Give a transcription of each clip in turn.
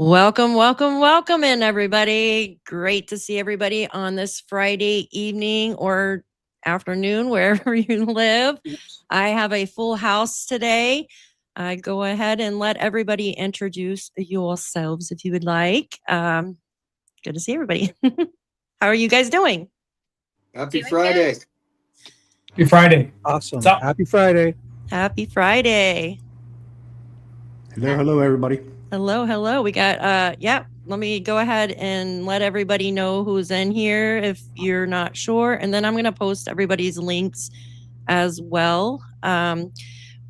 Welcome, welcome, welcome in, everybody. Great to see everybody on this Friday evening or afternoon, wherever you live. I have a full house today. Go ahead and let everybody introduce yourselves if you would like. Good to see everybody. How are you guys doing? Happy Friday. Happy Friday. Awesome. What's up? Happy Friday. Happy Friday. Hello, everybody. Hello. We got, let me go ahead and let everybody know who's in here if you're not sure. And then I'm going to post everybody's links as well.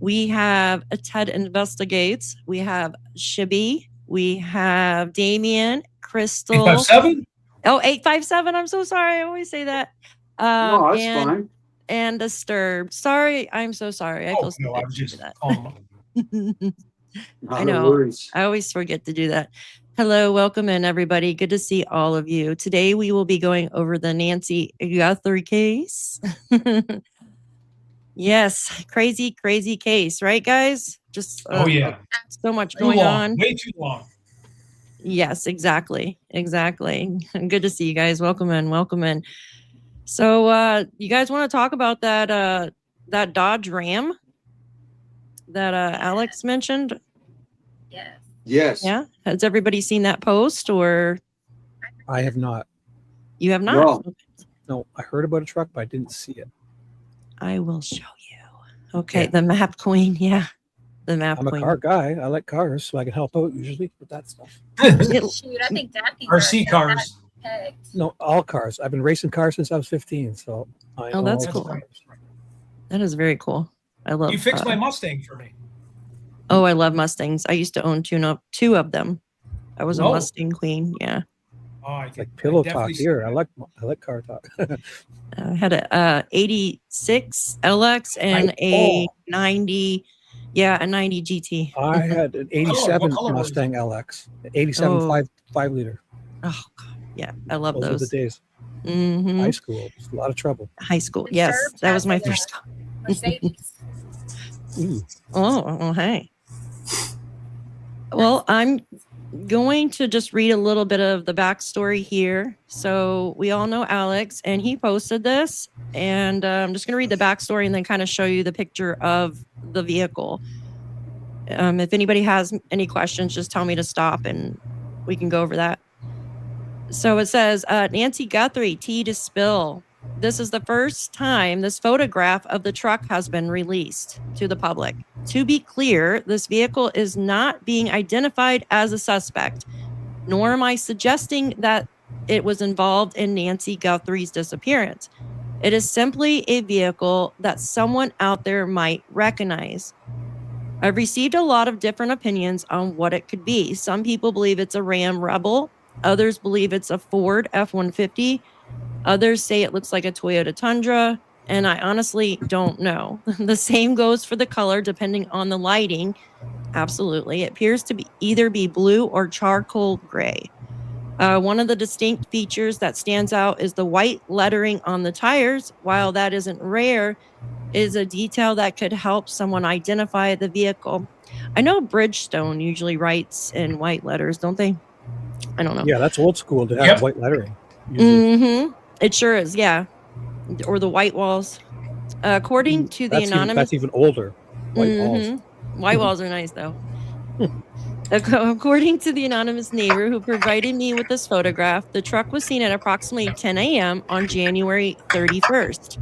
We have Ted Investigates. We have Shibby. We have Damien, Crystal. 857? Oh, 857. I'm so sorry. I always say that. No, that's fine. And Disturbed. Sorry. I'm so sorry. I feel no, I was just that. I know. Worries. I always forget to do that. Hello, welcome in, everybody. Good to see all of you. Today we will be going over the Nancy Guthrie case. Yes, crazy case, right, guys? Just so much going on. Way too long. Yes, exactly. Good to see you guys. Welcome in. So, you guys want to talk about that Dodge Ram that Alex mentioned? Yes. Yeah. Has everybody seen that post, or? I have not. You have not? No, I heard about a truck, but I didn't see it. I will show you. Okay, yeah. The map queen. Yeah. The map queen. I'm a car guy. I like cars, so I can help out usually with that stuff. Shoot, I think Daphne's RC cars. No, all cars. I've been racing cars since I was 15, so I know that's all cool. cars. That is very cool. I love. You fixed my Mustang for me. Oh, I love Mustangs. I used to own two of them. I was a Mustang queen. Yeah. Oh, it's like pillow talk here. I like car talk. I had a 86 LX and a 90. Yeah, a 90 GT. I had an 87 Mustang LX, 87 5 liter. Oh God, yeah, I love those. Those were the days. Mm-hmm. High school, it was a lot of trouble. High school, yes, that was my first car. Mercedes. Oh, hey. Well, I'm going to just read a little bit of the backstory here. So we all know Alex, and he posted this, and I'm just going to read the backstory and then kind of show you the picture of the vehicle. If anybody has any questions, just tell me to stop and we can go over that. So it says, Nancy Guthrie, tea to spill. This is the first time this photograph of the truck has been released to the public. To be clear, this vehicle is not being identified as a suspect, nor am I suggesting that it was involved in Nancy Guthrie's disappearance. It is simply a vehicle that someone out there might recognize. I've received a lot of different opinions on what it could be. Some people believe it's a Ram Rebel. Others believe it's a Ford F-150. Others say it looks like a Toyota Tundra, and I honestly don't know. The same goes for the color, depending on the lighting. Absolutely. It appears to be either blue or charcoal gray. One of the distinct features that stands out is the white lettering on the tires. While that isn't rare, is a detail that could help someone identify the vehicle. I know Bridgestone usually writes in white letters, don't they? I don't know. Yeah, that's old school to have white lettering. Mm-hmm. It sure is, yeah. Or the white walls. According to the anonymous... That's even older. White walls. White walls are nice, though. According to the anonymous neighbor who provided me with this photograph, the truck was seen at approximately 10 a.m. on January 31st.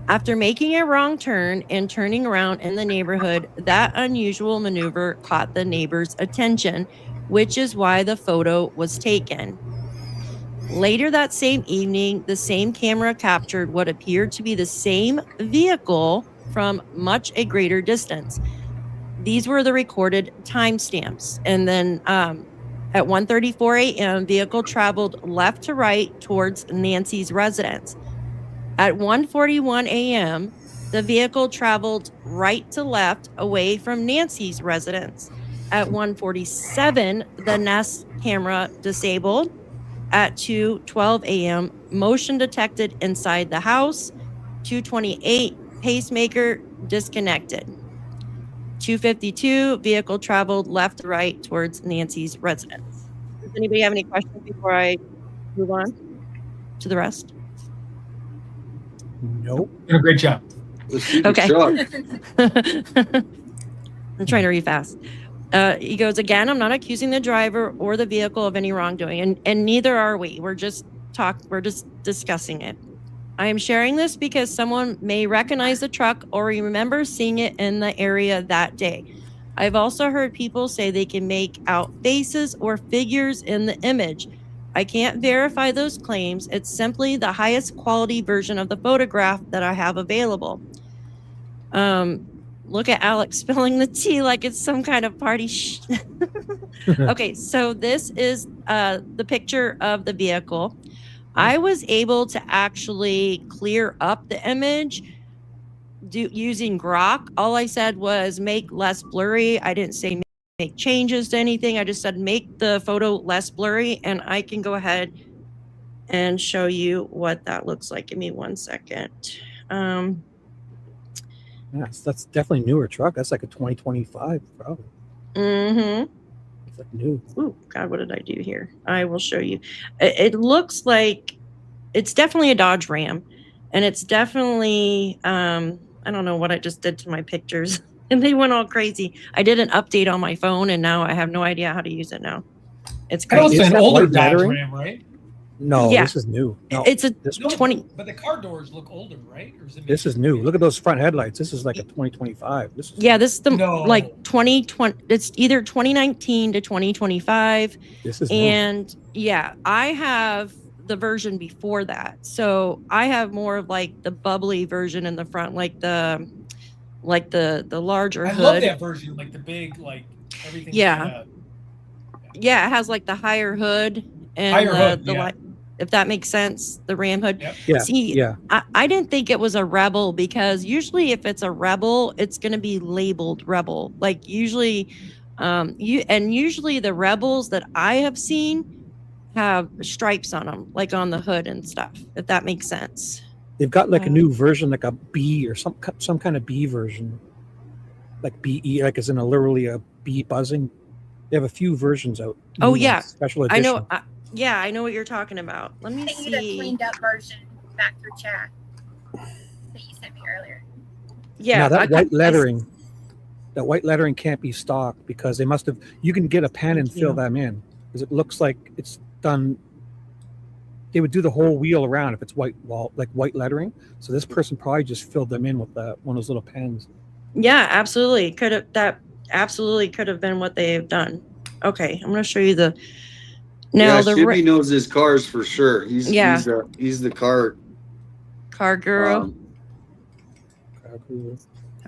After making a wrong turn and turning around in the neighborhood, that unusual maneuver caught the neighbor's attention, which is why the photo was taken. Later that same evening, the same camera captured what appeared to be the same vehicle from much a greater distance. These were the recorded timestamps. And then at 1:34 a.m., vehicle traveled left to right towards Nancy's residence. At 1:41 a.m., the vehicle traveled right to left away from Nancy's residence. At 1:47, the Nest camera disabled. At 2:12 a.m., motion detected inside the house. 2:28, pacemaker disconnected. 2:52, vehicle traveled left to right towards Nancy's residence. Does anybody have any questions before I move on to the rest? Nope. Did a great job. Let's see the Okay. truck. I'm trying to read fast. He goes, again, I'm not accusing the driver or the vehicle of any wrongdoing, and neither are we. We're just discussing it. I am sharing this because someone may recognize the truck or remember seeing it in the area that day. I've also heard people say they can make out faces or figures in the image. I can't verify those claims. It's simply the highest quality version of the photograph that I have available. Look at Alex spilling the tea like it's some kind of party. Okay, so this is the picture of the vehicle. I was able to actually clear up the image using Grok. All I said was make less blurry. I didn't say make changes to anything. I just said make the photo less blurry, and I can go ahead and show you what that looks like. Give me 1 second. Yes, that's definitely newer truck. That's like a 2025 probably. Mm-hmm. It's like new. Oh God, what did I do here? I will show you. It looks like it's definitely a Dodge Ram, and it's definitely I don't know what I just did to my pictures, and they went all crazy. I did an update on my phone, and now I have no idea how to use it now. It's I know crazy. it's an that older white Dodge lettering? Ram, right? No, Yeah. this is new. No, It's a this, No, 20. but the car doors look older, right? Or is it this is new. Look at those front headlights. This is like a 2025. This is Yeah, this is the No. like 2020. It's either 2019 to 2025. This is new. And yeah, I have the version before that. So I have more of like the bubbly version in the front, like the larger I hood. love that version, like the big, like everything. Yeah. Yeah, it has like the higher hood and Higher hood, the yeah. light, if that makes sense, the Ram hood. Yep. Yeah, See, yeah. I didn't think it was a Rebel because usually if it's a Rebel, it's going to be labeled Rebel. Like usually, usually the Rebels that I have seen have stripes on them, like on the hood and stuff, if that makes sense. They've got like a new version, like a B or some kind of B version, like BE, like as in literally a bee buzzing. They have a few versions out. Oh, New yeah. ones, special I edition. know. Yeah, I know what you're talking about. Let me I sent you the see. cleaned up version back through chat that you sent me earlier. Yeah, Now that white lettering, that white lettering can't be stock because they must have. You can get a pen and fill them in because it looks like it's done. They would do the whole wheel around if it's white lettering. So this person probably just filled them in with one of those little pens. Yeah, absolutely. That absolutely could have been what they have done. Okay, I'm going to show you the. Now Yeah, the Shibby knows his cars for sure. He's the car guru.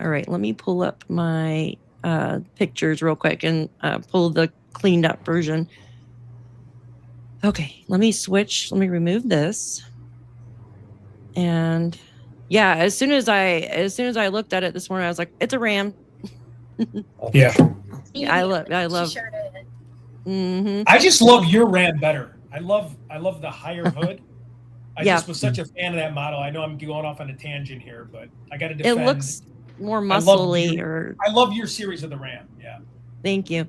All right, let me pull up my pictures real quick and pull the cleaned up version. Okay, let me switch. Let me remove this. And yeah, as soon as I looked at it this morning, I was like, it's a Ram. Yeah. I love. She sure did. Mm-hmm. I just love your Ram better. I love the higher hood. I just was such a fan of that model. I know I'm going off on a tangent here, but I got to defend. It looks more muscly. I love your series of the Ram. Yeah. Thank you.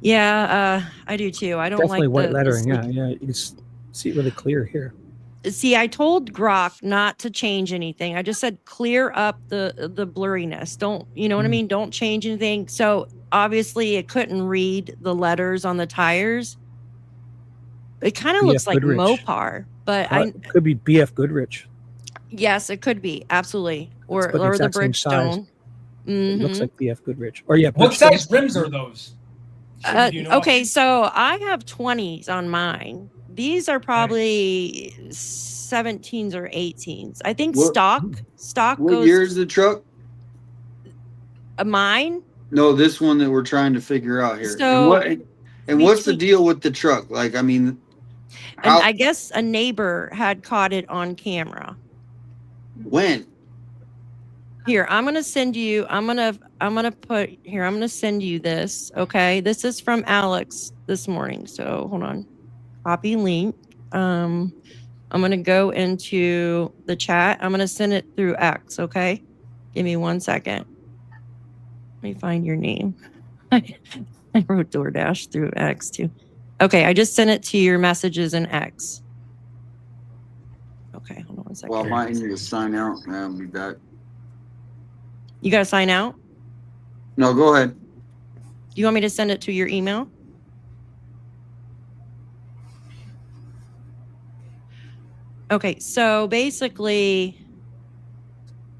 Yeah, I do too. I don't Definitely like white lettering. Yeah, you can see it really clear here. See, I told Grok not to change anything. I just said clear up the blurriness. Don't, you know what I mean? Don't change anything. So obviously it couldn't read the letters on the tires. It kind of looks like Goodrich. Mopar, but It could be BF Goodrich. Yes, it could be absolutely, or the the exact same size. Bridgestone. It looks like BF Goodrich. Or yeah. What Bridgestone. size rims are those? Do you know? Okay, so I have 20s on mine. These are probably 17s or 18s. I think stock What goes. year is the truck? Mine? No, this one that we're trying to figure out here. So, and what's the deal with the truck? Like, I mean, and I guess a neighbor had caught it on camera. when? Here, I'm gonna send you. I'm gonna put here. I'm gonna send you this. Okay, this is from Alex this morning. So hold on, copy link. I'm gonna go into the chat. I'm gonna send it through X. Okay, give me 1 second. Let me find your name. I wrote DoorDash through X too. Okay, I just sent it to your messages in X. Okay, hold on one second. Well, mine need to sign out and I'll be back. You got to sign out? No, go ahead. Do you want me to send it to your email? Okay, so basically,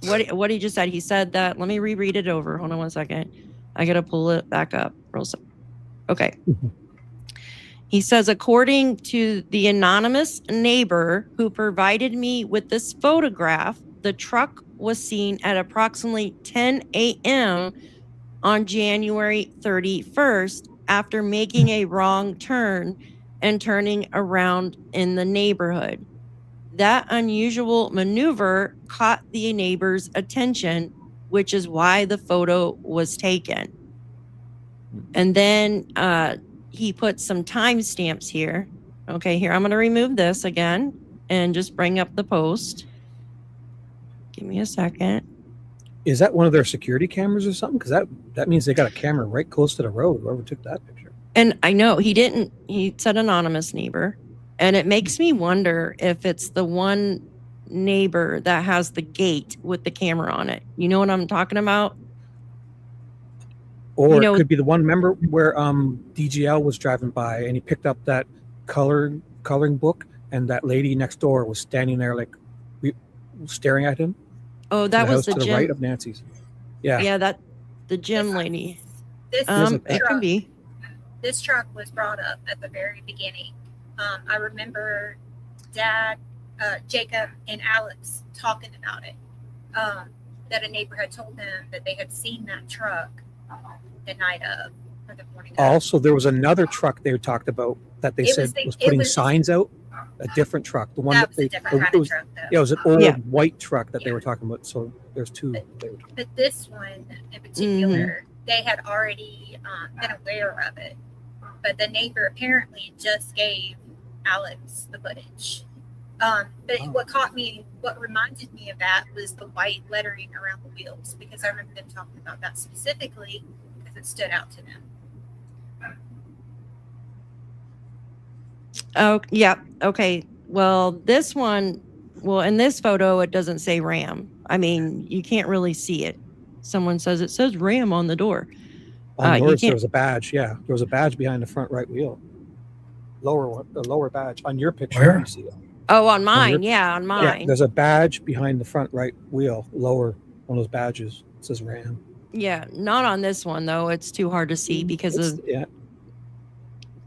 what he just said, he said that, let me reread it over. Hold on one second. I got to pull it back up. Okay. He says, according to the anonymous neighbor who provided me with this photograph, the truck was seen at approximately 10 a.m. on January 31st after making a wrong turn and turning around in the neighborhood. That unusual maneuver caught the neighbor's attention, which is why the photo was taken. And then he put some timestamps here. Okay, here, I'm going to remove this again and just bring up the post. Give me a second. Is that one of their security cameras or something? Because that means they got a camera right close to the road, whoever took that picture. And I know he said anonymous neighbor. And it makes me wonder if it's the one neighbor that has the gate with the camera on it. You know what I'm talking about? Or it could be the one, member where DGL was driving by and he picked up that coloring book and that lady next door was standing there like staring at him. Oh, that was the to the gym. right of Nancy's. Yeah. Yeah, the gym lady. This it can be. This truck was brought up at the very beginning. I remember Dad, Jacob, and Alex talking about it. That a neighbor had told them that they had seen that truck the night of, or the morning of. Also, there was another truck they talked about that they said was putting signs out. A different truck. The one that they. It was, truck, yeah, it was an old white truck that they were talking about. So there's two. But this one in particular, they had already been aware of it. But the neighbor apparently just gave Alex the footage. But what reminded me of that was the white lettering around the wheels, because I remember them talking about that specifically because it stood out to them. Oh, yeah. Okay. Well, this one, in this photo, it doesn't say Ram. I mean, you can't really see it. Someone says it says Ram on the door. On yours, there was a badge. Yeah, there was a badge behind the front right wheel. The lower badge on your picture. Where? You see it. Oh, on mine. On mine. Yeah, there's a badge behind the front right wheel, lower, one of those badges. It says Ram. Yeah, not on this one though. It's too hard to see because yeah.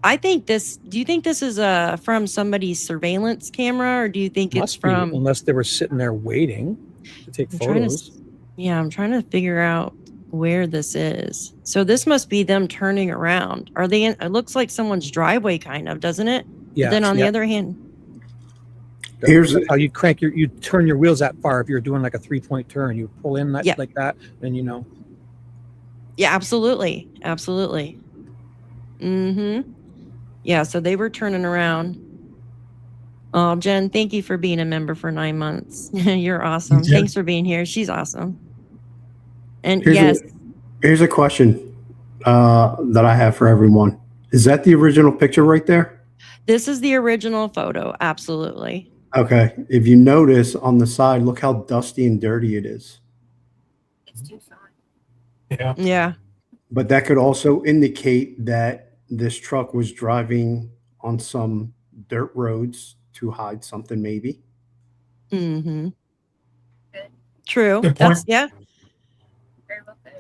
I think this. Do you think this is from somebody's surveillance camera, or do you think it's from? Unless they were sitting there waiting to take photos. I'm trying to figure out where this is. So this must be them turning around. Are they in? It looks like someone's driveway, kind of, doesn't it? Yeah. But then on the other hand, here's how you crank you turn your wheels that far. If you're doing like a 3-point turn, you pull in that like that, then you know. Yeah, absolutely. Yeah, so they were turning around. Oh, Jen, thank you for being a member for 9 months. You're awesome. Jen. Thanks for being here. She's awesome. And here's a question that I have for everyone. Is that the original picture right there? This is the original photo. Absolutely. Okay. If you notice on the side, look how dusty and dirty it is. It's too fun. Yeah. But that could also indicate that this truck was driving on some dirt roads to hide something, maybe. Mm-hmm. True. Good point. Yeah. Very well put.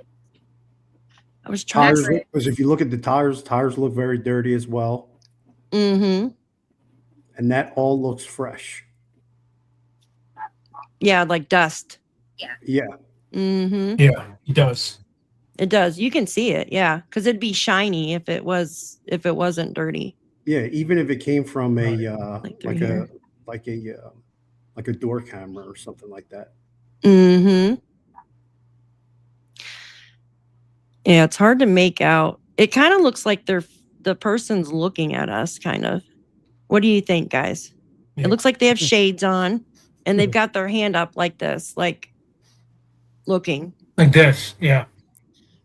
I was trying Tires, because if you look at the tires look very dirty as well. Mm-hmm. And that all looks fresh. Yeah, like dust. Yeah. Mm-hmm. Yeah, it does. It does. You can see it. Yeah, because it'd be shiny if it wasn't dirty. Yeah, even if it came from a like a door camera or something like that. Mm-hmm. Yeah, it's hard to make out. It kind of looks like the person's looking at us, kind of. What do you think, guys? Yeah. It looks like they have shades on and they've got their hand up like this, like looking. Like this, yeah.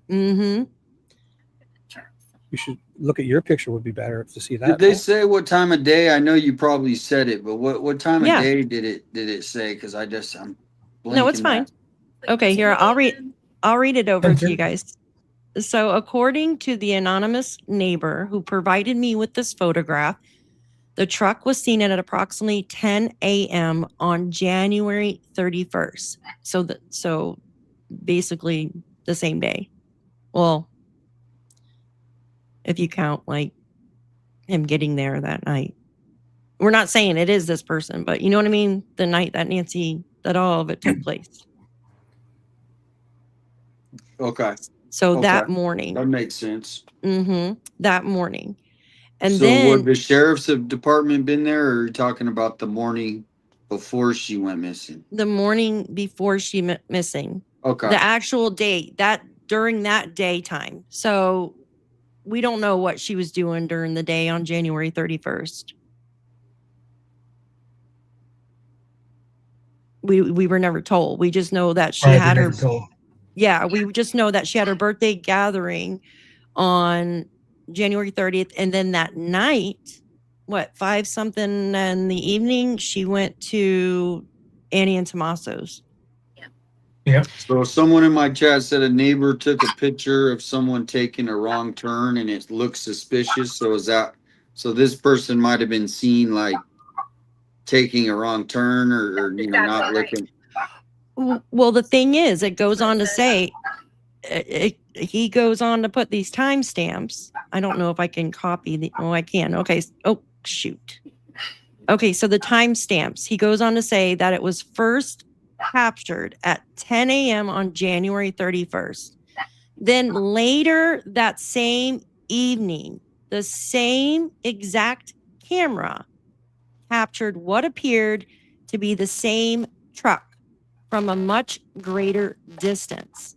Mm-hmm. You should look at your picture would be better to see that. Did they say what time of day? I know you probably said it, but what time of Yeah. day did it say? Because I'm blanking. No, it's fine. Okay, here, I'll read it over to you guys. So according to the anonymous neighbor who provided me with this photograph, the truck was seen at approximately 10 a.m. on January 31st. So basically the same day. Well, if you count like him getting there that night. We're not saying it is this person, but you know what I mean? The night that all of it took place. Okay. So Okay. that morning. That makes sense. That morning. And so then would the sheriff's department been there, or are you talking about the morning before she went missing? the morning before she went missing. Okay. The actual date, that during that daytime. So we don't know what she was doing during the day on January 31st. We were never told. We just know that she had her. Yeah, we just know that she had her birthday gathering on January 30th, and then that night, 5-something in the evening, she went to Annie and Tommaso's. Yeah. So someone in my chat said a neighbor took a picture of someone taking a wrong turn and it looks suspicious. So this person might have been seen like taking a wrong turn or not looking. Well, the thing is, it goes on to say, he goes on to put these timestamps. I don't know if I can copy I can. Okay. Oh, shoot. Okay. So the timestamps, he goes on to say that it was first captured at 10 a.m. on January 31st. Then later that same evening, the same exact camera captured what appeared to be the same truck from a much greater distance.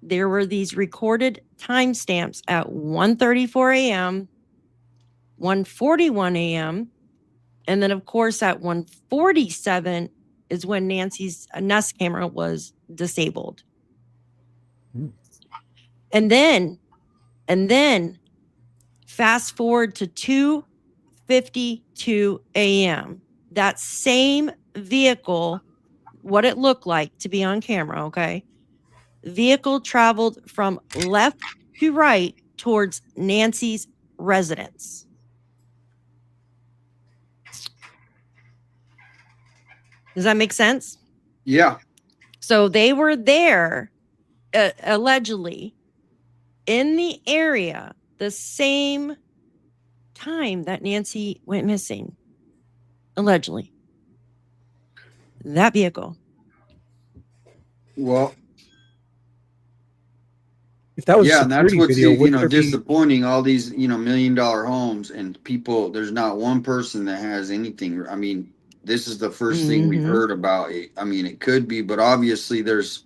There were these recorded timestamps at 1:34 a.m., 1:41 a.m., and then of course at 1:47 is when Nancy's Nest camera was disabled. And then fast forward to 2:52 a.m. That same vehicle, what it looked like to be on camera, okay? Vehicle traveled from left to right towards Nancy's residence. Does that make sense? Yeah. So they were there, allegedly, in the area the same time that Nancy went missing. Allegedly. That vehicle. Well, if that was and that's what's video, disappointing. All these $1 million homes and people. There's not one person that has anything. I mean, this is the first thing we've heard about it. I mean, it could be, but obviously there's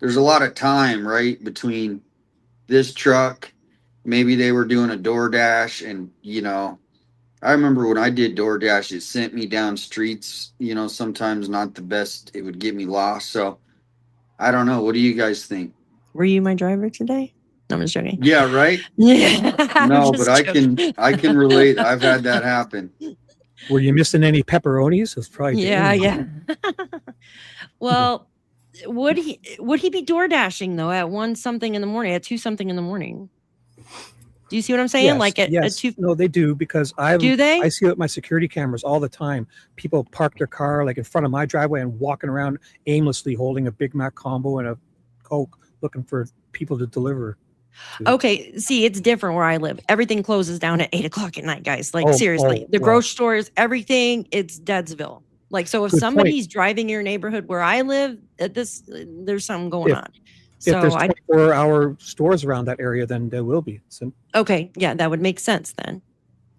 a lot of time, right, between this truck. Maybe they were doing a DoorDash, and I remember when I did DoorDash, it sent me down streets. Sometimes not the best. It would get me lost. So I don't know. What do you guys think? Were you my driver today? No, I'm just joking. Yeah, right. Yeah. No, but I can relate. I've had that happen. Were you missing any pepperonis? It's probably yeah. Well, would he be door dashing though at 1-something in the morning, at 2-something in the morning? Do you see what I'm saying? Yes, like at 2. No, they do, because I see it with my security cameras all the time. People park their car like in front of my driveway and walking around aimlessly holding a Big Mac combo and a Coke, looking for people to deliver. Okay, see, it's different where I live. Everything closes down at 8:00 at night, guys. Like seriously, the grocery stores, everything, it's Deadsville. Like, so if somebody's driving your neighborhood where I live, there's something going on. So if there's 24-hour stores around that area, then there will be. So, okay, yeah, that would make sense then.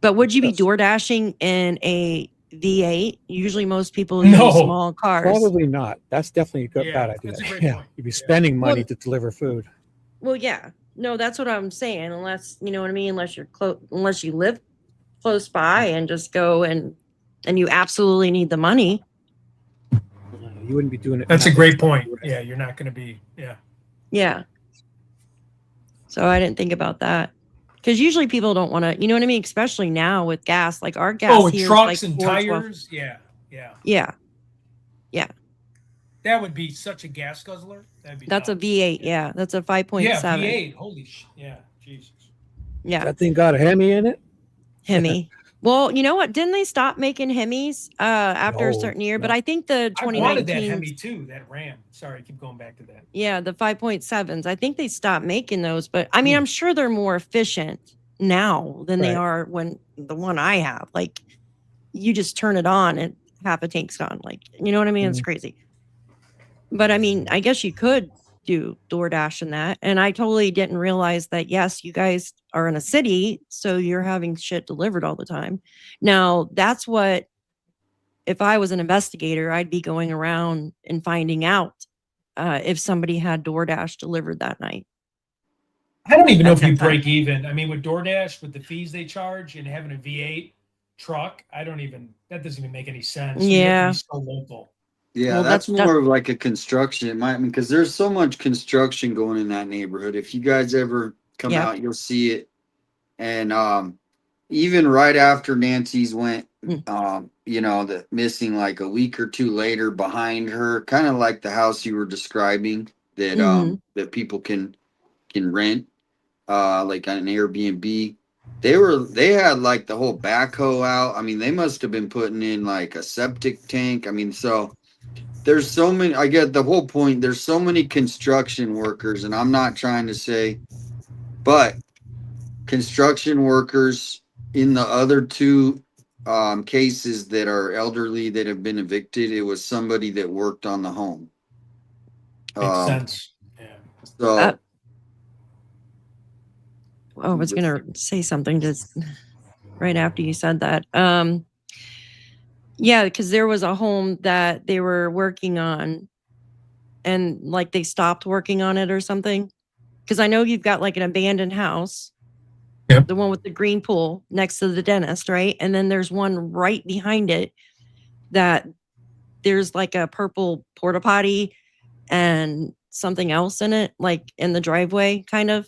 But would you be door dashing in a V8? Usually most people use small cars. Probably not. That's definitely a bad idea. Yeah, you'd be spending money to deliver food. Well, yeah. No, that's what I'm saying. Unless, you know what I mean? Unless you're unless you live close by and just go and you absolutely need the money. You wouldn't be doing it. That's a great point. Yeah, you're not going to be. Yeah. Yeah. So I didn't think about that. Because usually people don't want to, you know what I mean? Especially now with gas, like our gas Oh, with here trucks is like and 4.12. tires. Yeah. Yeah. That would be such a gas guzzler. That'd be That's a tough. V8. Yeah. That's a 5.7. Yeah, V8. Holy yeah, Jesus. Yeah. That thing got a Hemi in it. Hemi. Well, you know what? Didn't they stop making Hemis after a No, certain year? no. But I think the I wanted that 2019, Hemi too. That Ram. Sorry, I keep going back to that. yeah, the 5.7s. I think they stopped making those. But I mean, I'm sure they're more efficient now than they Right. are when the one I have. Like, you just turn it on and half a tank's gone. Like, you know what I mean? It's crazy. But I mean, I guess you could do DoorDash and that. And I totally didn't realize that, yes, you guys are in a city, so you're having shit delivered all the time. Now, that's what, if I was an investigator, I'd be going around and finding out if somebody had DoorDash delivered that night. I don't even know if At you that time. break even. I mean, with DoorDash, with the fees they charge and having a V8 truck, that doesn't even make any sense. You have Yeah. to be so local. Yeah, Well, that's that's- more of like a construction. It might, because there's so much construction going in that neighborhood. If you guys ever come Yeah. out, you'll see it. And even right after Nancy's went, you know, the missing like a week or two later behind her, kind of like the house you were describing that that people can rent, like on an Airbnb. They had like the whole backhoe out. I mean, they must have been putting in like a septic tank. I mean, so there's so many, I get the whole point. There's so many construction workers, and I'm not trying to say, but construction workers in the other two cases that are elderly that have been evicted, it was somebody that worked on the home. Makes sense. Yeah. So I was going to say something just right after you said that. Yeah, because there was a home that they were working on and like they stopped working on it or something. Because I know you've got like an abandoned house. Yep. The one with the green pool next to the dentist, right? And then there's one right behind it that there's like a purple porta potty and something else in it, like in the driveway, kind of.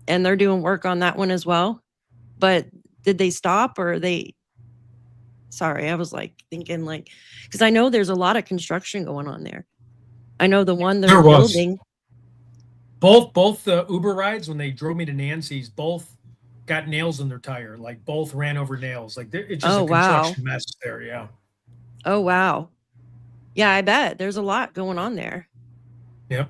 And they're doing work on that one as well. But did they stop or they? Sorry, I was like thinking like, because I know there's a lot of construction going on there. I know the one they're There was. building. Both the Uber rides when they drove me to Nancy's, both got nails in their tire. Like both ran over nails. Like it's just a construction mess there. Yeah. Oh wow. Yeah, I bet there's a lot going on there. Yep.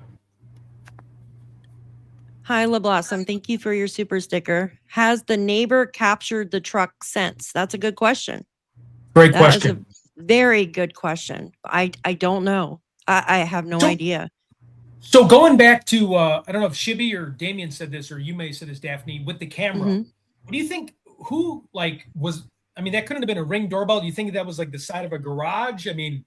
Hi, LeBlossom. Thank you for your super sticker. Has the neighbor captured the truck since? That's a good question. Great That is question. a very good question. I don't know. I have no idea. So going back to, I don't know if Shibby or Damien said this, or you may have said this, Daphne, with the camera. What do you think? Who like was? I mean, that couldn't have been a Ring doorbell. Do you think that was like the side of a garage? I mean,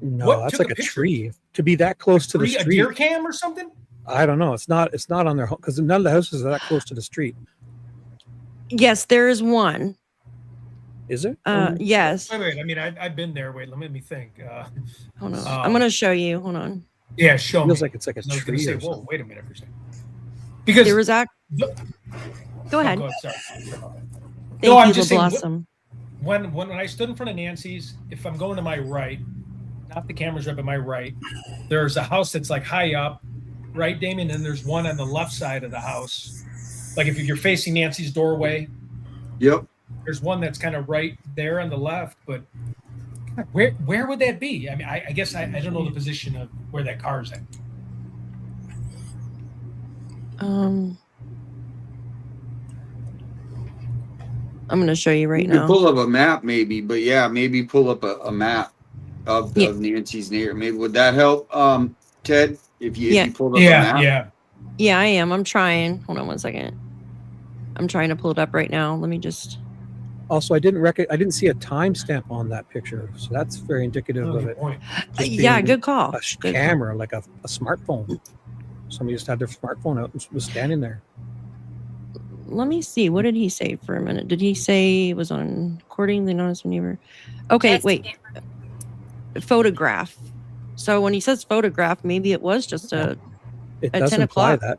No, what that's took like a picture? tree. To be that close to the A street, deer cam or something? I don't know. It's not on their home because none of the houses are that close to the street. Yes, there is one. Is it? Yes. Wait. I mean, I've been there. Wait, let me think. Hold on. I'm going to show you. Hold on. Yeah, show me. Feels like it's like a I was gonna tree. say, Or whoa, something. wait a minute for a second. Because There was Go ahead. Go ahead, sorry. Thank No, I'm you, just saying, LeBlossom. when I stood in front of Nancy's, if I'm going to my right, not the camera's right, but my right, there's a house that's like high up, right, Damien? And there's one on the left side of the house. Like if you're facing Nancy's doorway, yep. there's one that's kind of right there on the left, but where would that be? I mean, I guess I don't know the position of where that car's at. I'm going to show you right You can now. pull up a map maybe, but yeah, maybe pull up a map of Nancy's neighbor. Maybe would that help, Ted? If you pulled up a map? Yeah, I am. I'm trying. Hold on 1 second. I'm trying to pull it up right now. Let me just. Also, I didn't see a timestamp on that picture, so that's very indicative of it. Just Yeah, being good call. A Good camera, like a smartphone. Somebody just had their smartphone out and was standing there. Let me see. What did he say for a minute? Did he say it was on accordingly noticed maneuver? Okay, Just wait. Photograph. So when he says photograph, maybe it was just It at does 10 imply o'clock. that.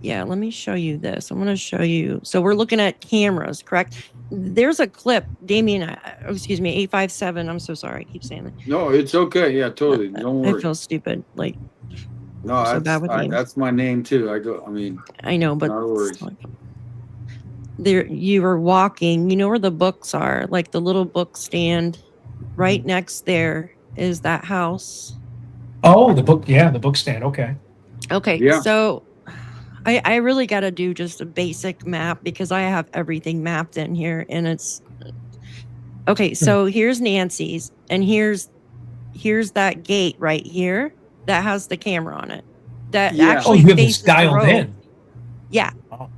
Yeah, let me show you this. I'm going to show you. So we're looking at cameras, correct? There's a clip, Damien, excuse me, 857. I'm so sorry. I keep saying that. No, it's okay. Yeah, totally. Don't I worry. feel stupid. Like, No, I'm so bad with names. that's my name too. I mean, I know, but no worries. there you were walking. You know where the books are? Like the little book stand right next there is that house. Oh, the book. Yeah, the book stand. Okay. Okay, Yeah. so I really got to do just a basic map because I have everything mapped in here, and it's okay. So here's Nancy's, and here's that gate right here that has the camera on it. That Yeah. actually You have this faces the dialed road. in. Yeah, Oh.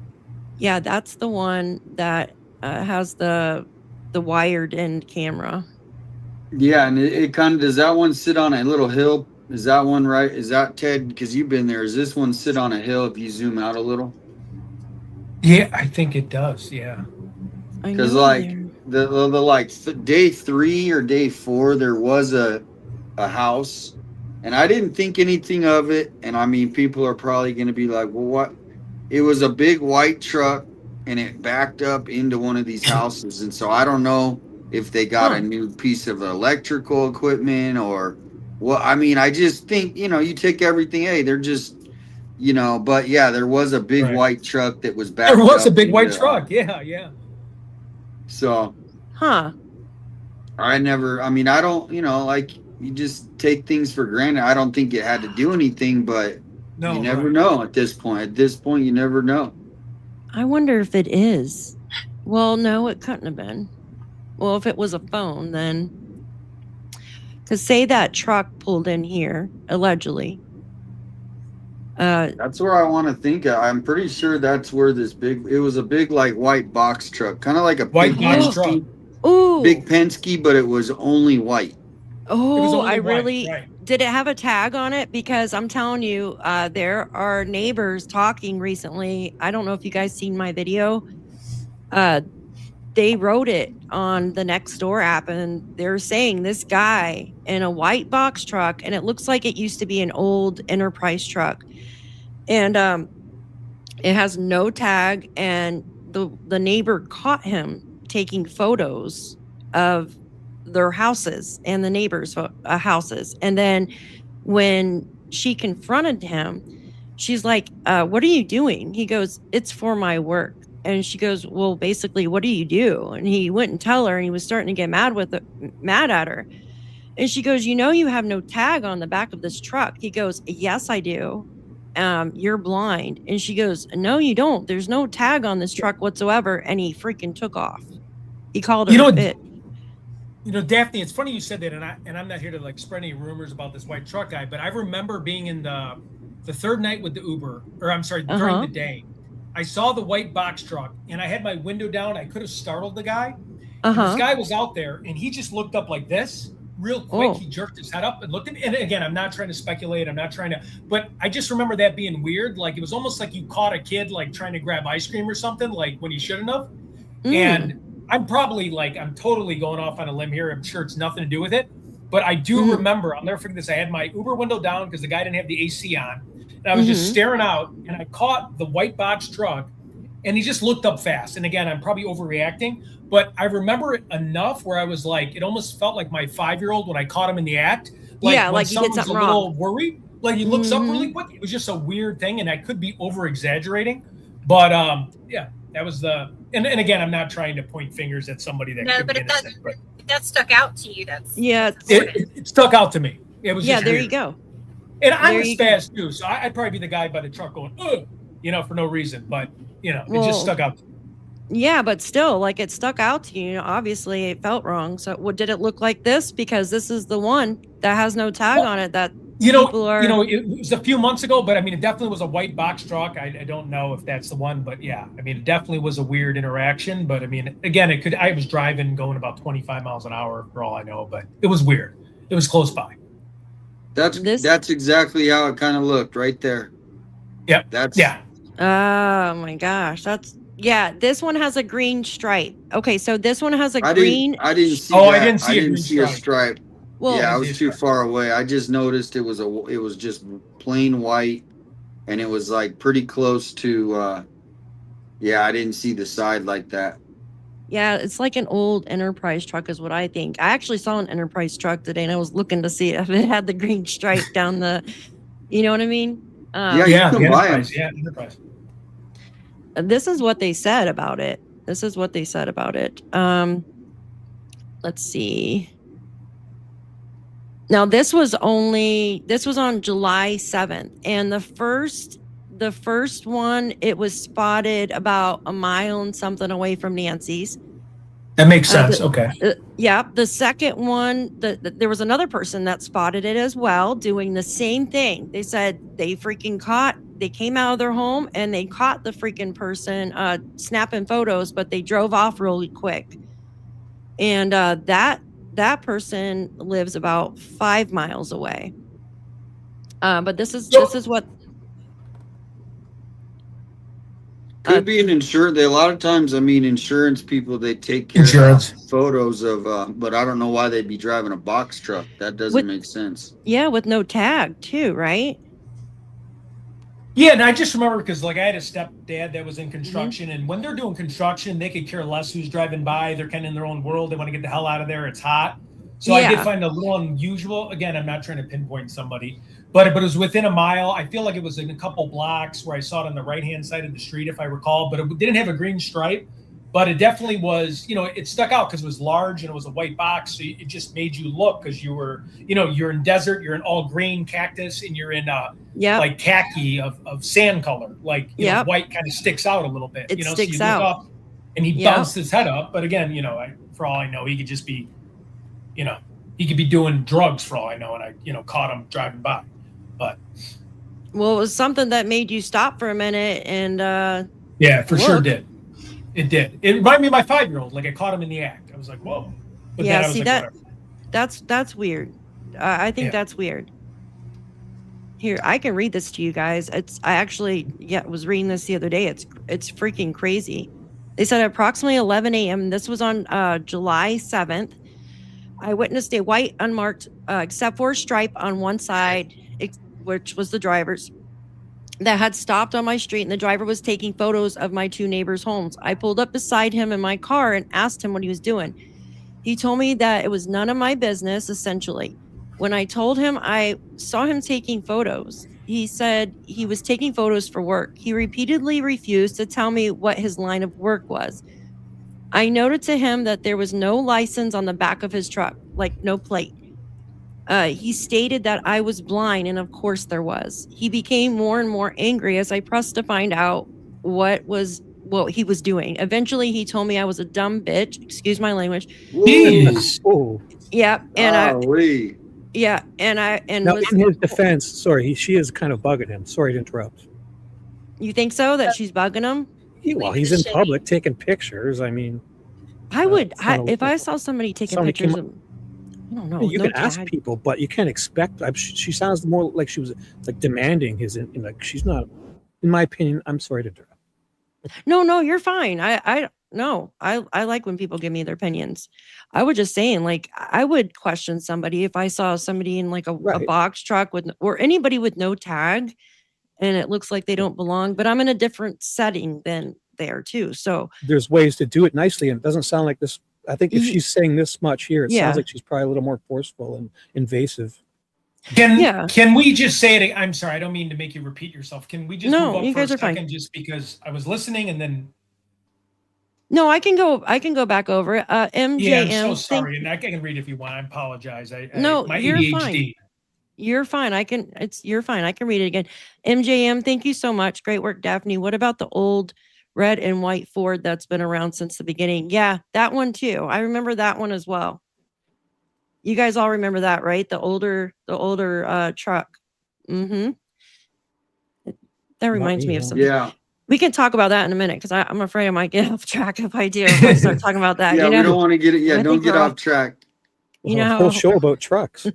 yeah, that's the one that has the wired in camera. Yeah, and it kind of, does that one sit on a little hill? Is that one right? Is that Ted? Because you've been there. Does this one sit on a hill if you zoom out a little? Yeah, I think it does. Yeah. Because like day 3 or day 4, there was a house, and I didn't think anything of it. And I mean, people are probably going to be like, "Well, what?" It was a big white truck, and it backed up into one of these houses, and so I don't know if they got a new piece of electrical equipment or what. I mean, I just think, you take everything. Hey, they're just, but yeah, there was a big white truck that was backed up. There was a big white truck. Yeah, yeah. So, Huh. I don't, like, you just take things for granted. I don't think it had to do anything, but No, you never know at this point. At this point, you never know. I wonder if it is. Well, no, it couldn't have been. Well, if it was a phone, then. Because say that truck pulled in here, allegedly. That's where I want to think. I'm pretty sure that's where it was a big, like, white box truck, kind of like a white box truck. Ooh. Big Penske, but it was only white. Oh, It was only I white, really right. did it have a tag on it? Because I'm telling you, there are neighbors talking recently. I don't know if you guys seen my video. They wrote it on the Nextdoor app, and they're saying this guy in a white box truck, and it looks like it used to be an old Enterprise truck, and it has no tag, and the neighbor caught him taking photos of their houses and the neighbors' houses. And then when she confronted him, she's like, what are you doing? He goes, it's for my work. And she goes, well, basically, what do you do? And he wouldn't tell her, and he was starting to get mad at her. And she goes, you have no tag on the back of this truck. He goes, yes, I do. You're blind. And she goes, no, you don't. There's no tag on this truck whatsoever. And he freaking took off. He called her a bitch. Daphne, it's funny you said that, and I'm not here to like spread any rumors about this white truck guy, but I remember being in the third night with the Uber, or I'm sorry, during the day. I saw the white box truck, and I had my window down. I could have startled the guy. This guy was out there, and he just looked up like this real quick. He jerked his head up and looked at me. And again, I'm not trying to speculate. But I just remember that being weird. Like, it was almost like you caught a kid like trying to grab ice cream or something, like when he shouldn't have. And I'm totally going off on a limb here. I'm sure it's nothing to do with it. But I do remember, I'll never forget this. I had my Uber window down because the guy didn't have the AC on. And I was just staring out, and I caught the white box truck, and he just looked up fast. And again, I'm probably overreacting, but I remember it enough where I was like, it almost felt like my 5-year-old when I caught him in the act. Like he did something wrong. A little worried, like he looks up really quick. It was just a weird thing, and I could be over exaggerating, but yeah, that was the. And again, I'm not trying to point fingers at somebody that could be innocent. But that stuck out to you. It stuck out to me. It was just there weird. you go. And I'm a spaz too, so I'd probably be the guy by the truck going, ugh, for no reason. But it just stuck out. Yeah, but still, like, it stuck out to you. Obviously, it felt wrong. So, did it look like this? Because this is the one that has no tag on it. That people are. It was a few months ago, but I mean, it definitely was a white box truck. I don't know if that's the one, but yeah, I mean, it definitely was a weird interaction. But I mean, again, I was driving, going about 25 miles an hour for all I know, but it was weird. It was close by. That's exactly how it kind of looked right there. Yep. Oh my gosh, this one has a green stripe. Okay, so this one has a green. I didn't see. I didn't see a stripe. Well, yeah, I was too far away. I just noticed it was just plain white, and it was like pretty close to. Yeah, I didn't see the side like that. Yeah, it's like an old Enterprise truck, is what I think. I actually saw an Enterprise truck today, and I was looking to see if it had the green stripe down the. You know what I mean? Yeah, you Yeah, the can buy 'em. Enterprise. Yeah, Enterprise. This is what they said about it. This is what they said about it. Let's see. Now this was on July 7th, and the first one, it was spotted about a mile and something away from Nancy's. That makes sense. Okay. Yeah, the second one, there was another person that spotted it as well, doing the same thing. They said they came out of their home and they caught the freaking person snapping photos, but they drove off really quick. And that person lives about 5 miles away. But this is what Could be an insurance. A lot of times, I mean, insurance people, they take care Insurance. of photos of, but I don't know why they'd be driving a box truck. That doesn't make sense. Yeah, with no tag too, right? Yeah, and I just remember because like I had a stepdad that was in construction, and when they're doing construction, they could care less who's driving by. They're kind of in their own world. They want to get the hell out of there. It's hot. So I did find it a little unusual. Again, I'm not trying to pinpoint somebody, but it was within a mile. I feel like it was in a couple blocks where I saw it on the right-hand side of the street, if I recall, but it didn't have a green stripe. But it definitely was, it stuck out because it was large and it was a white box. So it just made you look because you were, you're in desert, you're in all green cactus, and you're in like khaki of sand color. Like, white kind of sticks out a little bit. It so sticks you look out. up and he bounced his head up. But again, for all I know, he could just be, he could be doing drugs for all I know. And I, caught him driving by. But. Well, it was something that made you stop for a minute and. Yeah, for sure did. It did. It reminded me of my 5-year-old. Like I caught him in the act. I was like, "Whoa!" But yeah, then I was see like, that's weird. I think that's weird. Here, I can read this to you guys. I actually was reading this the other day. It's freaking crazy. They said at approximately 11 a.m. This was on July 7th. I witnessed a white unmarked, except for a stripe on one side, which was the driver's, that had stopped on my street, and the driver was taking photos of my 2 neighbors' homes. I pulled up beside him in my car and asked him what he was doing. He told me that it was none of my business, essentially. When I told him I saw him taking photos, he said he was taking photos for work. He repeatedly refused to tell me what his line of work was. I noted to him that there was no license on the back of his truck, like no plate. He stated that I was blind, and of course there was. He became more and more angry as I pressed to find out what he was doing. Eventually, he told me I was a dumb bitch. Excuse my language. "Jeez." Oh, Yeah, and now in his defense, sorry, she is kind of bugging him. Sorry to interrupt. You think so? That she's bugging him? Well, he's in public taking pictures. I mean, I would if I saw somebody taking pictures of. I don't know. You can ask people, but you can't expect. She sounds more like she was like demanding his. Like she's not, in my opinion. I'm sorry to interrupt. No, you're fine. I like when people give me their opinions. I was just saying, like, I would question somebody if I saw somebody in like a box truck or anybody with no tag, and it looks like they don't belong. But I'm in a different setting than there too. So there's ways to do it nicely, and it doesn't sound like this. I think if she's saying this much here, it sounds like she's probably a little more forceful and invasive. Can we just say it? I'm sorry, I don't mean to make you repeat yourself. Can we just move up you for guys a are fine. second, just because I was listening and then. No, I can go back over it. MJM. Yeah, I'm so sorry, and I can read if you want. I apologize. My you're ADHD. fine. You're fine. You're fine. I can read it again. MJM, thank you so much. Great work, Daphne. What about the old red and white Ford that's been around since the beginning? Yeah, that one too. I remember that one as well. You guys all remember that, right? The older truck. Mm-hmm. That reminds me of something. Yeah. We can talk about that in a minute, because I'm afraid I might get off track if I do. If I start talking about that. Yeah, we don't want to get it. Yeah, don't get off track. You know, a whole show about trucks.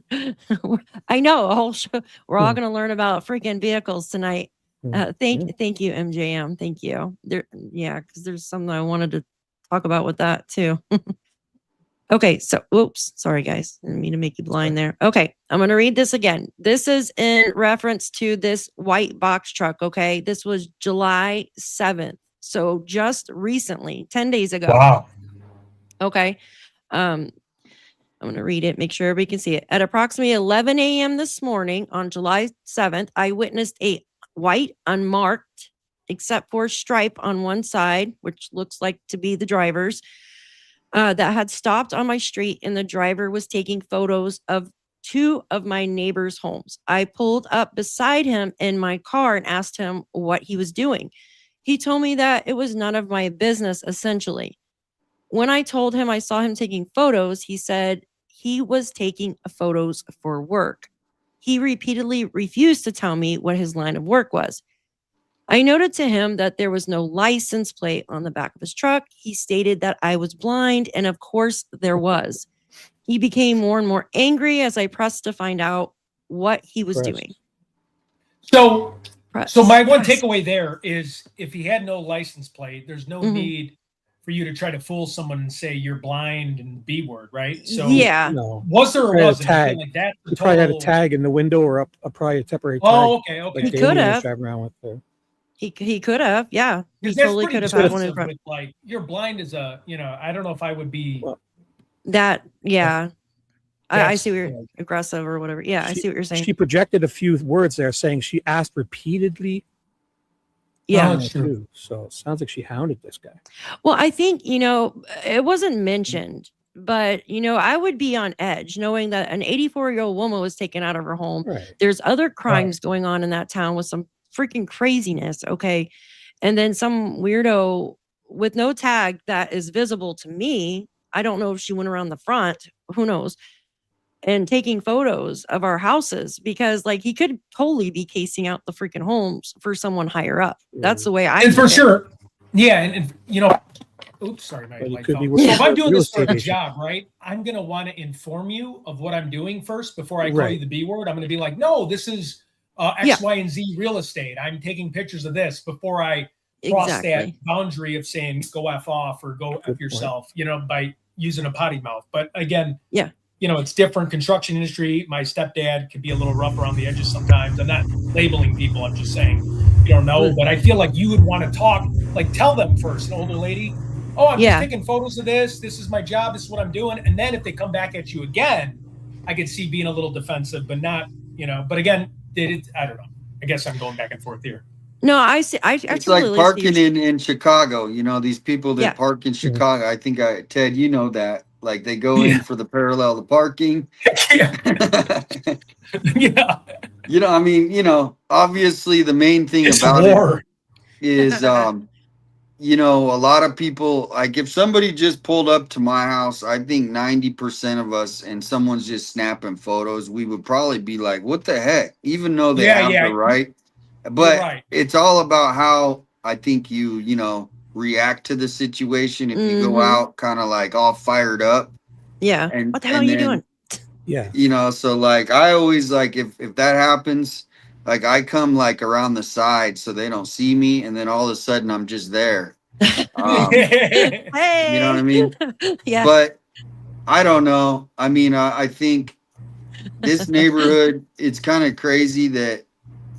I know, a whole show. We're all going to learn about freaking vehicles tonight. Thank you, MJM. Thank you. Because there's something I wanted to talk about with that too. Okay, so oops, sorry guys. I didn't mean to make you blind there. Okay, I'm going to read this again. This is in reference to this white box truck, okay? This was July 7th. So just recently, 10 days ago. Wow. Okay. I'm going to read it, make sure everybody can see it. At approximately 11 a.m. this morning on July 7th, I witnessed a white, unmarked, except for stripe on one side, which looks like to be the driver's, that had stopped on my street, and the driver was taking photos of 2 of my neighbors' homes. I pulled up beside him in my car and asked him what he was doing. He told me that it was none of my business, essentially. When I told him I saw him taking photos, he said he was taking photos for work. He repeatedly refused to tell me what his line of work was. I noted to him that there was no license plate on the back of his truck. He stated that I was blind, and of course there was. He became more and more angry as I pressed to find out what he was doing. So my one Yes. takeaway there is if he had no license plate, there's no need for you to try to fool someone and say you're blind and B word, right? So Yeah. No. was there or Probably had a wasn't? I feel tag. like that's the He probably had a total- tag in the window or probably a temporary tag. Oh, okay. Like He Damien could was have. driving around with there. He could have, yeah. He Because that's totally pretty could have had one in defensive front. with, like, you're blind as a, I don't know if I would be. Well, That, yeah. I That's- see what you're aggressive or whatever. Yeah, I see what you're saying. She projected a few words there saying she asked repeatedly. Yeah. That's true. Too. So it sounds like she hounded this guy. Well, I think, it wasn't mentioned, but, I would be on edge knowing that an 84-year-old woman was taken out of her home. Right. There's other crimes going on in that town with some freaking craziness, okay? And then some weirdo with no tag that is visible to me. I don't know if she went around the front, who knows, and taking photos of our houses because, like, he could totally be casing out the freaking homes for someone higher up. That's the way I And for look at it. sure. Yeah. And oops, sorry, my could be phone. with So if I'm real doing this for estate a agent. job, right, I'm going to want to inform you of what I'm doing first before I call Right. you the B word. I'm going to be like, no, this is X, Yeah. Y, and Z real estate. I'm taking pictures of this before I cross that Exactly. boundary of saying go F off or go F Good yourself, by using a potty mouth. But again, Yeah. It's different. Construction industry. My stepdad could be a little rough around the edges sometimes. I'm not labeling people. I'm just saying you don't know. But I feel like you would want to talk, like tell them first, an older lady. Oh, I'm just taking photos of this. This is my job. This is what I'm doing. And then if they come back at you again, I could see being a little defensive, but not, But again, I don't know. I guess I'm going back and forth here. No, I see. I It's totally like see parking your- in Chicago. These people that Yeah. park in Chicago. I think Ted, you know that. Like they go Yeah. in for the parallel to parking. Yeah. Yeah. Obviously the main thing It's about it war. is, a lot of people, like if somebody just pulled up to my house, I think 90% of us and someone's just snapping photos, we would probably be like, what the heck? Even though they have the right. But right. it's all about how I think you react to the situation. If you go out kind of like all fired up. Yeah. And What the hell are you doing? Yeah. So like I always like if that happens, like I come like around the side so they don't see me, and then all of a sudden I'm just there. Hey. You know what I mean? Yeah. But I don't know. I mean, I think this neighborhood, it's kind of crazy that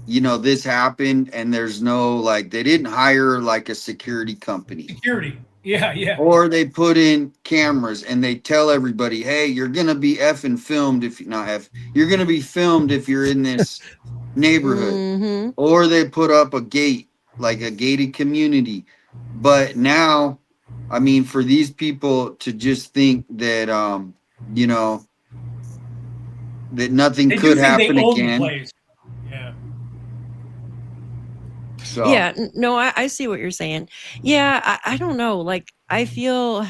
this happened and there's no like they didn't hire like a security company. Security. Yeah. Or they put in cameras and they tell everybody, hey, you're gonna be effing filmed you're gonna be filmed if you're in this neighborhood. Mm-hmm. Or they put up a gate, like a gated community. But now, I mean, for these people to just think that that nothing They could do think happen they own the again. place. Yeah. So Yeah, no, I see what you're saying. Yeah, I don't know. Like, I feel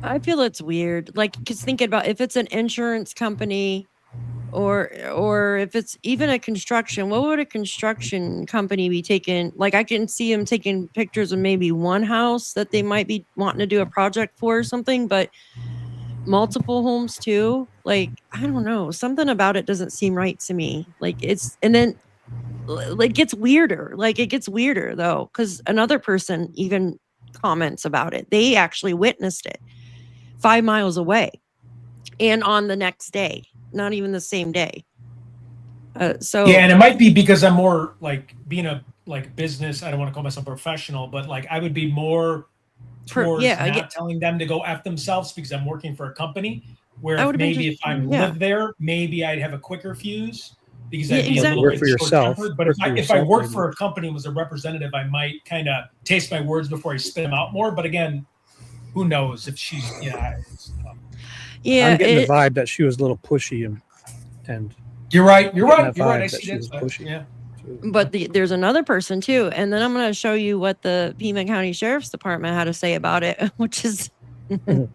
it's weird. Like, because thinking about if it's an insurance company or if it's even a construction, what would a construction company be taking? Like, I can see them taking pictures of maybe one house that they might be wanting to do a project for or something, but multiple homes too. Like, I don't know. Something about it doesn't seem right to me. Like, and then it gets weirder. Like, it gets weirder though, because another person even comments about it. They actually witnessed it. 5 miles away and on the next day, not even the same day. So yeah, and it might be because I'm more like being a like business. I don't want to call myself professional, but like I would be more towards not telling them to go F themselves because I'm working for a company. Where if maybe if I live there, maybe I'd have a quicker fuse because I'd be a little bit short-tempered. But if I worked for a company and was a representative, I might kind of taste my words before I spit them out more. But again, who knows if she's I'm getting the vibe that she was a little pushy and you're right. I see that. Pushy. Yeah. But there's another person too, and then I'm going to show you what the Pima County Sheriff's Department had to say about it, which is dude.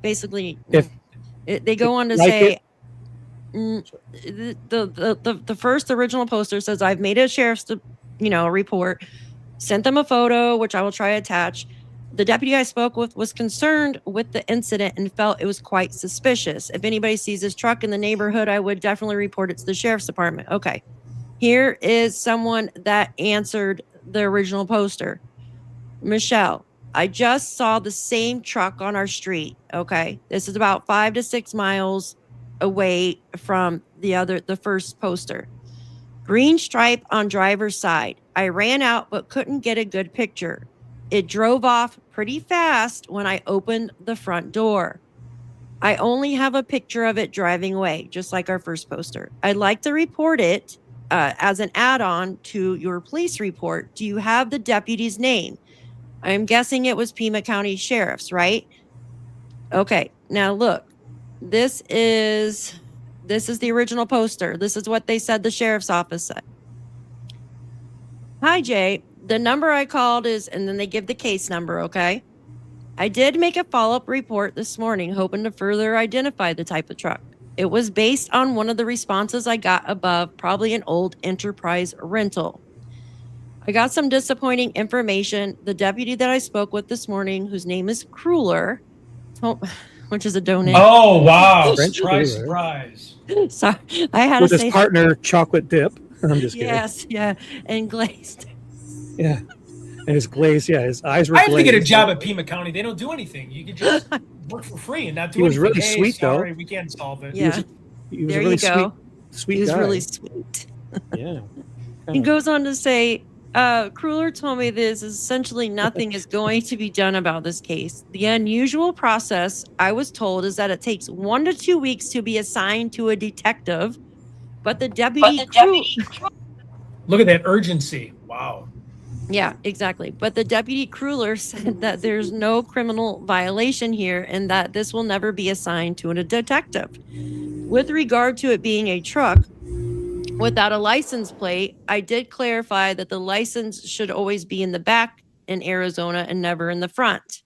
Basically, they go on to say the first original poster says, I've made a sheriff's report, sent them a photo, which I will try to attach. The deputy I spoke with was concerned with the incident and felt it was quite suspicious. If anybody sees this truck in the neighborhood, I would definitely report it to the sheriff's department. Okay. Here is someone that answered the original poster. Michelle, I just saw the same truck on our street. Okay. This is about 5 to 6 miles away from the first poster. Green stripe on driver's side. I ran out but couldn't get a good picture. It drove off pretty fast when I opened the front door. I only have a picture of it driving away, just like our first poster. I'd like to report it as an add-on to your police report. Do you have the deputy's name? I'm guessing it was Pima County Sheriff's, right? Okay, now look. This is the original poster. This is what they said the sheriff's office said. Hi, Jay. The number I called is, and then they give the case number, okay? I did make a follow-up report this morning, hoping to further identify the type of truck. It was based on one of the responses I got above, probably an old Enterprise rental. I got some disappointing information. The deputy that I spoke with this morning, whose name is Crueler, which is a donut. Oh, wow. Surprise. Sorry, I had with to his say partner chocolate dip. I'm just kidding. Yes, yeah, and glazed. Yeah, and his glaze. Yeah, his eyes were. I have to get a job at Pima County. They don't do anything. You could just work for free and not do anything. He was really sweet, sorry, though. we can't solve it. Yeah, he was there really you go. Sweet He was guy. really sweet. Yeah. He goes on to say, Crueler told me this essentially nothing is going to be done about this case. The unusual process I was told is that it takes 1 to 2 weeks to be assigned to a detective, but the deputy. Look at that urgency. Wow. Yeah, exactly. But the deputy Crueler said that there's no criminal violation here and that this will never be assigned to a detective. With regard to it being a truck without a license plate, I did clarify that the license should always be in the back in Arizona and never in the front.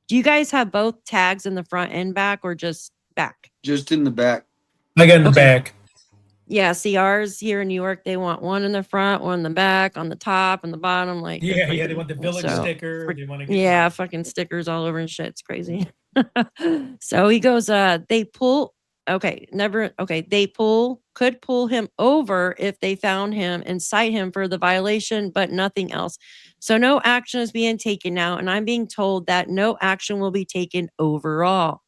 Do you guys have both tags in the front and back or just back? Just in the back. I got in the back. Yeah, see, ours here in New York, they want one in the front, one in the back, on the top, and the bottom. Like, yeah, they want the village sticker. They want to fucking stickers all over and shit. It's crazy. So he goes, they could pull him over if they found him and cite him for the violation, but nothing else. So no action is being taken now, and I'm being told that no action will be taken overall.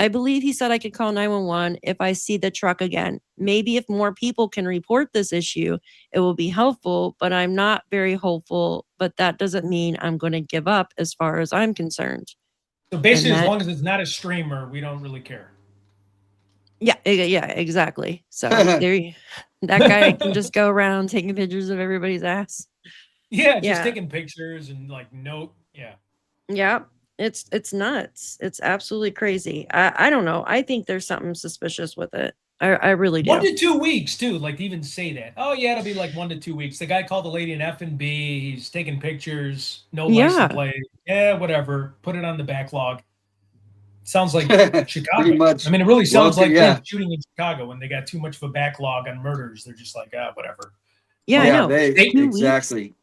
I believe he said I could call 911 if I see the truck again. Maybe if more people can report this issue, it will be helpful, but I'm not very hopeful. But that doesn't mean I'm going to give up as far as I'm concerned. So basically, as long as it's not a streamer, we don't really care. Yeah, exactly. So that guy can just go around taking pictures of everybody's ass. Yeah, just taking pictures and like note. Yeah. Yeah. It's nuts. It's absolutely crazy. I don't know. I think there's something suspicious with it. I really do. 1 to 2 weeks, too. Like to even say that. Oh yeah, it'll be like 1 to 2 weeks. The guy called the lady an F&B. He's taking pictures. No license plate. Yeah, whatever. Put it on the backlog. Sounds like Chicago. Pretty much. I mean, it really sounds like they're shooting in Chicago when they got too much of a backlog on murders. They're just like, whatever. Yeah, I know. Exactly.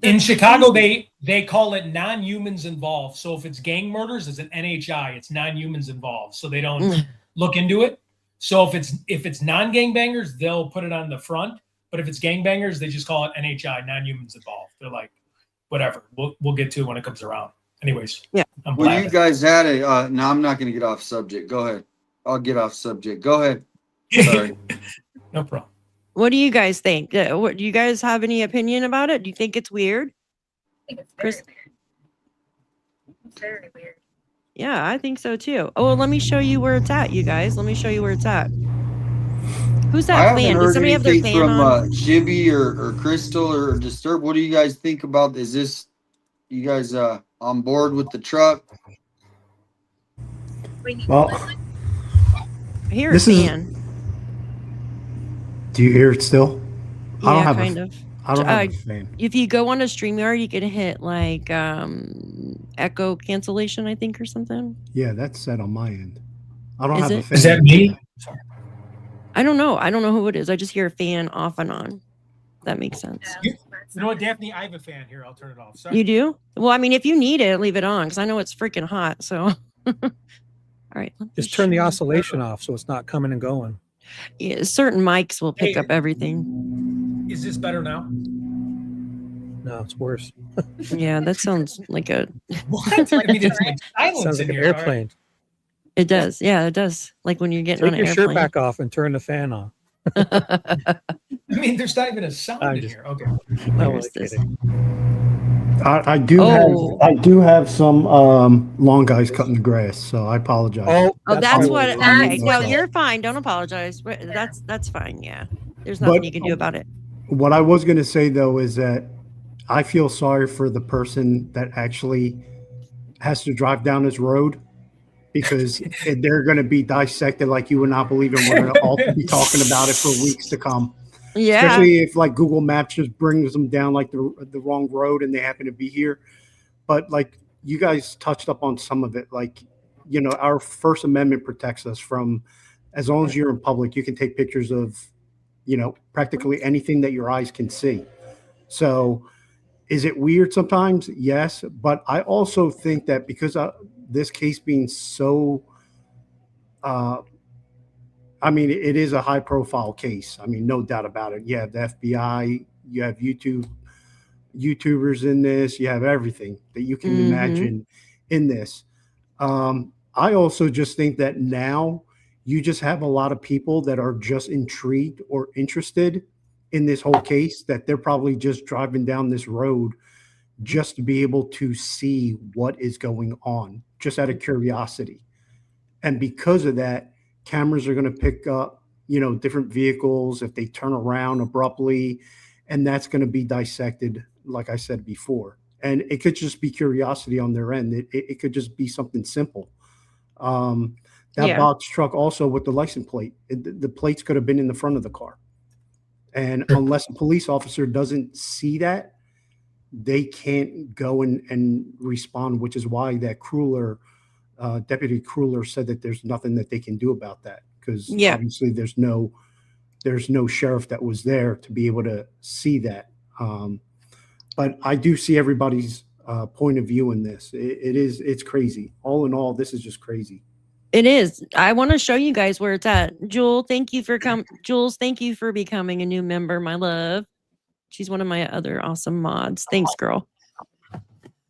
In Chicago, they call it non-humans involved. So if it's gang murders, it's an NHI. It's non-humans involved. So they don't look into it. So if it's non-gangbangers, they'll put it on the front. But if it's gangbangers, they just call it NHI, non-humans involved. They're like, whatever. We'll get to it when it comes around. Anyways, Yeah. I'm Well, you blabbing. guys had a. No, I'm not going to get off subject. Go ahead. I'll get off subject. Go ahead. Sorry. No problem. What do you guys think? What do you guys have any opinion about it? Do you think it's weird? I think it's very Chris? weird. It's very weird. Yeah, I think so too. Oh, well, let me show you where it's at, you guys. Let me show you where it's at. Who's I that haven't fan? Does heard somebody have their anything fan from on? Shibby or Crystal or Disturb. What do you guys think about? Is this you guys on board with the truck? We need Well, one. I hear a this is- fan. Do you hear it still? I don't Yeah, have kind a, of. I don't have a fan. If you go on a StreamYard, you can hit like echo cancellation, I think, or something. Yeah, that's set on my end. I don't Is have a it? fan. Is that me? Sorry. I don't know. I don't know who it is. I just hear a fan off and on. That makes sense. No, You know what, Daphne? I have a fan here. I'll turn it off. Sorry. You do? Well, I mean, if you need it, leave it on because I know it's freaking hot. So, all right. let me Just turn the show- oscillation off so it's not coming and going. Yeah, certain mics will pick Hey. up everything. Is this better now? No, it's worse. Yeah, that sounds like a. What? I mean, it's like silence Sounds in like an here. airplane. It does. Yeah, it does. Like when you're getting Take on your an shirt airplane. back off and turn the fan on. I mean, there's not even a sound I'm in just- here. Okay. I'm Where only is this? kidding. I do Oh. have I do have some long guys cutting the grass, so I apologize. Oh, that's what. probably Okay, why. no, you're fine. Don't apologize. That's fine. Yeah, there's nothing But- you can do about it. What I was going to say though is that I feel sorry for the person that actually has to drive down this road because they're going to be dissected like you would not believe, and we're going to all be talking about it for weeks to come. Yeah, Especially if like Google Maps just brings them down like the wrong road and they happen to be here. But like you guys touched up on some of it, like, you know, our First Amendment protects us from, as long as you're in public, you can take pictures of, you know, practically anything that your eyes can see. So is it weird sometimes? Yes. But I also think that because this case being so, I mean, it is a high profile case. I mean, no doubt about it. You have the FBI, you have YouTubers in this, you have everything that you can Mhm. imagine in this. I also just think that now you just have a lot of people that are just intrigued or interested in this whole case, that they're probably just driving down this road just to be able to see what is going on, just out of curiosity. And because of that, cameras are going to pick up, you know, different vehicles if they turn around abruptly, and that's going to be dissected, like I said before. And it could just be curiosity on their end. It could just be something simple. That Yeah. box truck also with the license plate, the plates could have been in the front of the car. And unless a police officer doesn't see that, they can't go and respond, which is why that Deputy Cruller said that there's nothing that they can do about that, because Yeah. obviously there's no sheriff that was there to be able to see that. But I do see everybody's point of view in this. It's crazy. All in all, this is just crazy. It is. I want to show you guys where it's at. Jules, thank you for becoming a new member, my love. She's one of my other awesome mods. Thanks, girl.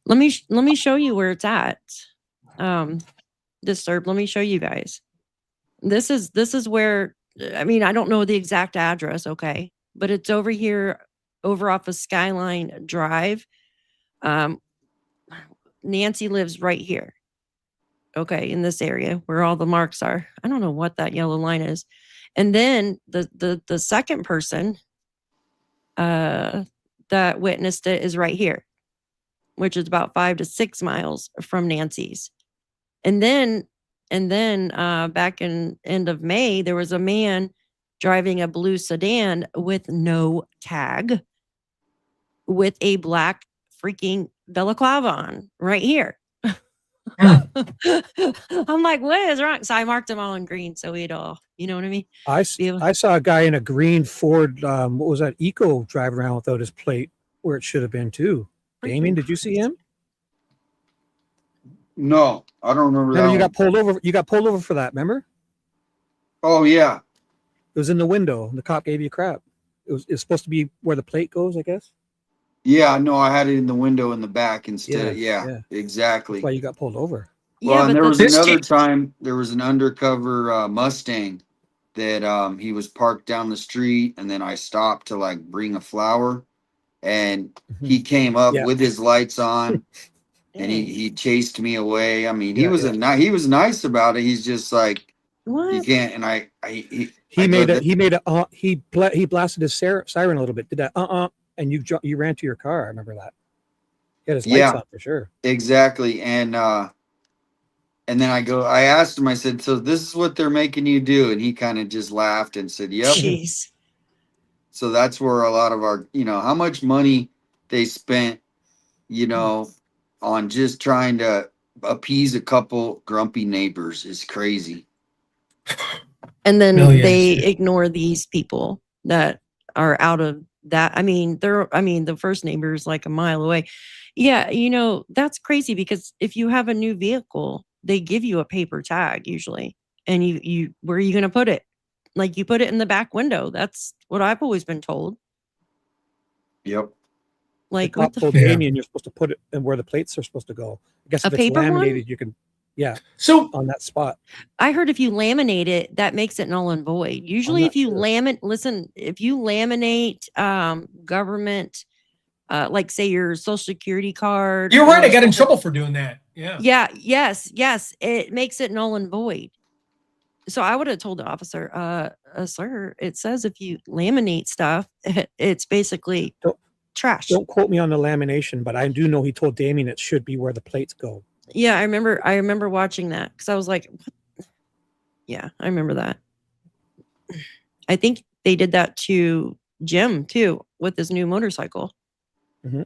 Let me show you where it's at. Disturb. Let me show you guys. This is where, I mean, I don't know the exact address, okay, but it's over here, over off of Skyline Drive. Nancy lives right here. Okay, in this area where all the marks are. I don't know what that yellow line is. And then the second person that witnessed it is right here, which is about 5 to 6 miles from Nancy's. And then back in end of May, there was a man driving a blue sedan with no tag with a black freaking balaclava on right here. I'm like, what is wrong? So I marked them all in green, so we'd all, you know what I mean? I saw a guy in a green Ford, what was that, Eco, driving around without his plate where it should have been too. Damien, did you see him? No, I don't remember that. Remember, you one. got pulled over. You got pulled over for that. Remember? Oh yeah. It was in the window. And the cop gave you crap. It's supposed to be where the plate goes, I guess. Yeah, no, I had it in the window in the back instead. Yeah, Yeah, yeah. exactly. That's why you got pulled over. Well, Yeah, and but there was This another case, time there was an undercover Mustang that he was parked down the street, and then I stopped to like bring a flower, and he came up Yeah. with his lights on, and dang. he chased me away. I mean, Yeah, yeah. he was nice about it. He's just like you What? can't, and I He made go, it. He blasted his siren a little bit. Did that? And you ran to your car. I remember that. He had his lights yeah, on for sure. exactly, and then I asked him, I said, so this is what they're making you do, and he kind of just laughed and said, yep. Jeez. So that's where a lot of our, how much money they spent, on just trying to appease a couple grumpy neighbors is crazy. And then Millions. they ignore these people that are out of that. The first neighbor is like a mile away. Yeah, that's crazy because if you have a new vehicle, they give you a paper tag usually. And you where are you going to put it? Like you put it in the back window. That's what I've always been told. Yep. The Like cop what the told Yeah. Damien you're supposed to put it and where the plates are supposed to go. I guess A if it's paper one? laminated, you can, so on that spot. I heard if you laminate it, that makes it null and void. Usually not if you sure. laminate government like say your social security card. you're right. or I got in something- trouble for doing that. Yeah. Yeah, yes, it makes it null and void. So I would have told the officer, sir, it says if you laminate stuff, it's basically Don't- trash. Don't quote me on the lamination, but I do know he told Damien it should be where the plates go. Yeah, I remember watching that because I was like, what? Yeah, I remember that. I think they did that to Jim too with his new motorcycle. Mhm.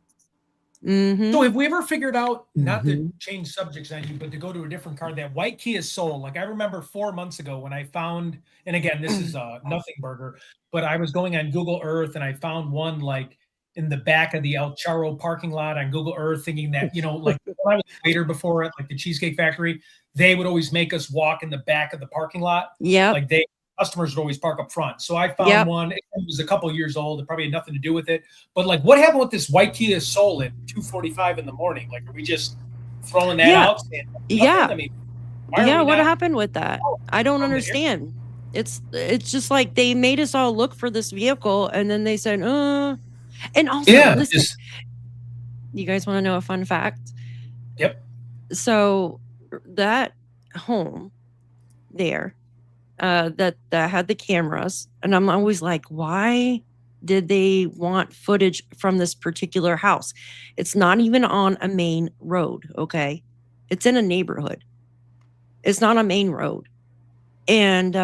Mm-hmm. So have we ever figured out, not to Mhm. change subjects on you, but to go to a different car, that white Kia Soul? Like I remember 4 months ago when I found, and again, this is nothing burger, but I was going on Google Earth and I found one like in the back of the El Charro parking lot on Google Earth, thinking that, like when I was a waiter before at like the Cheesecake Factory, they would always make us walk in the back of the parking lot. Yep. Like customers would always park up front. So I found Yep. one. It was a couple years old. It probably had nothing to do with it. But like, what happened with this white Kia Soul at 2:45 in the morning? Like, are we just throwing that Yeah. out? Saying nothing? Yeah. I mean, why are Yeah, we what not- happened with that? I don't from the air- understand. It's just like they made us all look for this vehicle and then they said, and also Yeah. listen, you guys want to know a fun fact? Yep. So that home there, that had the cameras, and I'm always like, why did they want footage from this particular house? It's not even on a main road, okay? It's in a neighborhood. It's not a main road. And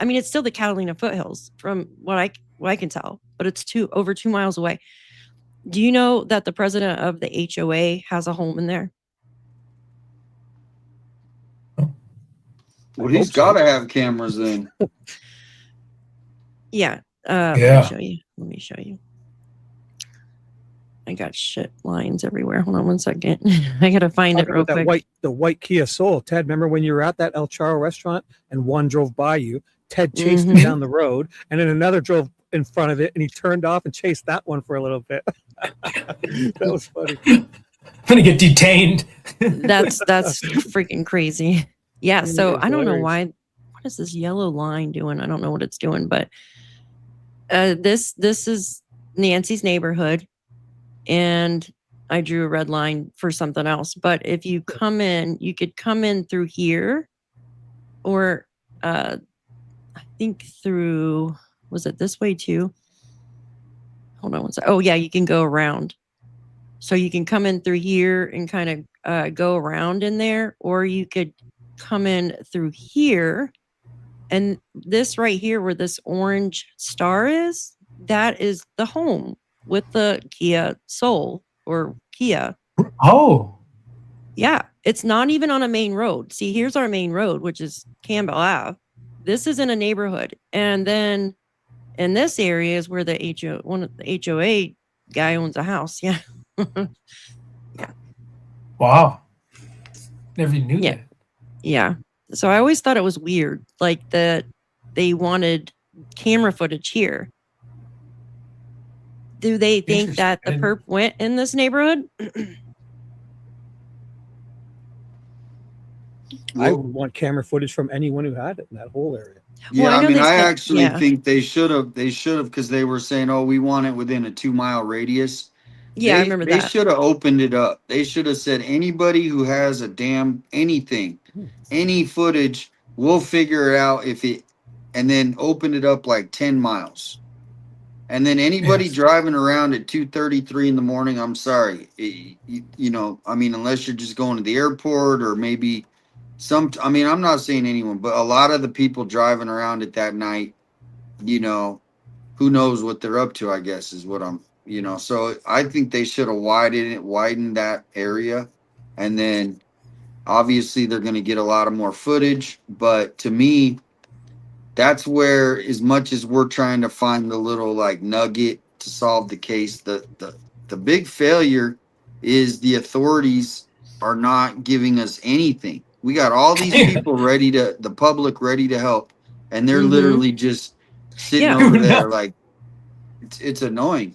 it's still the Catalina foothills from what I can tell, but it's over 2 miles away. Do you know that the president of the HOA has a home in there? Well, he's got to have cameras then. Yeah. Yeah. Let me show you. I got shit lines everywhere. Hold on one second. I gotta find it Talking real about quick. the white Kia Soul. Ted, remember when you were at that El Charro restaurant and one drove by you? Ted chased him down the road, and then another drove in front of it, and he turned off and chased that one for a little bit. That was funny. I'm gonna get detained. That's freaking crazy. Yeah. So It's I don't know hilarious. why. What is this yellow line doing? I don't know what it's doing, but this is Nancy's neighborhood, and I drew a red line for something else. But if you come in, you could come in through here, or I think through, was it this way too? Hold on one second. Oh yeah, you can go around. So you can come in through here and kind of go around in there, or you could come in through here. And this right here where this orange star is, that is the home with the Kia Soul or Kia. Oh. Yeah, it's not even on a main road. See, here's our main road, which is Campbell Ave. This is in a neighborhood. And then in this area is where one of the HOA guy owns a house. Yeah. Wow. Never even knew Yeah. that. Yeah. So I always thought it was weird, like that they wanted camera footage here. Do they think that the Interesting. perp went in this neighborhood? I Well, would want camera footage from anyone who had it in that whole area. yeah, Well, I I know mean, they I said- actually yeah. think they should have because they were saying, oh, we want it within a 2-mile radius. Yeah, I remember They that. should have opened it up. They should have said anybody who has a damn anything, any footage, we'll figure it out if it, and then opened it up like 10 miles. And then anybody Yes. driving around at 2:33 in the morning, I'm sorry, I mean, unless you're just going to the airport or maybe I mean, I'm not saying anyone, but a lot of the people driving around at that night, who knows what they're up to, I guess is what so I think they should have widened that area. And then obviously they're going to get a lot of more footage. But to me, that's where, as much as we're trying to find the little like nugget to solve the case, the big failure is the authorities are not giving us anything. We got all these people the public ready to help, and they're Mhm. literally just sitting Yeah. over there like it's annoying.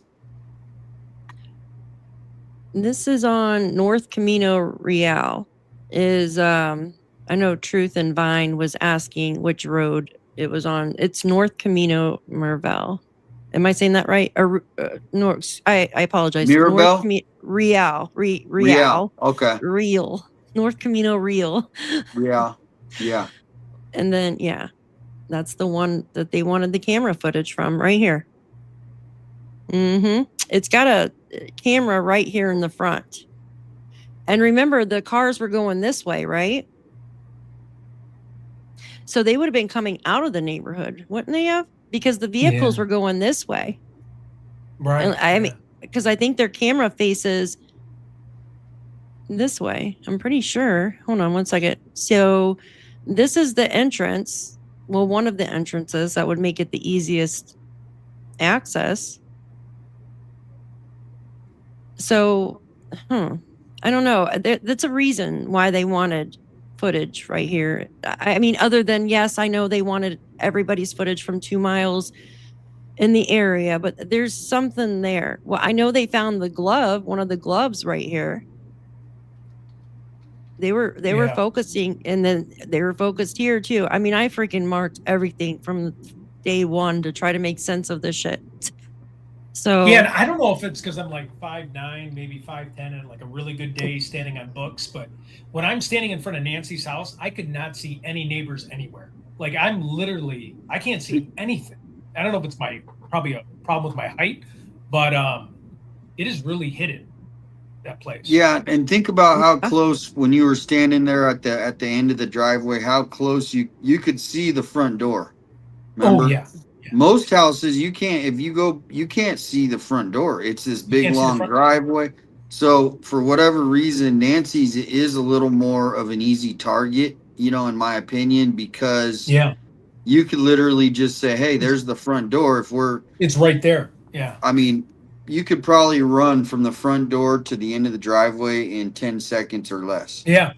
This is on North Camino Real. I know Truth and Vine was asking which road it was on. It's North Camino Mervel. Am I saying that right? Or I apologize. Mirabel? Real. Real. Okay. Real. North Camino Real. Yeah. Yeah. And then yeah, that's the one that they wanted the camera footage from right here. It's got a camera right here in the front. And remember, the cars were going this way, right? So they would have been coming out of the neighborhood, wouldn't they have? Because the vehicles Yeah. were going this way. Right. And I mean, because I think their camera faces this way. I'm pretty sure. Hold on one second. So this is the entrance. Well, one of the entrances that would make it the easiest access. So, I don't know. That's a reason why they wanted footage right here. I mean, other than, yes, I know they wanted everybody's footage from 2 miles in the area, but there's something there. Well, I know they found one of the gloves right here. They were Yeah. focusing, and then they were focused here too. I mean, I freaking marked everything from day one to try to make sense of this shit. So Yeah, and I don't know if it's because I'm like 5'9", maybe 5'10", and like a really good day standing on books. But when I'm standing in front of Nancy's house, I could not see any neighbors anywhere. Like I can't see anything. I don't know if it's probably a problem with my height, but it is really hidden, that place. Yeah, and think about how close, when you were standing there at the end of the driveway, how close you could see the front door. Remember? Oh yeah. Most houses you can't see the front door. It's this big long driveway. So for whatever reason, Nancy's is a little more of an easy target, in my opinion, because you could literally just say, hey, there's the front door. It's right there. Yeah. I mean, you could probably run from the front door to the end of the driveway in 10 seconds or less. Yeah.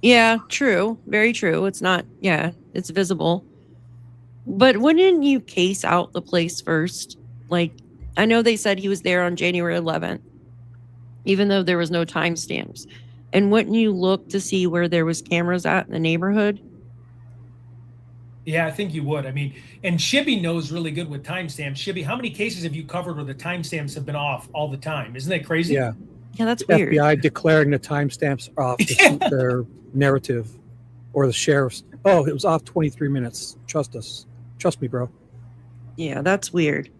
Yeah, true. Very true. It's not, it's visible. But wouldn't you case out the place first? Like, I know they said he was there on January 11th, even though there was no timestamps. And wouldn't you look to see where there was cameras at in the neighborhood? Yeah, I think you would. I mean, and Shibby knows really good with timestamps. Shibby, how many cases have you covered where the timestamps have been off all the time? Isn't that crazy? Yeah. Yeah, that's The weird. FBI declaring the timestamps off to suit their narrative, or the sheriff's. Oh, it was off 23 minutes. Trust us. Trust me, bro. Yeah, that's weird.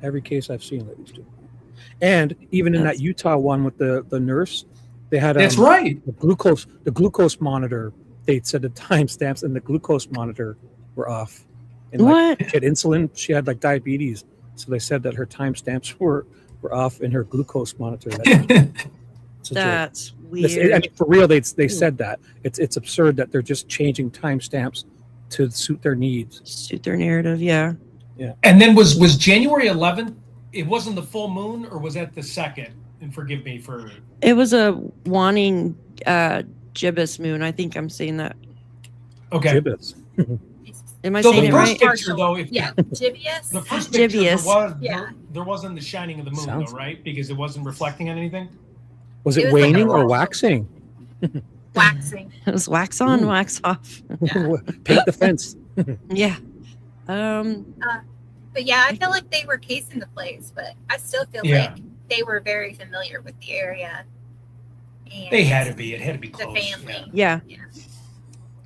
Every case I've seen at least. And even in that Utah one with the nurse, they had That's right. the glucose monitor. They said the timestamps and the glucose monitor were off. And What? she had insulin. She had like diabetes, so they said that her timestamps were off in her glucose monitor. That's weird. I mean, for real, they said that it's absurd that they're just changing timestamps to suit their needs, suit their narrative. Yeah. And then was January 11th? It wasn't the full moon, or was that the second? And forgive me for. It was a waning gibbous moon. I think I'm saying that. Okay. gibbets. Am I So saying the it first right? picture, though, Yeah, gibbous. the first picture Gibbous. was Yeah. the shining of the moon Sounds- though, right? Because it wasn't reflecting on anything. Was It it was like a waning or rock. waxing? Waxing. It was wax on, Ooh. wax off. Paint the fence. Yeah. But yeah, I feel like they were casing the place, but I still feel Yeah. like they were very familiar with the area. And They had to be. It had to be the close. family. Yeah. Yeah.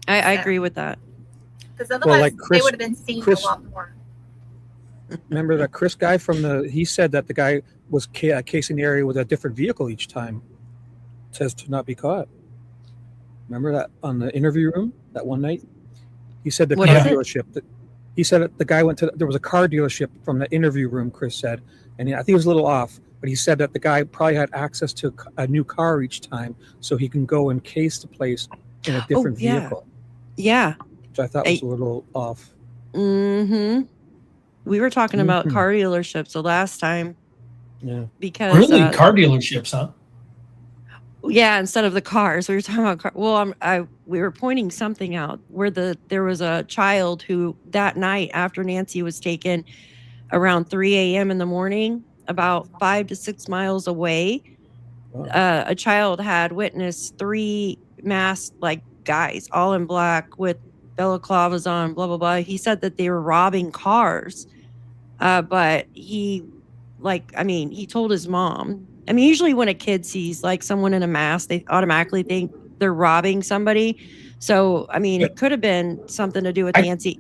I So- agree with that. Because otherwise, like Chris- they would have been seen Chris- a lot more. Remember that Chris guy he said that the guy was casing the area with a different vehicle each time. It says to not be caught. Remember that on the interview room that one night? He said the What car is it? dealership. He said that the guy there was a car dealership from the interview room, Chris said. And I think he was a little off, but he said that the guy probably had access to a new car each time so he can go and case the place in a different yeah. vehicle, Yeah. which I thought was a little off. Mm-hmm. We were talking about Mhm. car dealerships the last time Yeah. because Really, car dealerships, huh? yeah, instead of the cars, we were talking about we were pointing something out where there was a child who that night after Nancy was taken around 3 a.m. in the morning, about 5 to 6 miles away, Wow. a child had witnessed 3 masked like guys, all in black with balaclavas on, blah blah blah. He said that they were robbing cars, but he told his mom. I mean, usually when a kid sees like someone in a mask, they automatically think they're robbing somebody. So, I mean, it could have been something to do with Nancy.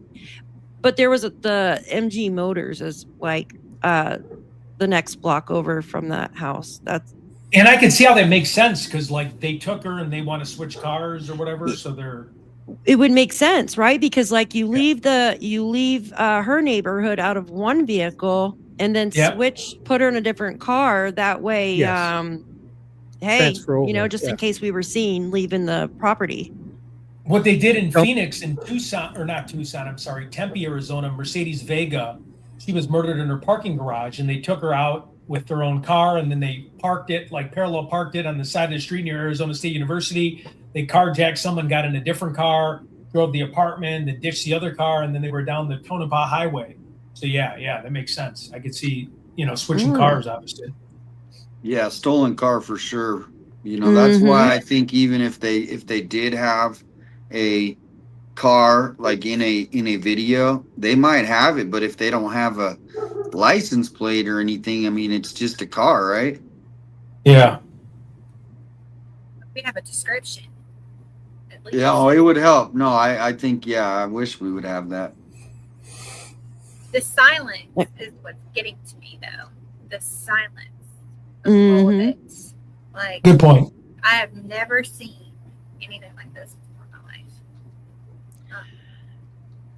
But there was the MG Motors is like the next block over from that house. And I can see how that makes sense because like they took her and they want to switch cars or whatever, so they're. It would make sense, right? Because like you leave her neighborhood out of one vehicle and then put her in a different car. That way, Yes. hey, Transfer over, just in case we were seen leaving the property. What they did in Nope. Phoenix and Tempe, Arizona, Mercedes Vega, she was murdered in her parking garage, and they took her out with their own car, and then they parallel parked it on the side of the street near Arizona State University. They carjacked someone, got in a different car, drove the apartment, then ditched the other car, and then they were down the Tonopah Highway. So yeah, that makes sense. I could see, switching cars, obviously. Yeah, stolen car for sure. That's why I think even if they did have a car like in a video, they might have it, but if they don't have a license plate or anything, I mean, it's just a car, right? Yeah. We have a description. At least. Yeah, it would help. No, I think, I wish we would have that. The silence is what's getting to me, though. The silence of all of it. Like, Good point. I have never seen anything like this before in my life.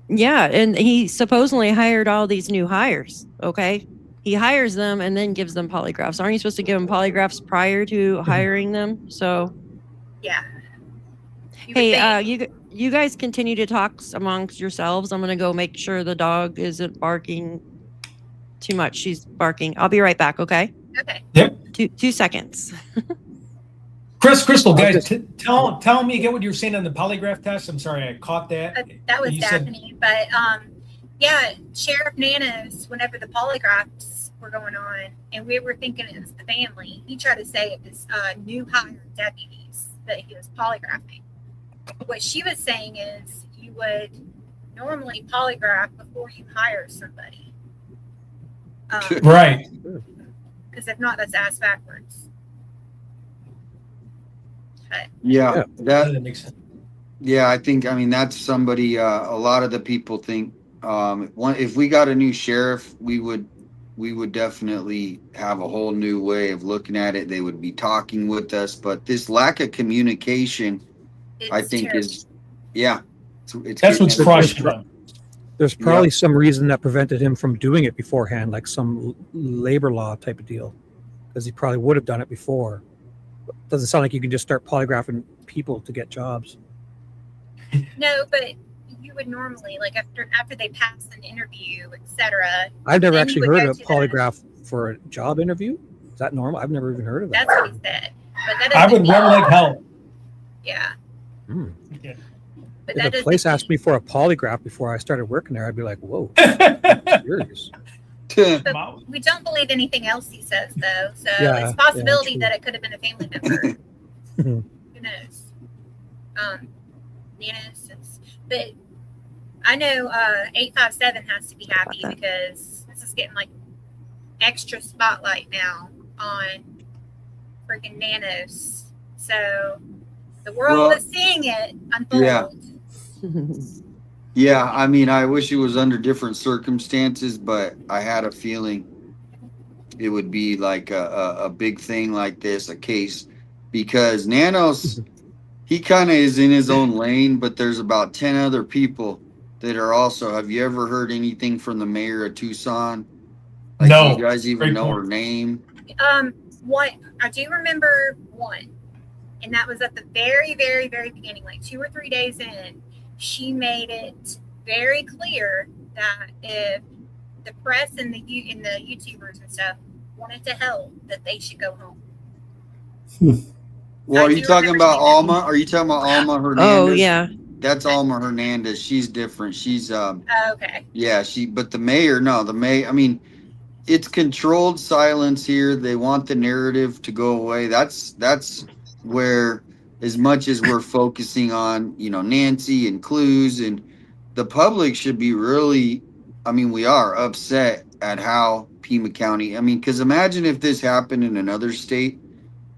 Yeah, and he supposedly hired all these new hires. Okay, he hires them and then gives them polygraphs. Aren't you supposed to give them polygraphs prior to hiring them? So, Yeah. You would hey, think- you guys continue to talk amongst yourselves. I'm gonna go make sure the dog isn't barking too much. She's barking. I'll be right back. Okay, Okay. 2 seconds. Crystal, guys, just- tell me again what you were saying on the polygraph test. I'm sorry, I caught that. That was You said- Daphne. But yeah, Sheriff Nanas, whenever the polygraphs were going on, and we were thinking it was the family, he tried to say it was new hire deputies that he was polygraphing. What she was saying is you would normally polygraph before you hire somebody. Right. Because if not, that's ass backwards. Yeah, That makes sense. I think, that's somebody, a lot of the people think, if we got a new sheriff, we would definitely have a whole new way of looking at it. They would be talking with us, but this lack of communication, It's I think terrible. it's That's what's getting- frustrating. There's probably some reason that prevented him from doing it beforehand, like some labor law type of deal, because he probably would have done it before. Doesn't sound like you can just start polygraphing people to get jobs. No, but you would normally, like after they pass an interview, etc. I've never Then actually you would heard go of a to polygraph for a job interview. Is that normal? I've never even heard of that. That's what he said. But that I would doesn't run mean- like hell. Yeah. Hmm. But If that a doesn't place asked mean- me for a polygraph before I started working there, I'd be like, whoa, serious. But we don't believe anything else he says, though. So Yeah, it's a possibility true. that it could have been a family member. Who knows? But I know 857 has to be happy because this is getting like extra spotlight now on freaking nanos. So the world is seeing it unfold. Yeah. Yeah, I mean, I wish it was under different circumstances, but I had a feeling it would be like a big thing like this, a case, because Nanos, he kind of is in his own lane, but there's about 10 other people that are also. Have you ever heard anything from the mayor of Tucson? Like, No. do you guys even Great know point. her name? What I do remember one, and that was at the very, very, very beginning, like 2 or 3 days in. She made it very clear that if the press and the YouTubers and stuff wanted to help, that they should go home. Well, I are you do talking remember about seeing that. Alma? Are you talking about Alma Hernandez? Oh yeah. That's Alma Hernandez. She's different. She's Okay. yeah, but the mayor, no, I mean, it's controlled silence here. They want the narrative to go away. That's where, as much as we're focusing on, Nancy and clues, and the public should be really, I mean, we are upset at how Pima County, I mean, because imagine if this happened in another state,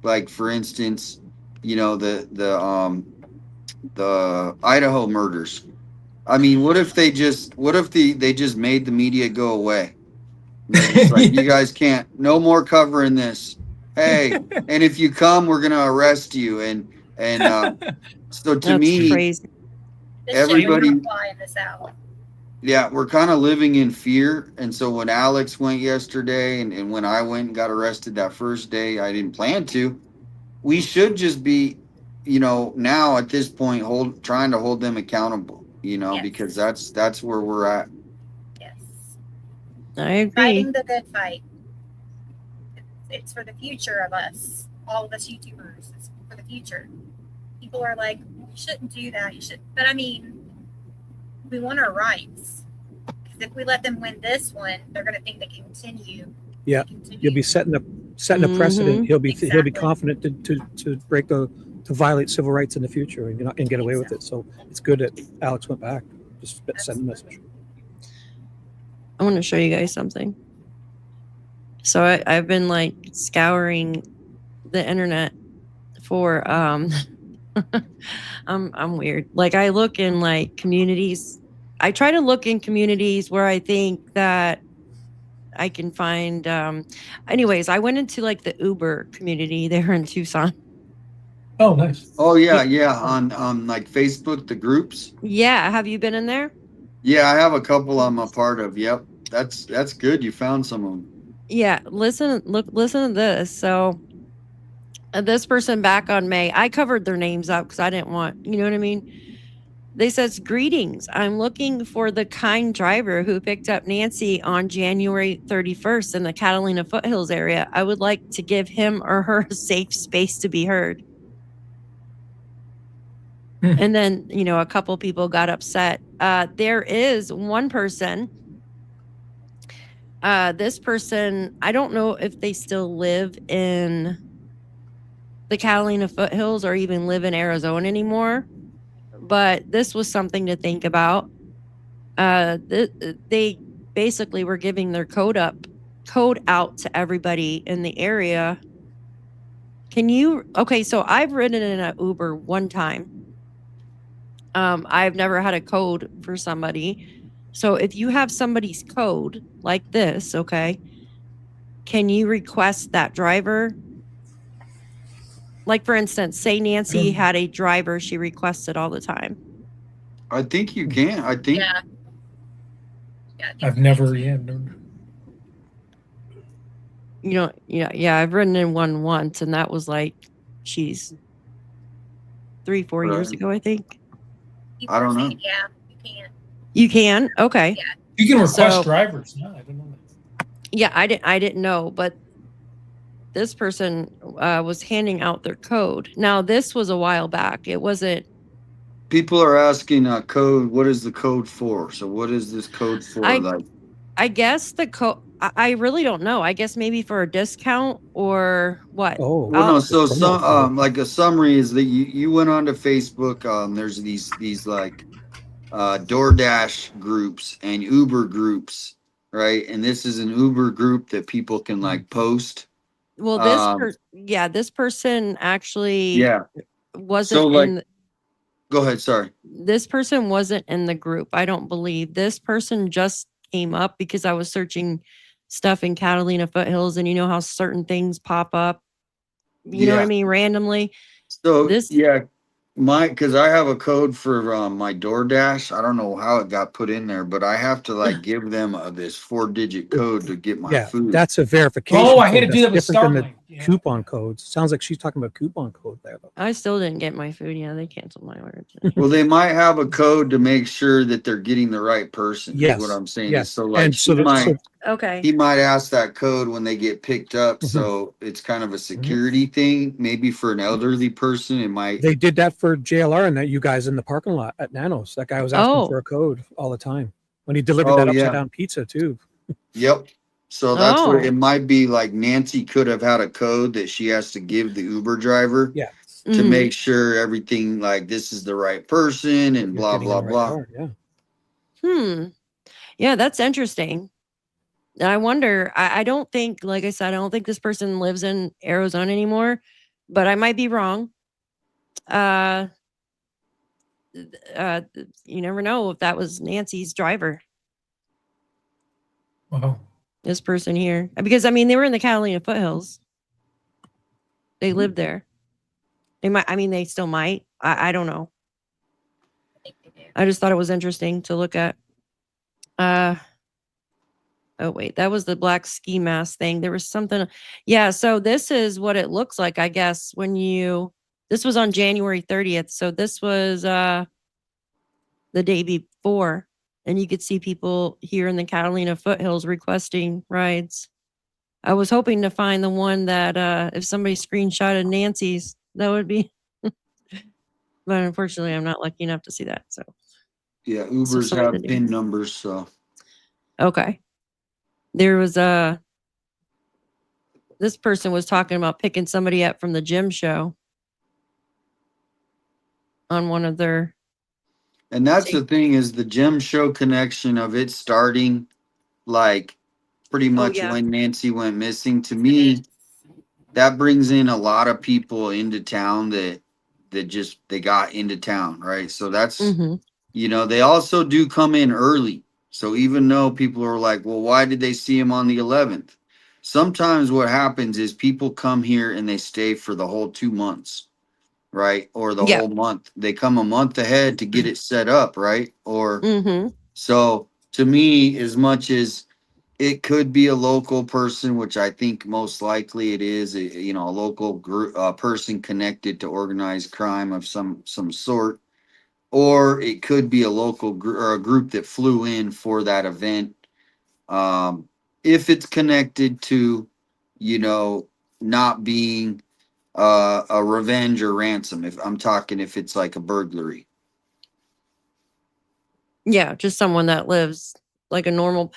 like for instance, the Idaho murders. I mean, what if they just made the media go away? It's like, you guys can't, no more covering this. Hey, and if you come, we're gonna arrest you. And so to That's me, crazy. everybody, flying this out. yeah, we're kind of living in fear. And so when Alex went yesterday, and when I went and got arrested that first day, I didn't plan to. We should just be, now at this point, trying to hold them accountable. Yes. Because that's where we're at. Yes. I agree. Fighting the good fight. It's for the future of us, all of us YouTubers. It's for the future. People are like, you shouldn't do that. You should, but I mean, we want our rights. Because if we let them win this one, they're going to think they can continue. Yeah, you'll be setting a precedent. He'll be confident to break to violate civil rights in the future and get away with it. So it's good that Alex went back. Just send a message. I want to show you guys something. So I've been like scouring the internet for I'm weird. Like I look in like communities. I try to look in communities where I think that I can find anyways, I went into like the Uber community there in Tucson. Oh, nice. Oh yeah. On like Facebook, the groups. Yeah, have you been in there? Yeah, I have a couple I'm a part of. Yep. That's good. You found some of them. Yeah, listen to this. So this person back on May, I covered their names up because I didn't want, you know what I mean? They says, greetings. I'm looking for the kind driver who picked up Nancy on January 31st in the Catalina Foothills area. I would like to give him or her a safe space to be heard. And then, a couple people got upset. There is one person. This person, I don't know if they still live in the Catalina Foothills or even live in Arizona anymore. But this was something to think about. They basically were giving their code out to everybody in the area. So I've ridden in an Uber one time. I've never had a code for somebody. So if you have somebody's code like this, okay, can you request that driver? Like, for instance, say Nancy had a driver she requested all the time. I think you can. I think. Yeah. I've never, I've ridden in one once, and that was like, she's 3-4 years ago, I think. I don't know. Yeah, you can. You can? Okay. Yeah. You can request drivers. No, I don't know that. Yeah, I didn't know, but this person was handing out their code. Now, this was a while back. It wasn't. People are asking code. What is the code for? So what is this code for? I guess the code. I really don't know. I guess maybe for a discount or what. Oh, Well, no. I'll- So promo some code. like a summary is that you went on to Facebook. There's these like DoorDash groups and Uber groups, right? And this is an Uber group that people can like post. Well, this person actually Yeah. So wasn't like, in. go ahead. Sorry. This person wasn't in the group. I don't believe this person just came up because I was searching stuff in Catalina foothills, and you know how certain things pop up. You know what I Yeah. mean? Randomly. So This. yeah, because I have a code for my DoorDash. I don't know how it got put in there, but I have to like give them this 4-digit code to get my Yeah, food. that's a verification. Oh, I hate code. to do That's that with different than Starlink. the Yeah. coupon codes. Sounds like she's talking about coupon code there, though. I still didn't get my food. Yeah, they canceled my order today. Well, they might have a code to make sure that they're getting the right person. Is what Yes, I'm saying. yes. So like And so, Okay. he might ask that code when they get picked up. Mhm. So it's kind of a security thing. Maybe for an elderly person, it might. they did that for JLR and that you guys in the parking lot at Nanos. That guy was asking Oh. for a code all the time when he delivered Oh, that yeah. upside down pizza too. Yep. So that's what Oh. it might be. Like Nancy could have had a code that she has to give the Uber driver Yeah, to Mhm. make sure everything like this is the right person and you're blah getting in blah the right blah. car, yeah. Yeah, that's interesting. And I wonder, I don't think, like I said, I don't think this person lives in Arizona anymore, but I might be wrong. Uh, you never know if that was Nancy's driver, Wow. this person here. Because, I mean, they were in the Catalina foothills. They lived there. They might, I mean, they still might. I don't know. I think they do. I just thought it was interesting to look at. Oh wait, that was the black ski mask thing. There was something. Yeah, so this is what it looks like, I guess, when you this was on January 30th. So this was the day before. And you could see people here in the Catalina foothills requesting rides. I was hoping to find the one that if somebody screenshotted Nancy's, that would be but unfortunately I'm not lucky enough to see that. So Yeah, Ubers something to have do. PIN numbers, so okay. There was this person was talking about picking somebody up from the gym show on one of their. and that's the thing is the gym show connection of it starting like pretty much yeah. when Nancy went missing. To me, that brings in a lot of people into town that just they got into town, right? So that's Mhm. you know, they also do come in early. So even though people are like, well, why did they see him on the 11th? Sometimes what happens is people come here and they stay for the whole 2 months, right? Or the Yeah. whole month. They come a month ahead to get it set up, right? Or Mhm. so to me, as much as it could be a local person, which I think most likely it is, you know, a local group, person connected to organized crime of some sort, or it could be a local or a group that flew in for that event. If it's connected to, you know, not being a revenge or ransom, if I'm talking, if it's like a burglary. Yeah, just someone that lives like a normal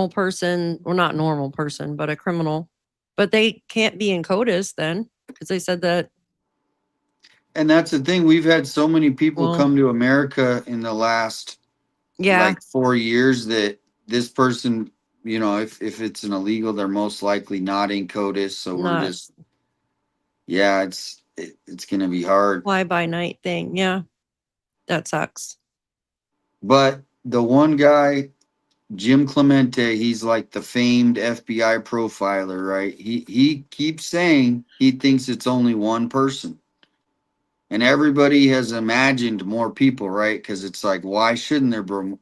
person, or not normal person, but a criminal. But they can't be in CODIS then because they said that. And that's the thing. We've had so many people Well, come to America in the last yeah. like 4 years that this person, you know, if it's an illegal, they're most likely not in CODIS. So we're Not just, yeah, it's gonna be hard. fly by night thing. Yeah. That sucks. But the one guy, Jim Clemente, he's like the famed FBI profiler, right? He keeps saying he thinks it's only one person. And everybody has imagined more people, right? Because it's like, why shouldn't there be?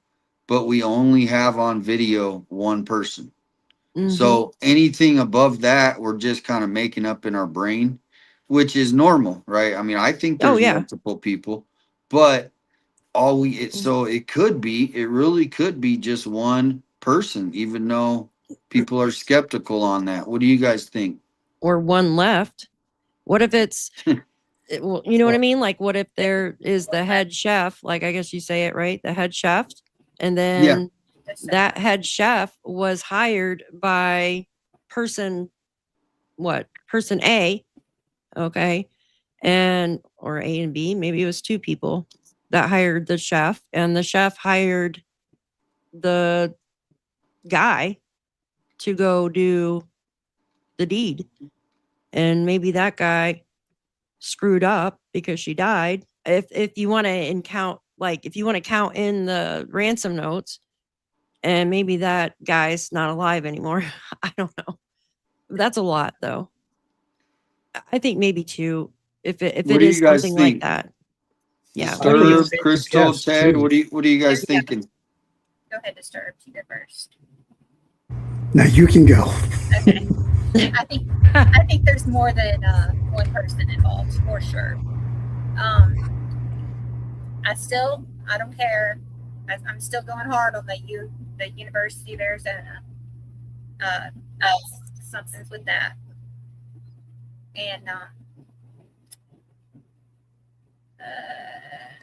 But we only have on video one person. Mhm. So anything above that, we're just kind of making up in our brain, which is normal, right? I mean, I think Oh, there's yeah. multiple people, but so it really could be just one person, even though people are skeptical on that. What do you guys think? Or one left. What if it's well, you know what I Well- mean? Like what if there is the head chef, like I guess you say it right, the head chef, and Yeah. then Yes, sir. that head chef was hired by person A, okay, and or A and B, maybe it was two people that hired the chef, and the chef hired the guy to go do the deed, and maybe that guy screwed up because she died. If you want to count, like if you want to count in the ransom notes, and maybe that guy's not alive anymore. I don't know. That's a lot, though. I think maybe two, if it What do you is guys something like think? that. Yeah. I think Disturb, it's safe to Crystal, guess, Ted. too. What are you guys Yeah. thinking? Go ahead, Disturbed. You go first. Now you can go. Okay. I think there's more than one person involved for sure. I don't care. I'm still going hard on the University of Arizona. Something's with that, and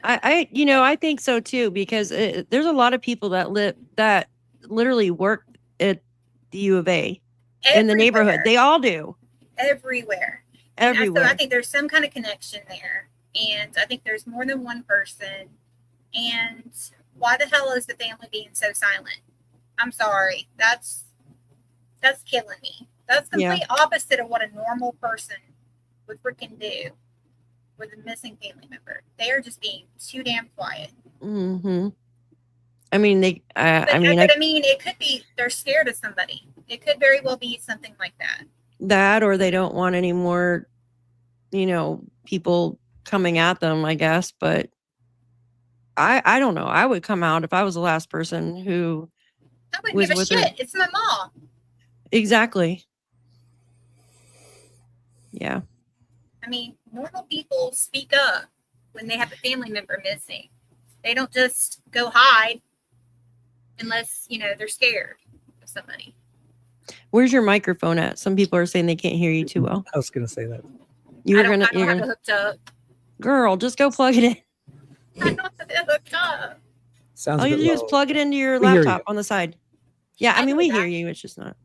I think so too, because there's a lot of people that literally work at the U of A in the neighborhood. They all do. Everywhere. Everywhere. So I think there's some kind of connection there, and I think there's more than one person. And why the hell is the family being so silent? I'm sorry. That's killing me. That's complete opposite of what a normal person would freaking do with a missing family member. They are just being too damn quiet. Mm-hmm. I mean, I mean, it could be they're scared of somebody. It could very well be something like that. That, or they don't want any more, people coming at them, I guess. But I don't know. I would come out if I was the last person who I wouldn't was give a with shit. her. It's my mom. Exactly. Yeah. I mean, normal people speak up when they have a family member missing. They don't just go hide unless, they're scared of somebody. Where's your microphone at? Some people are saying they can't hear you too well. I was going to say that. You were I don't gonna, have it hooked up. girl, just go plug it in. I don't have it hooked up. Sounds All a you bit do is low. plug it into your We hear laptop you. on the side. Yeah, I I mean, know we that. hear you. It's just not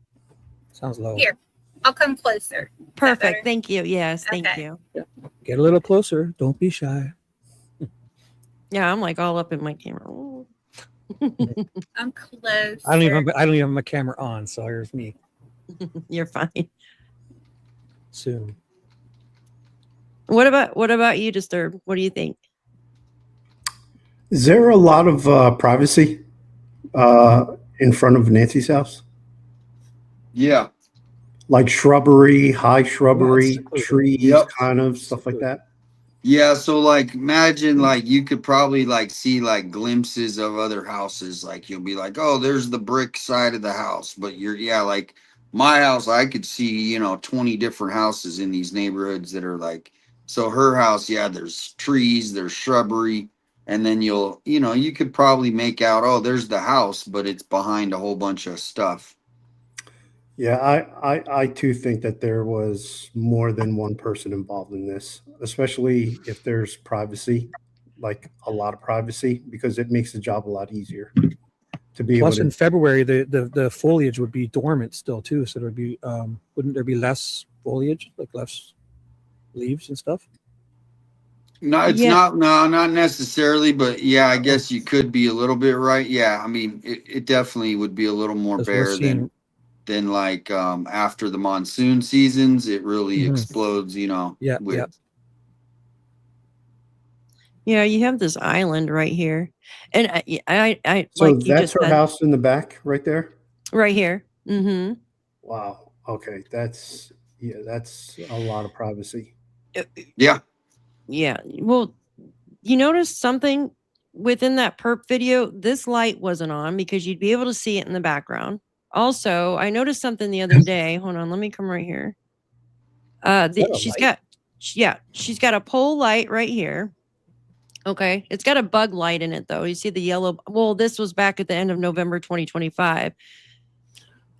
Sounds low. Here, I'll come closer. perfect. better? Thank you. Yes, thank Okay. you. Get a little closer. Don't be shy. Yeah, I'm like all up in my camera. Ooh. I'm close. I don't even have my camera on, so here's me You're fine. soon. What about you, Disturb? What do you think? Is there a lot of privacy in front of Nancy's house? Yeah. Like shrubbery, high shrubbery, secluded. trees, Yep. kind of stuff like that? Yeah, so like imagine like you could probably like see like glimpses of other houses. Like you'll be like, oh, there's the brick side of the house. But like my house, I could see, 20 different houses in these neighborhoods that are like, so her house, yeah, there's trees, there's shrubbery, and then you could probably make out, oh, there's the house, but it's behind a whole bunch of stuff. Yeah, I too think that there was more than one person involved in this, especially if there's privacy, like a lot of privacy, because it makes the job a lot easier to be Plus, able in to. February, the foliage would be dormant still too, so there'd be wouldn't there be less foliage, like less leaves and stuff? No, it's Yeah. not necessarily, but yeah, I guess you could be a little bit right. Yeah, I mean, it definitely would be a little more 'Cause we're bare seeing- than like after the monsoon seasons. It really Mhm. explodes, Yeah, with yeah. Yeah, you have this island right here, and I So like you that's just her said, house in the back right there? right here. Mm-hmm. Wow. Okay. That's a lot of privacy. yeah. Yeah. Well, you notice something within that perp video? This light wasn't on because you'd be able to see it in the background. Also, I noticed something the other day. Hold on, let me come right here. She's got a pole light right here. Okay. It's got a bug light in it though. You see the yellow. Well, this was back at the end of November 2025.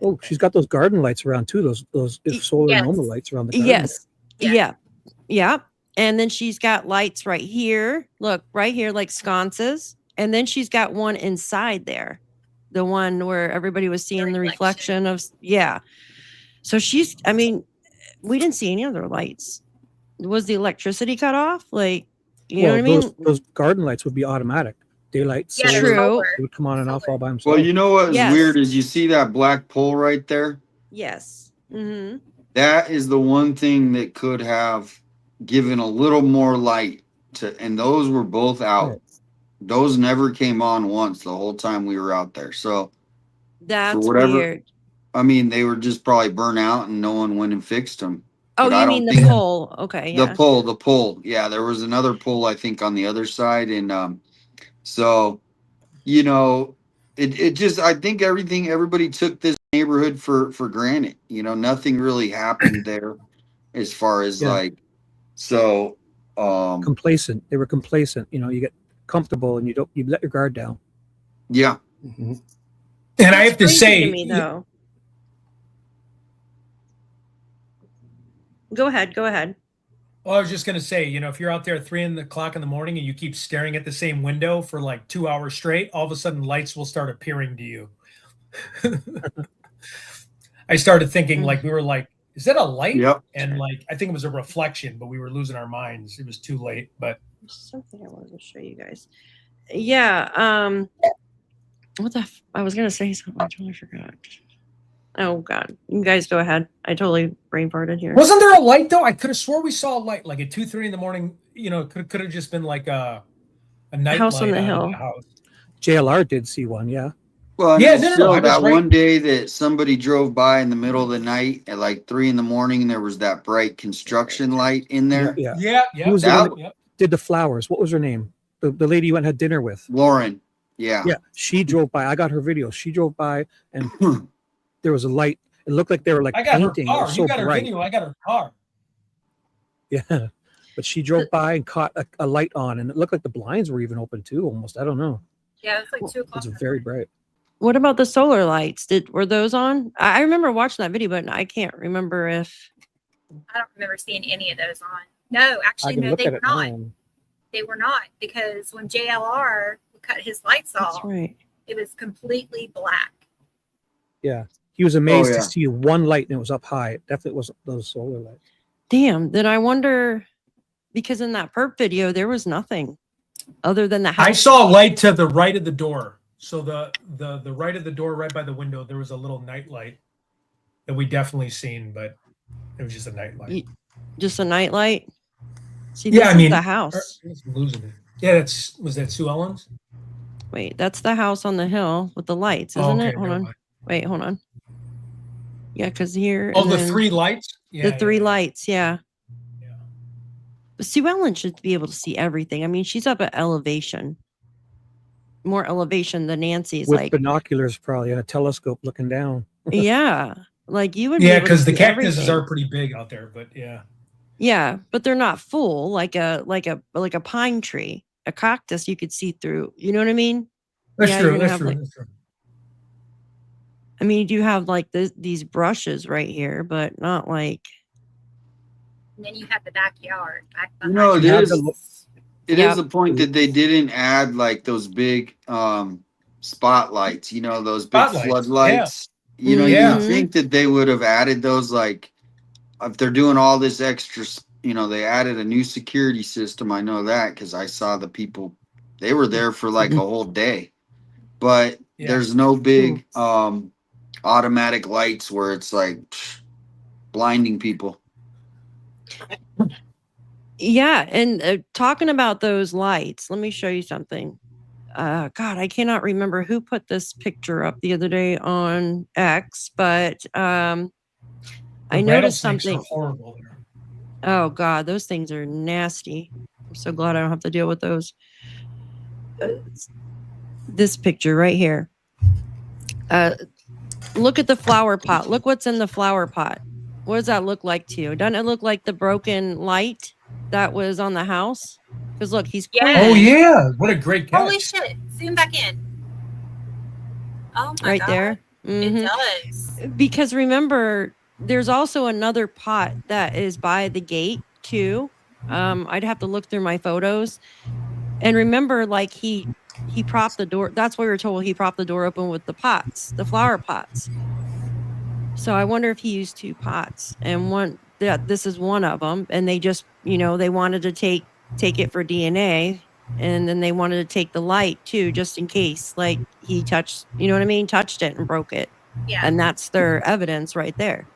Oh, she's got those garden lights around too. Those solar Yes. normal lights around the garden. Yes. Yeah. Yeah. Yeah. And then she's got lights right here. Look, right here, like sconces. And then she's got one inside there. the one where everybody was seeing the reflection. reflection of, yeah. So she's, I mean, we didn't see any other lights. Was the electricity cut off? Like, you know what I mean? Those garden lights would be automatic. Daylight, Yeah, solar, True. solar. they would come on and off all by Well, themselves. you know what is Yes. weird is you see that black pole right there. Yes. Mm-hmm. That is the one thing that could have given a little more light to, and those were both out. Right. Those never came on once the whole time we were out there. So That's whatever- weird. I mean, they were just probably burnt out and no one went and fixed them. Oh, But I you don't mean the think- pole? Okay, yeah. The pole. Yeah, there was another pole I think on the other side, and so you know, it just I think everybody took this neighborhood for granted. You know, nothing really happened there as far as Yeah. like so. Complacent. They were complacent. You know, you get comfortable and you let your guard down. Yeah, Mhm. And I It's have to crazy say, to me, though. Go ahead. well, I was just gonna say, you know, if you're out there at 3 o'clock in the morning and you keep staring at the same window for like 2 hours straight, all of a sudden lights will start appearing to you. I started thinking like we were like, is that a light? Yep. And like I think it was a reflection, but we were losing our minds. It was too late. But Something I wanted to show you guys. Yeah. I was gonna say something. I totally forgot. Oh God. You guys go ahead. I totally brain farted here. wasn't there a light though? I could have swore we saw a light like at 2, 3 in the morning. You know, could have just been like a night House on light the out hill. of the house. JLR did see one, yeah. well, Yeah, yeah, no, still I was that right. one day that somebody drove by in the middle of the night at like 3 in the morning, and there was that bright construction light in there. Yeah. Yeah. Who was the That- one that did the flowers? What was her name? The lady you went and had dinner with. Lauren. Yeah. Yeah, she drove by. I got her video. She drove by and there was a light. It looked like they were like I got her painting. It car. was You so got her bright. video. I got her car. Yeah. But she drove by and caught a light on, and it looked like the blinds were even open too, almost. I don't know. Yeah, it's like 2 It o'clock. was very bright. What about the solar lights? Were those on? I remember watching that video, but I can't remember if. I don't remember seeing any of those on. No, I actually, can no, look they at were it not. now. They were not because when JLR cut his lights That's off, right. it was completely black. Yeah. He was amazed yeah. to see one light and it was up high. It definitely wasn't those solar lights. Damn. Then I wonder, because in that perp video there was nothing other than the house. I saw a light to the right of the door. So the right of the door, right by the window, there was a little night light that we definitely seen, but it was just a night light. Just a night light. See, Yeah, this I is mean, the house. I'm losing it. Yeah, was that Sue Ellen's? Wait, that's the house on the hill with the lights, isn't Oh, okay, it? Hold never on. mind. Wait, hold on. Yeah, because here. Oh, and the then 3 lights. Yeah, the three yeah, lights, yeah. yeah. But Sue Ellen should be able to see everything. I mean, she's up at elevation, more elevation than Nancy's. With Like, binoculars, probably, and a telescope looking down. yeah, like you would. be Yeah, able to because the see cactuses everything. are pretty big out there, but yeah. Yeah, but they're not full like a pine tree. A cactus you could see through. You know what I mean? That's Yeah, you're true. gonna That's have, true. like- That's true. I mean, you do have like these brushes right here, but not like. And then you have the backyard. Back You know, behind it You have is. to look- It Yeah. is a point that they didn't add like those big spotlights, you know, those big Spotlights, floodlights. You know, Yeah. you would think that they would have added those, like if they're doing all this extra, you know, they added a new security system. I know that because I saw the people, they were there for like a whole day. But Yeah. there's no big automatic lights where it's like blinding people. Yeah, and talking about those lights, let me show you something. God, I cannot remember who put this picture up the other day on X, but I The noticed rattlesnakes are something. horrible there. Oh God, those things are nasty. I'm so glad I don't have to deal with those. This picture right here. Look at the flower pot. Look what's in the flower pot. What does that look like to you? Doesn't it look like the broken light that was on the house? Because look, he's Yeah. cleaning Oh yeah, what a great catch! Holy shit! Zoom back in. Oh my right god. there. It Mhm. does. Because remember, there's also another pot that is by the gate too. I'd have to look through my photos. And remember, like he he propped the door. That's what we were told. He propped the door open with the pots, the flower pots. So I wonder if he used 2 pots, and this is one of them. And they just, they wanted to take it for DNA, and then they wanted to take the light too, just in case, like he touched, touched it and broke it. Yeah. And that's their evidence right there.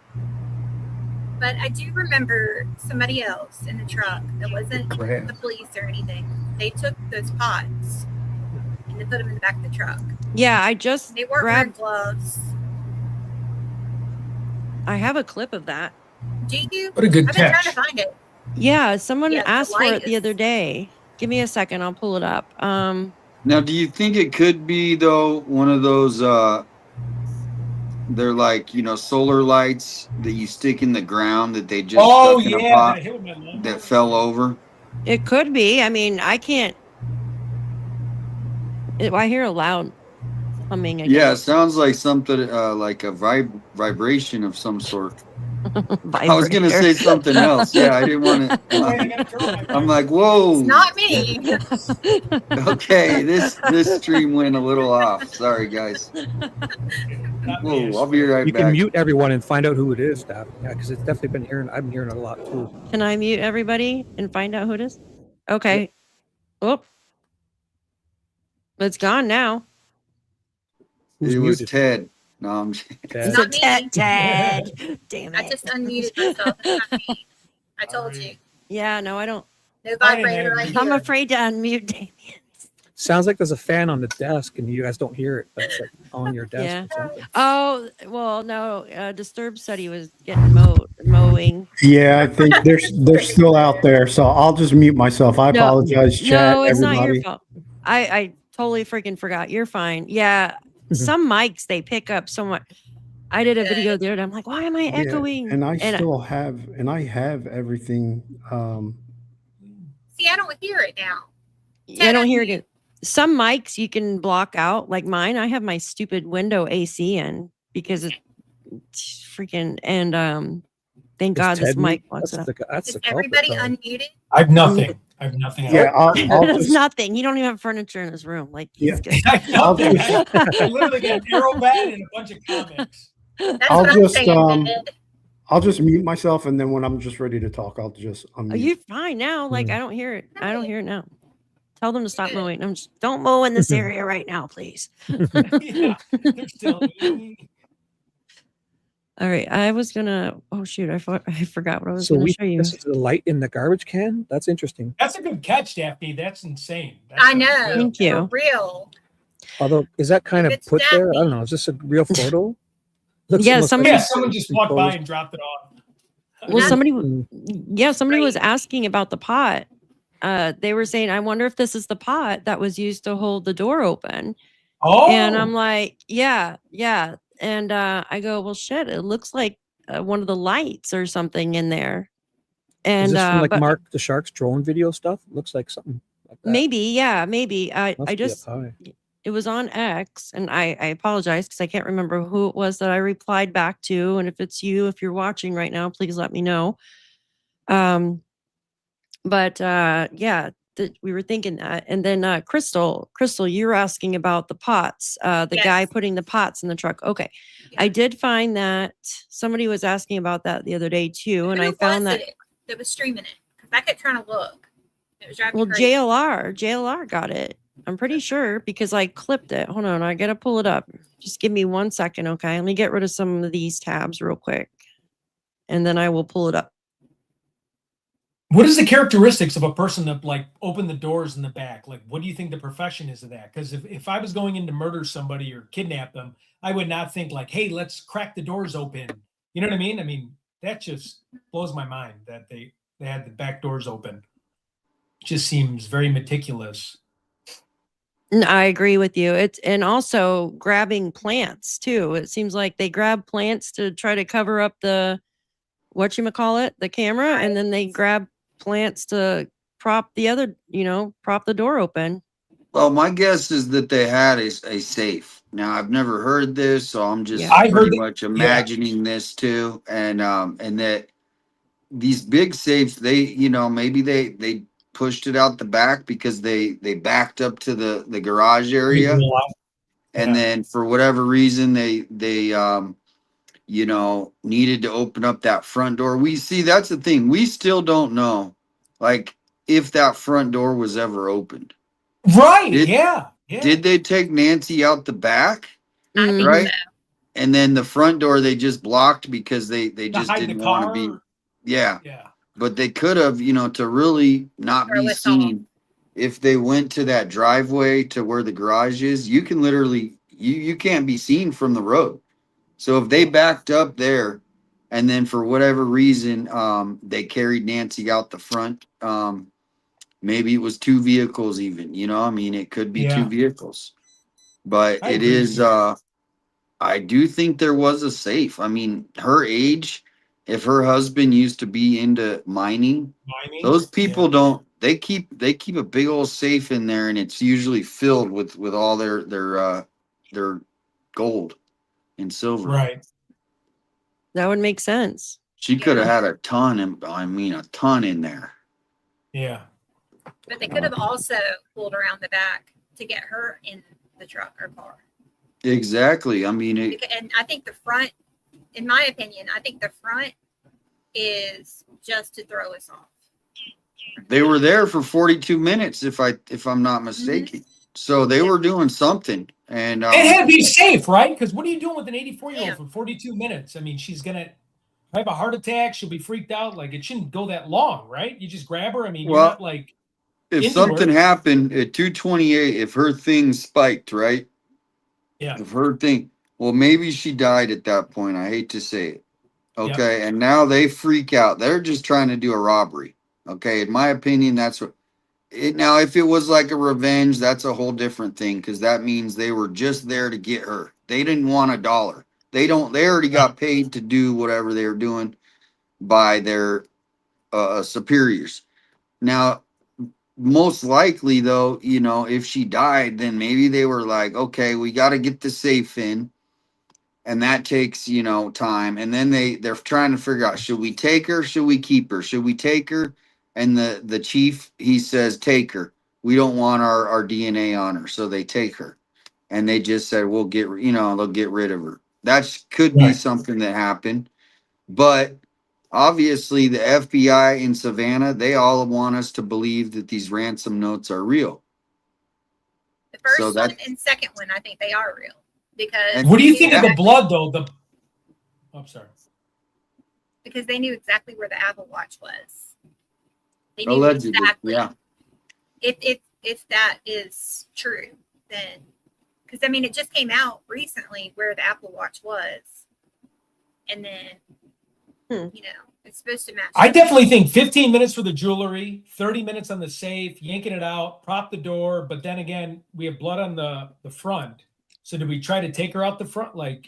But I do remember somebody else in the truck that wasn't the police or anything. They took those pots and they put them in the back of the truck. Yeah, I just They weren't wearing gloves. I have a clip of that. Do you? What a good I've been catch. trying to find it. Yeah, someone Yeah, the asked for light it the is- other day. Give me a second, I'll pull it up. Now, do you think it could be though one of those? They're like solar lights that you stick in the ground that they just stuck in a pot that fell over. It could be. I mean, I can't. I hear a loud humming again. Yeah, it sounds like something like a vibration of some sort. I was gonna say something else. Yeah, I didn't want to. I'm like, whoa. It's not me. Okay, this stream went a little off. Sorry, guys. Whoa, I'll be right You back. can mute everyone and find out who it is, Daph. Yeah, because it's definitely been hearing. I've been hearing it a lot too. Can I mute everybody and find out who it is? Okay. Oh. It's gone now. Who's It was muted? Ted. No, I'm Ted? It's not me. Ted. Damn I it. just unmuted myself. It's not me. I told you. Yeah, no, I don't. No vibrator right I'm here. afraid to unmute Damien. Sounds like there's a fan on the desk and you guys don't hear it, but it's like on your desk Yeah. or something. Oh, well, no. Disturbed said he was getting mowing. Yeah, I think they're still out there. So I'll just mute myself. I No. apologize, chat. No, it's everybody. not your fault. I totally freaking forgot. You're fine. Yeah. Some mics, they pick up so much. I did a video there and I'm like, why am I Yeah, echoing? and I still have, and I have everything. See, I don't hear it now. I don't hear it. Some mics you can block out, like mine. I have my stupid window AC in because it's freaking, and thank God this Ted mic mute? blocks it up. That's Is the culprit, everybody though. unmuted? I've nothing. I've nothing. Yeah, I'll It's just, nothing. You don't even have furniture in his room. Like, he's Yeah. good. I have nothing. I literally got an arrow bat and a bunch of comics. That's I'll what I'm just, saying. Ed. I'll just mute myself, and then when I'm just ready to talk, I'll just unmute. Oh, you're fine now. Like, I don't hear it. I don't hear it now. Tell them to stop mowing. I'm just, don't mow in this area right now, please. Yeah, they're still. All right. I was gonna. Oh shoot! I forgot what I was So gonna show you. this is the light in the garbage can. That's interesting. That's a good catch, Daphne. That's insane. That's I a know. good- Thank you. For real. Although, is that kind of It's put there? I Daphne. don't know. Is this a real photo? Looks Yeah, almost somebody- Yeah, someone just walked by and dropped it off. Well, somebody That's somebody was great. asking about the pot. They were saying, I wonder if this is the pot that was used to hold the door open. Oh, And I'm like, yeah. And I go, well, shit, it looks like one of the lights or something in there. Is And this from like but Mark the Shark's drone video stuff? Looks like something like that. maybe, maybe. Must I be just, up high. it was on X, and I apologize because I can't remember who it was that I replied back to. And if it's you, if you're watching right now, please let me know. But yeah, we were thinking that. And then Crystal, you were asking about the pots, the guy Yes. putting the pots in the truck. Okay. Yeah. I did find that somebody was asking about that the other day too. And Who I found was that, it that was streaming it? Because I kept trying to look. It was driving well, me crazy. JLR got it. I'm pretty sure because I clipped it. Hold on. I got to pull it up. Just give me 1 second. Okay. Let me get rid of some of these tabs real quick. And then I will pull it up. what is the characteristics of a person that like open the doors in the back? Like, what do you think the profession is of that? Because if I was going in to murder somebody or kidnap them, I would not think like, hey, let's crack the doors open. You know what I mean? I mean, that just blows my mind that they had the back doors open. It just seems very meticulous. I agree with you. It's and also grabbing plants too. It seems like they grab plants to try to cover up the whatchamacallit, the camera, and then they grab plants to prop the door open. Well, my guess is that they had a safe. Now, I've never heard this, so I'm just Yeah. I heard pretty that- much imagining this too, and that these big safes, they maybe they pushed it out the back because they backed up to the garage area, and Yeah. then for whatever reason they you know, needed to open up that front door. We see that's the thing. We still don't know, like, if that front door was ever opened. Right. Did, Yeah. Yeah. did they take Nancy out the back? I think Right. so. And then the front door they just blocked because they To just hide the didn't want to be. car. Yeah. Yeah. But they could have, you know, to really not Throw be us off. seen. If they went to that driveway to where the garage is, you can literally you can't be seen from the road. So if they backed up there and then for whatever reason they carried Nancy out the front, maybe it was two vehicles even, you know, I mean it could be two Yeah. vehicles. But I it agree with is you. I do think there was a safe. I mean, her age, if her husband used to be into mining, Mining. those people Yeah. don't. They keep a big old safe in there, and it's usually filled with all their gold and silver. Right. That would make sense. She could have Yeah. had a ton, and I mean a ton in there. Yeah. But they could have also pulled around the back to get her in the truck or car. Exactly. I mean, And I think the front, in my opinion, I think the front is just to throw us off. they were there for 42 minutes, if I'm not mistaken. So they were doing something, and It had to be safe, right? Because what are you doing with an 84-year-old Yeah. for 42 minutes? I mean, she's gonna have a heart attack. She'll be freaked out. Like, it shouldn't go that long, right? You just grab her. I mean, you're Well, not like if into something her. happened at 228, if her thing spiked, right? Yeah. If her thing, well, maybe she died at that point. I hate to say it. Okay. Yep. And now they freak out. They're just trying to do a robbery. Okay. In my opinion, that's what it now. If it was like a revenge, that's a whole different thing because that means they were just there to get her. They didn't want a dollar. They already got paid to do whatever they were doing by their superiors. Now, most likely though, you know, if she died, then maybe they were like, okay, we got to get the safe in, and that takes, you know, time. And then they're trying to figure out, should we take her, should we keep her, should we take her? And the chief, he says take her, we don't want our DNA on her, so they take her. And they just said, we'll get, you know, they'll get rid of her. That could be Right. something that happened. But obviously, the FBI in Savannah, they all want us to believe that these ransom notes are real. The first So one that- and second one, I think they are real because And- What do you they think knew of the exactly- blood, though? I'm sorry. Because they knew exactly where the Apple Watch was. They knew Allegedly, exactly. yeah. If that is true, then because I mean it just came out recently where the Apple Watch was, and then you know it's supposed to match. I definitely think 15 minutes for the jewelry, 30 minutes on the safe, yanking it out, prop the door. But then again, we have blood on the front. So did we try to take her out the front? Like,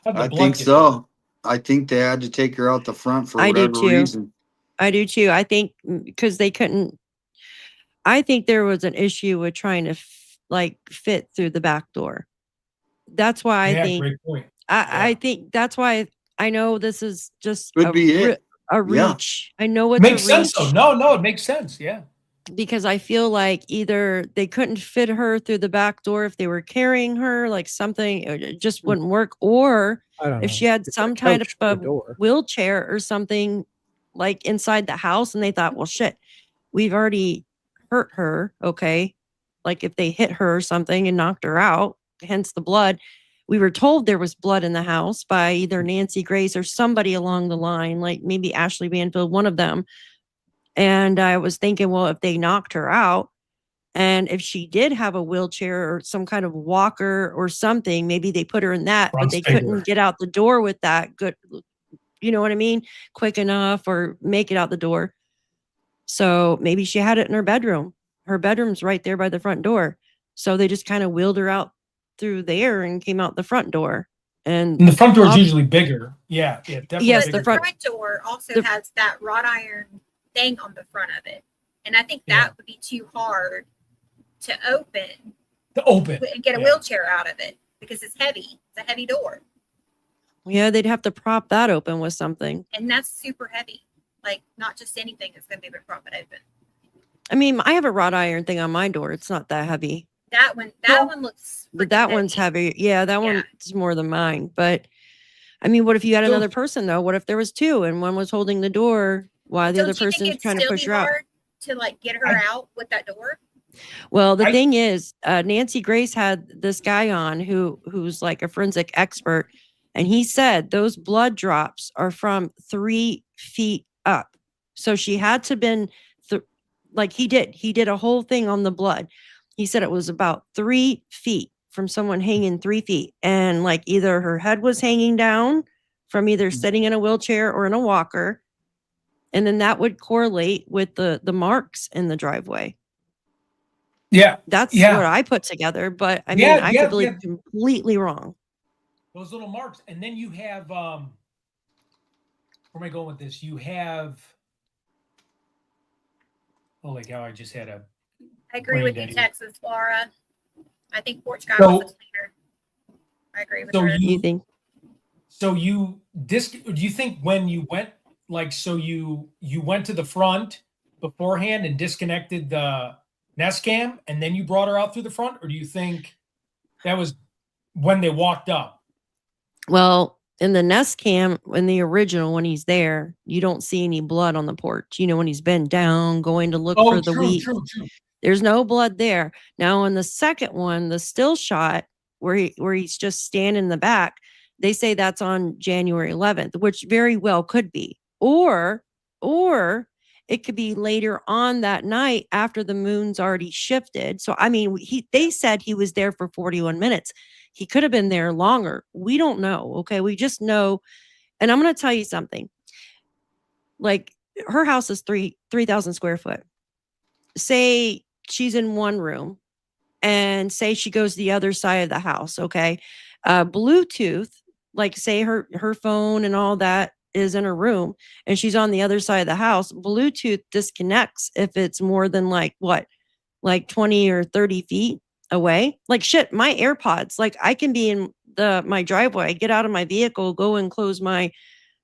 how'd the I blood think get so. I think they had to take her out the front for I do whatever too. reason. I do too. I think because they couldn't. I think there was an issue with trying to fit through the back door. That's why I there? Yeah, think. great point. I think that's why I know this is just Could be it. a Yeah. reach. I know it's Makes a sense, reach though. No, it makes sense. Yeah. because I feel like either they couldn't fit her through the back door if they were carrying her, like something it just wouldn't work, or I don't know. if she had They put a some kind couch of to a the door. wheelchair or something like inside the house, and they thought, well, shit, we've already hurt her. Okay, like if they hit her or something and knocked her out, hence the blood. We were told there was blood in the house by either Nancy Grace or somebody along the line, like maybe Ashley Banfield, one of them. And I was thinking, well, if they knocked her out and if she did have a wheelchair or some kind of walker or something, maybe they put her in that, but they couldn't get out the door with that good, you know what I mean? Quick enough or make it out the door. So maybe she had it in her bedroom. Her bedroom's right there by the front door. So they just kind of wheeled her out through there and came out the front door. And the front door is usually bigger. Yeah, definitely. Yes, bigger. The front door also has that wrought iron thing on the front of it, and I think that would be too hard to open and get a wheelchair out of it because it's heavy. It's a heavy door. Yeah, they'd have to prop that open with something. And that's super heavy. Like not just anything is going to be able to prop it open. I mean, I have a wrought iron thing on my door. It's not that heavy, That one looks. but freaking that one's heavy. Yeah, that one's more than mine. But I mean, what if you had another person though? What if there was two and one was holding the door while the other person's trying to push her out? To like get her out with that door. Well, the thing is, Nancy Grace had this guy on who's like a forensic expert, and he said those blood drops are from 3 feet up. So she had to been like he did a whole thing on the blood. He said it was about 3 feet from someone hanging 3 feet, and like either her head was hanging down from either sitting in a wheelchair or in a walker, and then that would correlate with the marks in the driveway. Yeah, that's what I put together, but I mean, I could be completely wrong. Those little marks, and then you have where am I going with this? You have holy cow! I just had a. I agree with you, Texas, Laura. I think Fort Scott was a cleaner. I agree with her. You think? So do you think when you went you went to the front beforehand and disconnected the Nest Cam and then you brought her out through the front, or do you think that was when they walked up? Well, in the Nest Cam, in the original, when he's there, you don't see any blood on the porch. You know, when he's bent down, going to look for the wheat. True. There's no blood there. Now, in the second one, the still shot where he's just standing in the back, they say that's on January 11th, which very well could be. Or it could be later on that night after the moon's already shifted. So, I mean, they said he was there for 41 minutes. He could have been there longer. We don't know. Okay. We just know. And I'm going to tell you something. Like, her house is 3,000 square foot. Say she's in one room and say she goes to the other side of the house. Okay. Bluetooth, like say her phone and all that is in her room and she's on the other side of the house. Bluetooth disconnects if it's more than like 20 or 30 feet away. Like shit, my AirPods, like I can be in my driveway, I get out of my vehicle, go and close my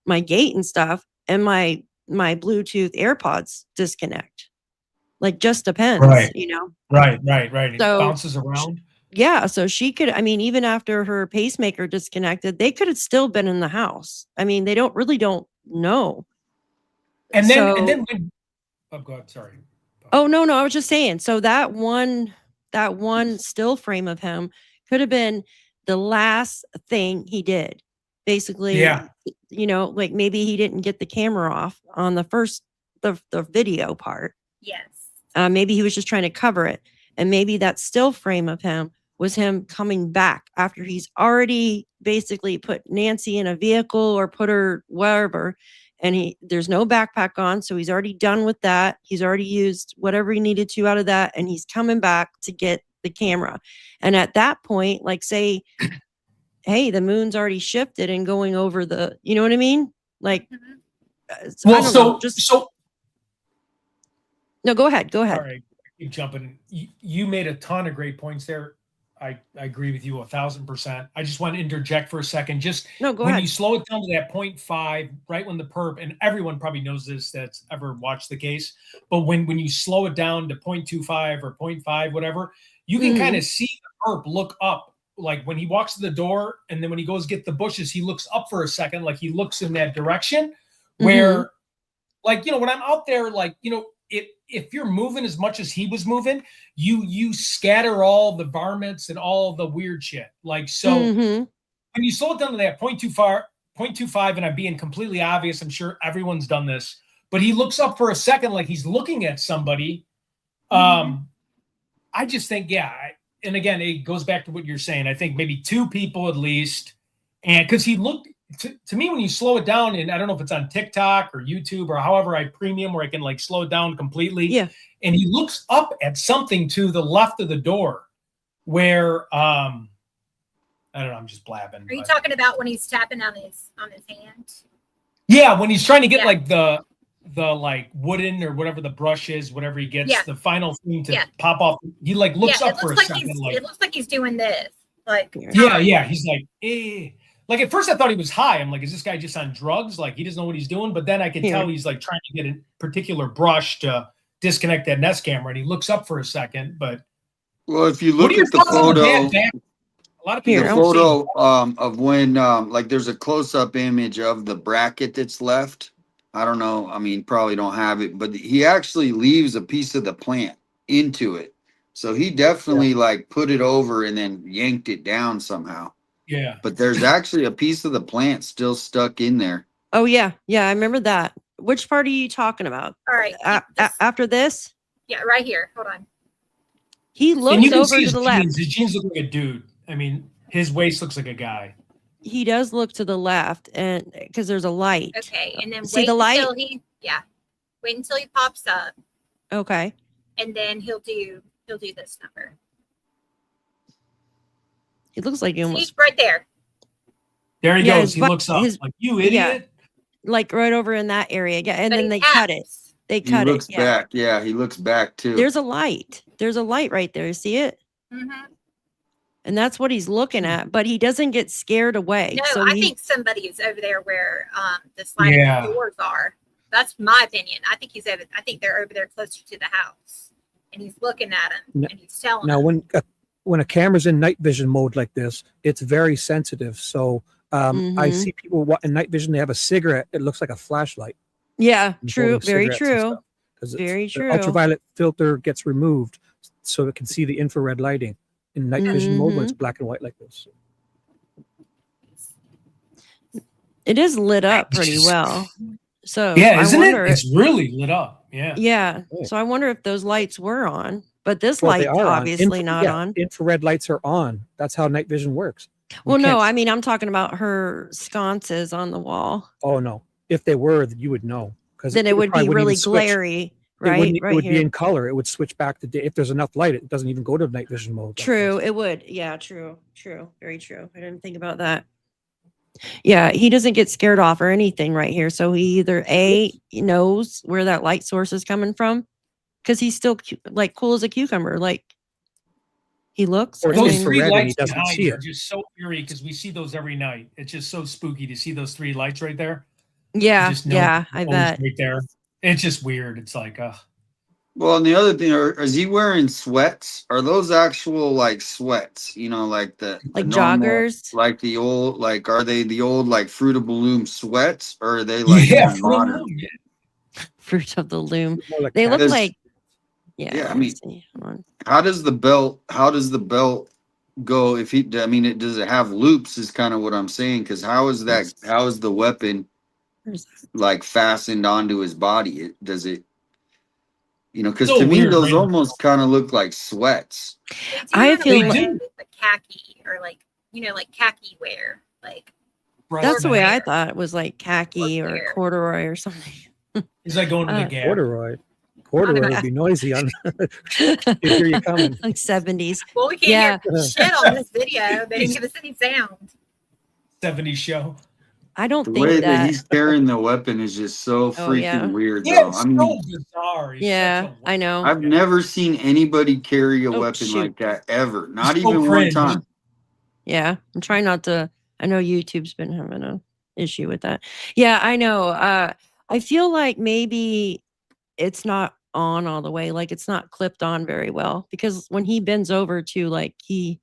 gate and stuff, and my Bluetooth AirPods disconnect. Like just depends, right. You know? Right. It So, bounces around. Yeah, so she could, I mean, even after her pacemaker disconnected, they could have still been in the house. I mean, they don't know. And then when, oh God, sorry. Oh no, I was just saying. So that one still frame of him could have been the last thing he did. Basically, you know, like maybe he didn't get the camera off on the first the video part. Yes. Maybe he was just trying to cover it. And maybe that still frame of him was him coming back after he's already basically put Nancy in a vehicle or put her wherever. And there's no backpack on. So he's already done with that. He's already used whatever he needed to out of that. And he's coming back to get the camera. And at that point, like say, hey, the moon's already shifted and going over the, you know what I mean? Like, no, go ahead. All right. Keep jumping. You made a ton of great points there. I agree with you 1,000%. I just want to interject for a second. Go ahead. You slow it down to that 0.5, right when the perp, and everyone probably knows this that's ever watched the case, but when you slow it down to 0.25 or 0.5, whatever, you can kind of see the perp look up. Like when he walks to the door and then when he goes get the bushes, he looks up for a second, like he looks in that direction where, like, you know, when I'm out there, like, you know, if you're moving as much as he was moving, you scatter all the varmints and all the weird shit. Like, so when you slow it down to that 0.25, and I'm being completely obvious, I'm sure everyone's done this, but he looks up for a second, like he's looking at somebody. I just think, and again, it goes back to what you're saying. I think maybe two people at least. And cause he looked, to me, when you slow it down, and I don't know if it's on TikTok or YouTube or however I premium where I can like slow it down completely. Yeah. And he looks up at something to the left of the door where, I don't know, I'm just blabbing. Are you talking about when he's tapping on his hand? Yeah. When he's trying to get like the like wooden or whatever the brush is, whatever he gets, the final thing to pop off. He like looks up for a second. It looks like he's doing this. Like, he's like, eh. Like at first I thought he was high. I'm like, is this guy just on drugs? Like he doesn't know what he's doing. But then I can tell he's like trying to get a particular brush to disconnect that Nest camera, and he looks up for a second. But Well, if you what look are your at the thoughts on photo, that? A lot of Here, people the don't see photo of when like there's a close-up image of the bracket that's left. I don't know. I mean, probably don't have it, but he actually leaves a piece of the plant into it. So he definitely like put it over and then yanked it down somehow. Yeah. But there's actually a piece of the plant still stuck in there. Oh yeah, I remember that. Which part are you talking about? All right. After this, Yeah, right here. Hold on. he And looks you can over see to his the jeans. left. His jeans look like a dude. I mean, his waist looks like a guy. He does look to the left, and because there's a light. Okay, and then See wait the light? until wait until he pops up, Okay. and then he'll do this number. He looks like he He's almost right there. There he Yeah, goes. He looks up like, you idiot. like right over in that area. Yeah, and But then he they cut it. taps. They He cut looks it. Yeah. back. Yeah, he looks back too. There's a light. There's a light right there. See it? Mhm. And that's what he's looking at, but he doesn't get scared away. No, So I he, think somebody is over there where the sliding Yeah. doors are. That's my opinion. I think I think they're over there closer to the house, and he's looking at him and he's telling Now, him. when a camera's in night vision mode like this, it's very sensitive. So I Mhm. see people in night vision. They have a cigarette. It looks like a flashlight. yeah, and true, holding very cigarettes and true. stuff, 'cause Very the true. ultraviolet filter gets removed, so it can see the infrared lighting in night vision mode when it's black and white like this. It is lit up pretty well. So Yeah, I isn't wonder it? It's really lit up. Yeah. yeah. Yeah. So I wonder if those lights were on, but this Well, they light's are on. obviously not on. Infrared lights are on. That's how night vision works. You Well, no, can't- I mean I'm talking about her sconces on the wall. Oh no! If they were, then you would know, because Then it would probably be wouldn't really even switch. glary, It right? wouldn't. Right It would here. be in color. It would switch back to day. If there's enough light, it doesn't even go to night vision mode. like True, this. it would. Yeah, true. Very true. I didn't think about that. Yeah, he doesn't get scared off or anything right here. So he either he knows where that light source is coming from, because he's still like cool as a cucumber. Like he looks. Or and Those it's then- three infrared and he lights doesn't behind see you are it. just so eerie because we see those every night. It's just so spooky to see those three lights right there. You yeah, just know yeah, it's I always bet. right there. It's just weird. It's like, Well, and the other thing, is he wearing sweats? Are those actual like sweats? You know, like the Like normal- joggers. like the old, like are they the old like Fruit of the Loom sweats, or are they like yeah, more modern? Fruit of the loom. More like They look Does- like yeah. Yeah, I let me mean- see. Hold on. How does the belt? How does the belt go? If he, I mean, does it have loops? Is kind of what I'm saying. Because how is that? How is the weapon Where's that? like fastened onto his body? Does it? You know, because So to me weird, those right? almost kind of look like sweats. They do I have feel a like- way with the khaki or like khaki wear. Like That's the way I hair. thought it was like khaki or hair. corduroy or something. He's like going to the gap. Corduroy. Corduroy would be noisy on. They hear you coming. Like 70s. Well, we can't Yeah. hear shit on this video. They didn't give us any sound. 70s show. I don't The think way that that. he's carrying the weapon is just so Oh, freaking yeah. weird. Yeah, Though it's I mean, so bizarre. He's Yeah, such a- I know. I've never seen anybody carry a Oh, weapon shoot. like that ever. Not It's so even one cringe. time. Yeah, I'm trying not to. I know YouTube's been having a issue with that. Yeah, I know. I feel like maybe it's not on all the way. Like it's not clipped on very well, because when he bends over to like he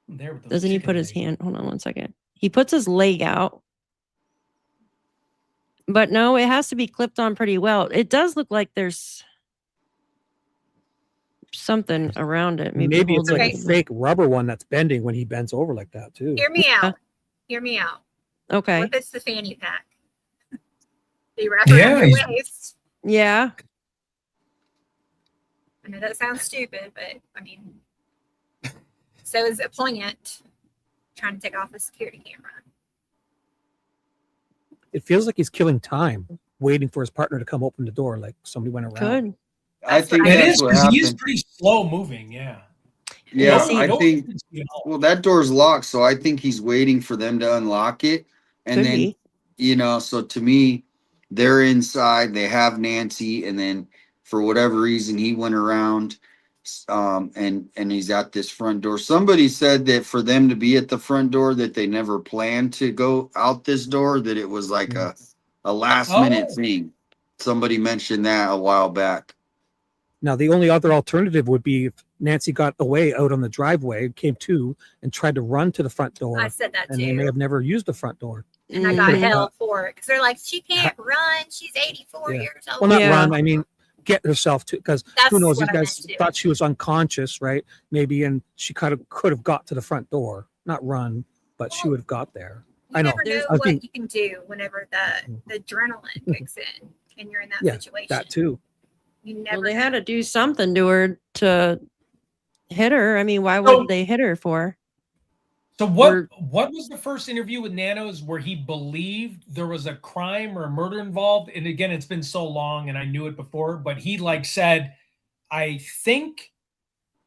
There with those doesn't he chicken put his legs. hand. Hold on one second. He puts his leg out. But no, it has to be clipped on pretty well. It does look like there's something around it. Maybe it's hold like it. a fake rubber one that's bending when he bends over like that too. Hear me Yeah. out. Hear me out. Okay. What if it's the fanny pack? They wrap Yeah, around your he's- waist. Yeah. I know that sounds stupid, but I mean, so is a plant trying to take off a security camera. It feels like he's killing time, waiting for his partner to come open the door, like somebody went around. Could. I That's think what I- It that's is what because he is happened. pretty slow moving. Yeah. Yeah, see- I think. You know, Well, that door's locked, so I think he's waiting for them to unlock it, and Could then be. you know. So to me, they're inside. They have Nancy, and then for whatever reason, he went around, and he's at this front door. Somebody said that for them to be at the front door, that they never planned to go out this door. That it was like a last minute Oh. thing. Somebody mentioned that a while back. Now, the only other alternative would be if Nancy got away out on the driveway, came to, and tried to run to the front door, I said that and they may too. have never used the front door. And I got Mhm. hell for it because they're like, she can't run. She's 84 Yeah. years old. Well, not Yeah. run. I mean, get herself to, because That's who knows? what These I guys meant too. thought she was unconscious, right? Maybe, and she could have got to the front door, not run, but she would have got there. You I know. never know I what think- you can do whenever the adrenaline kicks in and you're in that Yeah, situation. that too. You never Well, they know. had to do something to her to hit her. I mean, why So- would they hit her for? So what Or- what was the first interview with Nanos where he believed there was a crime or a murder involved? And again, it's been so long and I knew it before, but he like said, I think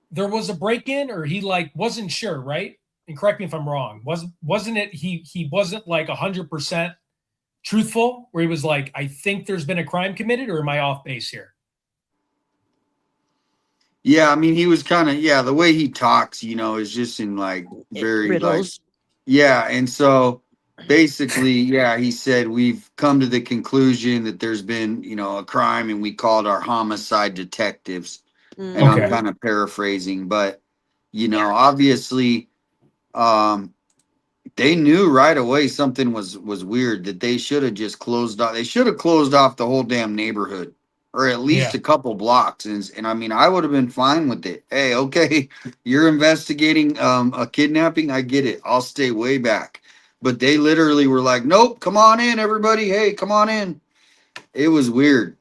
there was a break-in, or he like wasn't sure, right? And correct me if I'm wrong. Wasn't it he wasn't like 100% truthful, where he was like, I think there's been a crime committed, or am I off base here? Yeah, I mean, he was kind of, yeah, the way he talks, is just in like very like, Riddles. yeah. And so basically, yeah, he said, we've come to the conclusion that there's been, a crime, and we called our homicide detectives. And Okay. I'm kind of paraphrasing, but, Yeah. obviously, they knew right away something was weird, that they should have just closed off. They should have closed off the whole damn neighborhood, or at least Yeah. a couple blocks. And I mean, I would have been fine with it. Hey, okay, you're investigating a kidnapping. I get it. I'll stay way back. But they literally were like, nope, come on in, everybody. Hey, come on in. It was weird.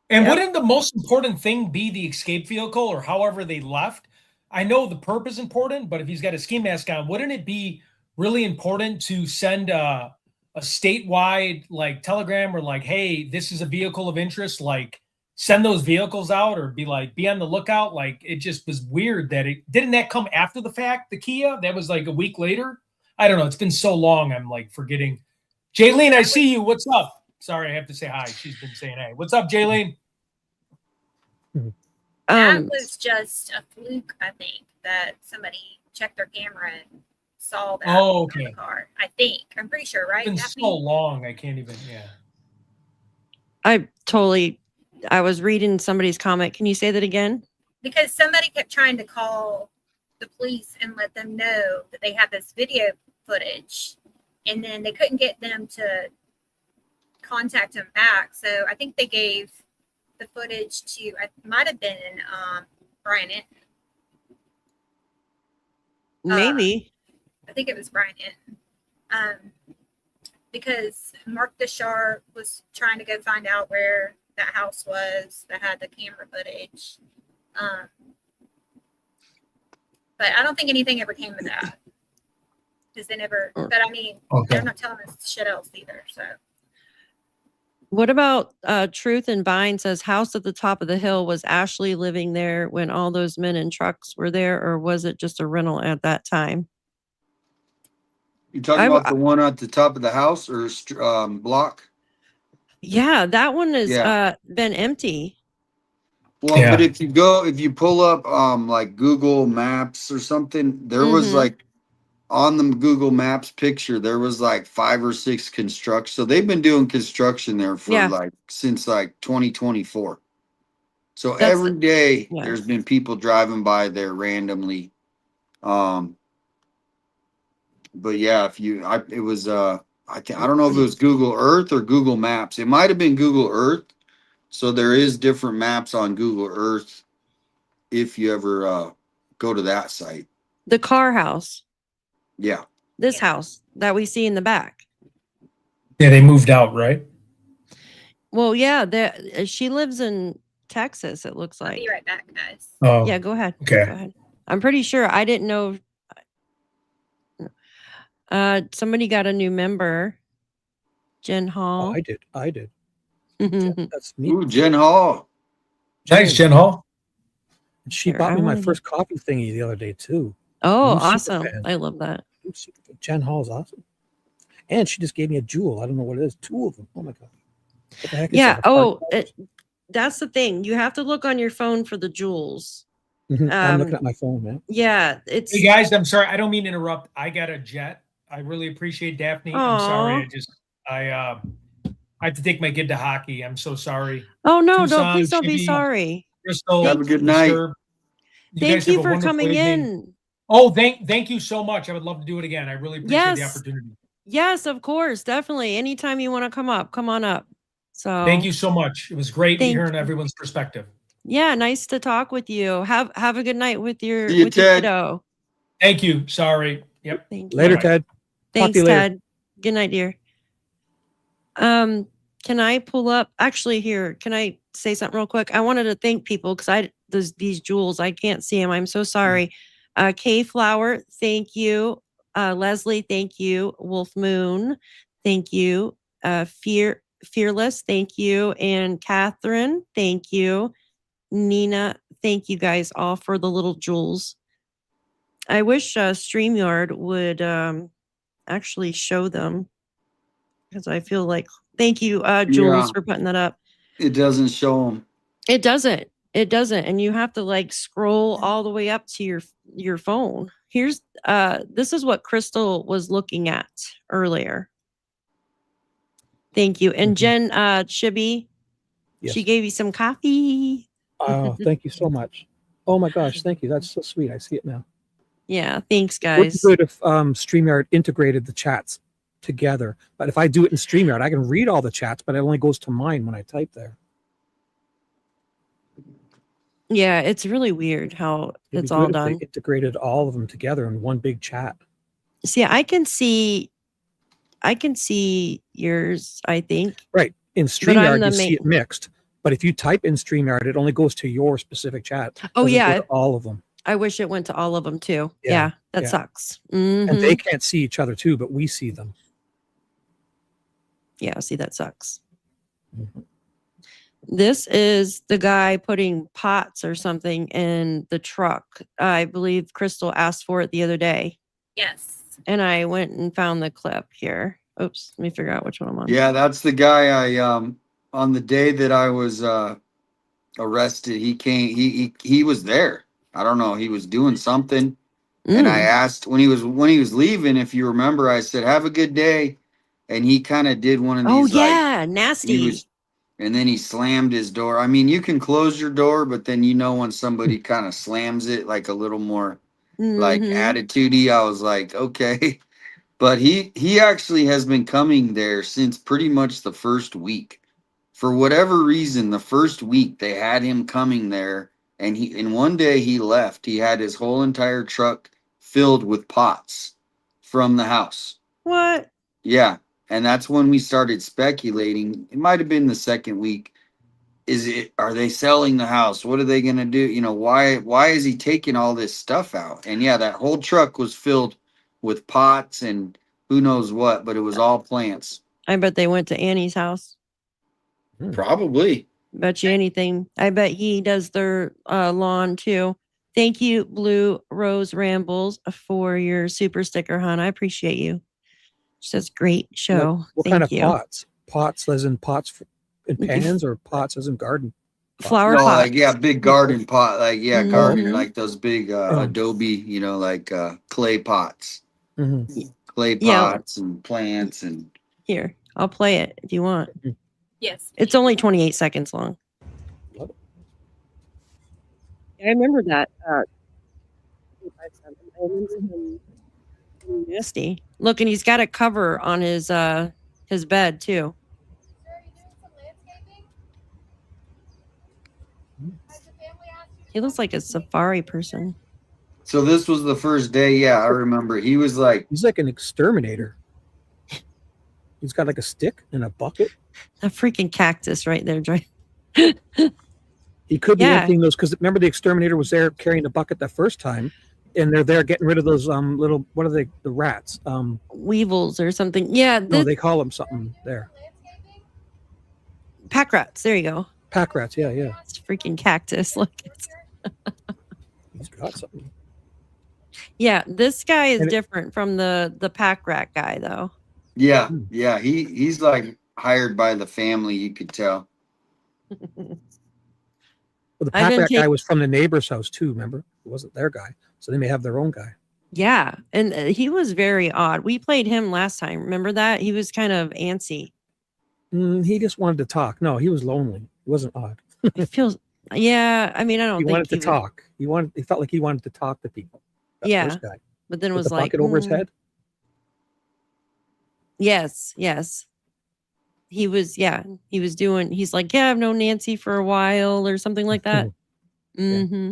And Yep. wouldn't the most important thing be the escape vehicle, or however they left? I know the perp is important, but if he's got a ski mask on, wouldn't it be really important to send a statewide like telegram, or like, hey, this is a vehicle of interest, like send those vehicles out, or be on the lookout? Like, it just was weird that didn't that come after the fact, the Kia? That was like a week later. I don't know. It's been so long. I'm like forgetting. Jaylene, I see you. What's up? Sorry, I have to say hi. She's been saying hey. What's up, Jaylene? That was just a fluke, I think, that somebody checked their camera and saw that Oh, on okay. the car. I think. I'm pretty sure, right? It's been Daphne? so long. I can't even. Yeah. I was reading somebody's comment. Can you say that again? Because somebody kept trying to call the police and let them know that they had this video footage, and then they couldn't get them to contact him back. So I think they gave the footage to, it might have been Brian Inton. Maybe. I think it was Brian Inton. Because Mark Desharp was trying to go find out where that house was that had the camera footage. But I don't think anything ever came of that. Because they never, but I mean, Okay. they're not telling us shit else either. So What about Truth and Vine says house at the top of the hill? Was Ashley living there when all those men in trucks were there, or was it just a rental at that time? You talking about the one at the top of the house, or block? Yeah, that one has Yeah. been empty. Well, Yeah. but if you pull up like Google Maps or something, there was Mhm. like on the Google Maps picture, there was like 5 or 6 construction. So they've been doing construction there for Yeah. like since like 2024. So That's every day yeah. there's been people driving by there randomly. But yeah, it was I don't know if it was Google Earth or Google Maps. It might have been Google Earth. So there is different maps on Google Earth if you ever go to that site. The car house, Yeah. this Yeah. house that we see in the back. Yeah, they moved out, right? Well, yeah, she lives in Texas, it looks I'll like. be right back, guys. Oh, Yeah, go ahead. okay. Go ahead. I'm pretty sure. I didn't know. Somebody got a new member, Jen Oh, Hall. I did. That's me. Ooh, Jen Hall. Nice, Jen Hall. And she Here, bought I me my wanna- first coffee thingy the other day too. Oh, New super awesome. fan. I love that. Ooh, Jen Hall's awesome. And she just gave me a jewel. I don't know what it is. 2 of them. Oh my god. What the heck is Yeah. that? Oh, that's the thing. You have to look on your phone for the jewels. I'm looking at my phone, man. Yeah, it's Hey guys, I'm sorry. I don't mean to interrupt. I got a jet. I really appreciate Daphne. I'm sorry. Aw. I have to take my kid to hockey. I'm so sorry. Oh no, Tucson, please don't be Chibi. sorry. Crystal. Have a good night. Mr. Thank guys have you a for wonderful coming evening. in. Oh, thank you so much. I would love to do it again. I really appreciate the Yes. opportunity. Yes, of course. Definitely. Anytime you want to come up, come on up. So Thank you so much. It was great Thank hearing you. everyone's perspective. Yeah, nice to talk with you. Have a good night with your See you, with your Ted. kiddo. Thank you. Sorry. Yep. Thank you. Later, Bye-bye. Ted. Talk Thanks, to you later. Ted. Good night, dear. Can I pull up? Actually, here, can I say something real quick? I wanted to thank people because these jewels, I can't see them. I'm so sorry. K Flower, thank you. Leslie, thank you. Wolf Moon, thank you. Fearless, thank you. And Catherine, thank you. Nina, thank you guys all for the little jewels. I wish StreamYard would actually show them because I feel like, thank you, Jules, Yeah. for putting that up. It doesn't show them. It doesn't. It doesn't. And you have to like scroll all the way up to your phone. Here's this is what Crystal was looking at earlier. Thank you. And Jen Chibi, Yes. she gave you some coffee. Oh, thank you so much. Oh my gosh, thank you. That's so sweet. I see it now. Yeah, thanks Wouldn't guys. be good if StreamYard integrated the chats together. But if I do it in StreamYard, I can read all the chats, but it only goes to mine when I type there. Yeah, it's really weird how It'd be it's all good if done. they integrated all of them together in one big chat. See, I can see yours, I think. Right. In I'm StreamYard, the you see main- it mixed. But if you type in StreamYard, it only goes to your specific chat. Oh, Doesn't go yeah. to all of them. I wish it went to all of them too. Yeah, Yeah, that yeah. sucks. And Mhm. they can't see each other too, but we see them. Yeah, see, that sucks. Mhm. This is the guy putting pots or something in the truck. I believe Crystal asked for it the other day, Yes. and I went and found the clip here. Oops, let me figure out which one I'm on. Yeah, that's the guy I on the day that I was arrested, he came he was there. I don't know, he was doing something. And I Mm. asked when he was leaving, if you remember, I said, "Have a good day." And he kind of did one of these Oh like yeah, he nasty. was, and then he slammed his door. I mean, you can close your door, but then you know when somebody kind of slams it like a little more like Mhm. attitudey. I was like, okay. But he actually has been coming there since pretty much the first week. For whatever reason, the first week they had him coming there, and one day he left. He had his whole entire truck filled with pots from the house. What? Yeah, and that's when we started speculating. It might have been the second week. Are they selling the house? What are they going to do? You know, why is he taking all this stuff out? And yeah, that whole truck was filled with pots and who knows what, but it was all plants. I bet they went to Annie's house. Probably. Bet you anything. I bet he does their lawn too. Thank you, Blue Rose Rambles, for your super sticker, hon. I appreciate you. She says, great show. What Thank kind of you. pots? Pots as in pots in pans or pots as in garden? Flower No, pot. like yeah, big garden pot, like yeah, garden, Mhm. like those big Adobe, you know, like clay pots, Mm-hmm. clay Yeah. pots and plants and Here, I'll play it if you want. Yes. It's only 28 seconds long. Love it. I remember that. I remember him being nasty. Look, and he's got a cover on his bed too. He looks like a safari person. so this was the first day. Yeah, I remember. He was like, He's like an exterminator. He's got like a stick and a bucket. A freaking cactus right there, Dre. He could be Yeah. emptying those because remember the exterminator was there carrying the bucket the first time, and they're there getting rid of those little, what are they, the rats? Weevils or something. Yeah, No, they call them something there. pack rats. There you go. Pack rats. Yeah, yeah. It's a freaking cactus. Look. He's got something. Yeah, this guy is And it- different from the pack rat guy though. yeah, Hmm. yeah. He's like hired by the family. You could tell. Well, the I've pack been rat guy take- was from the neighbor's house too. Remember, it wasn't their guy, so they may have their own guy. Yeah, and he was very odd. We played him last time. Remember that? He was kind of antsy. He just wanted to talk. No, he was lonely. It wasn't odd. It feels Yeah, I mean, I don't He think wanted to would- talk. He felt like he wanted to talk to people. That Yeah. first guy. but then With was the like, bucket over his head. Yes, yes. He was doing, he's like, yeah, I've known Nancy for a while or something like that. Yeah. hmm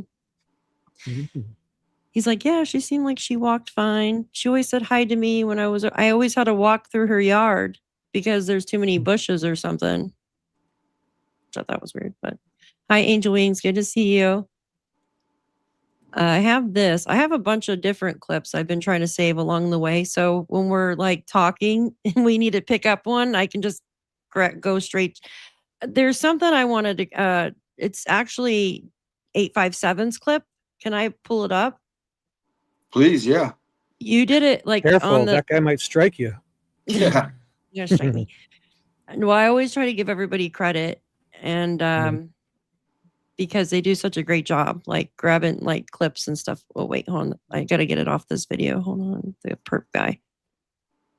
Mhm. He's like, yeah, she seemed like she walked fine. She always said hi to me when I always had to walk through her yard because there's too many bushes or something. Which I thought was weird, but hi, Angel Wings. Good to see you. I have this. I have a bunch of different clips I've been trying to save along the way. So when we're like talking and we need to pick up one, I can just go straight. There's something I wanted to, it's actually 857's clip. Can I pull it up? Please, yeah. You did it like Careful, on the. that guy might strike you. Yeah. You're gonna strike me. No, I always try to give everybody credit, and because they do such a great job, like grabbing like clips and stuff. Oh wait, hold on, I gotta get it off this video. Hold on, the perp guy.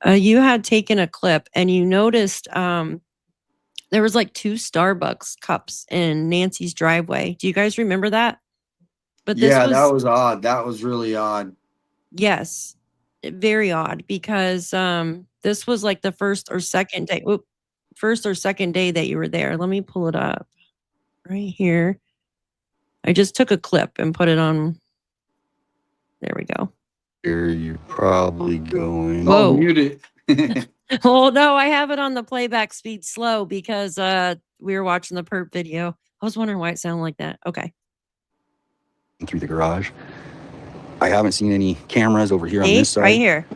You had taken a clip, and you noticed there was like 2 Starbucks cups in Nancy's driveway. Do you guys remember that? But this Yeah, was that was odd. That was really odd. yes, very odd because this was like the first or second day. First or second day that you were there. Let me pull it up right here. I just took a clip and put it on. There we go. Here you're probably going. Whoa. Oh, mute it. Oh no, I have it on the playback speed slow because we were watching the perp video. I was wondering why it sounded like that. Okay. Through the garage. I haven't seen any cameras over here on See, this side. right here.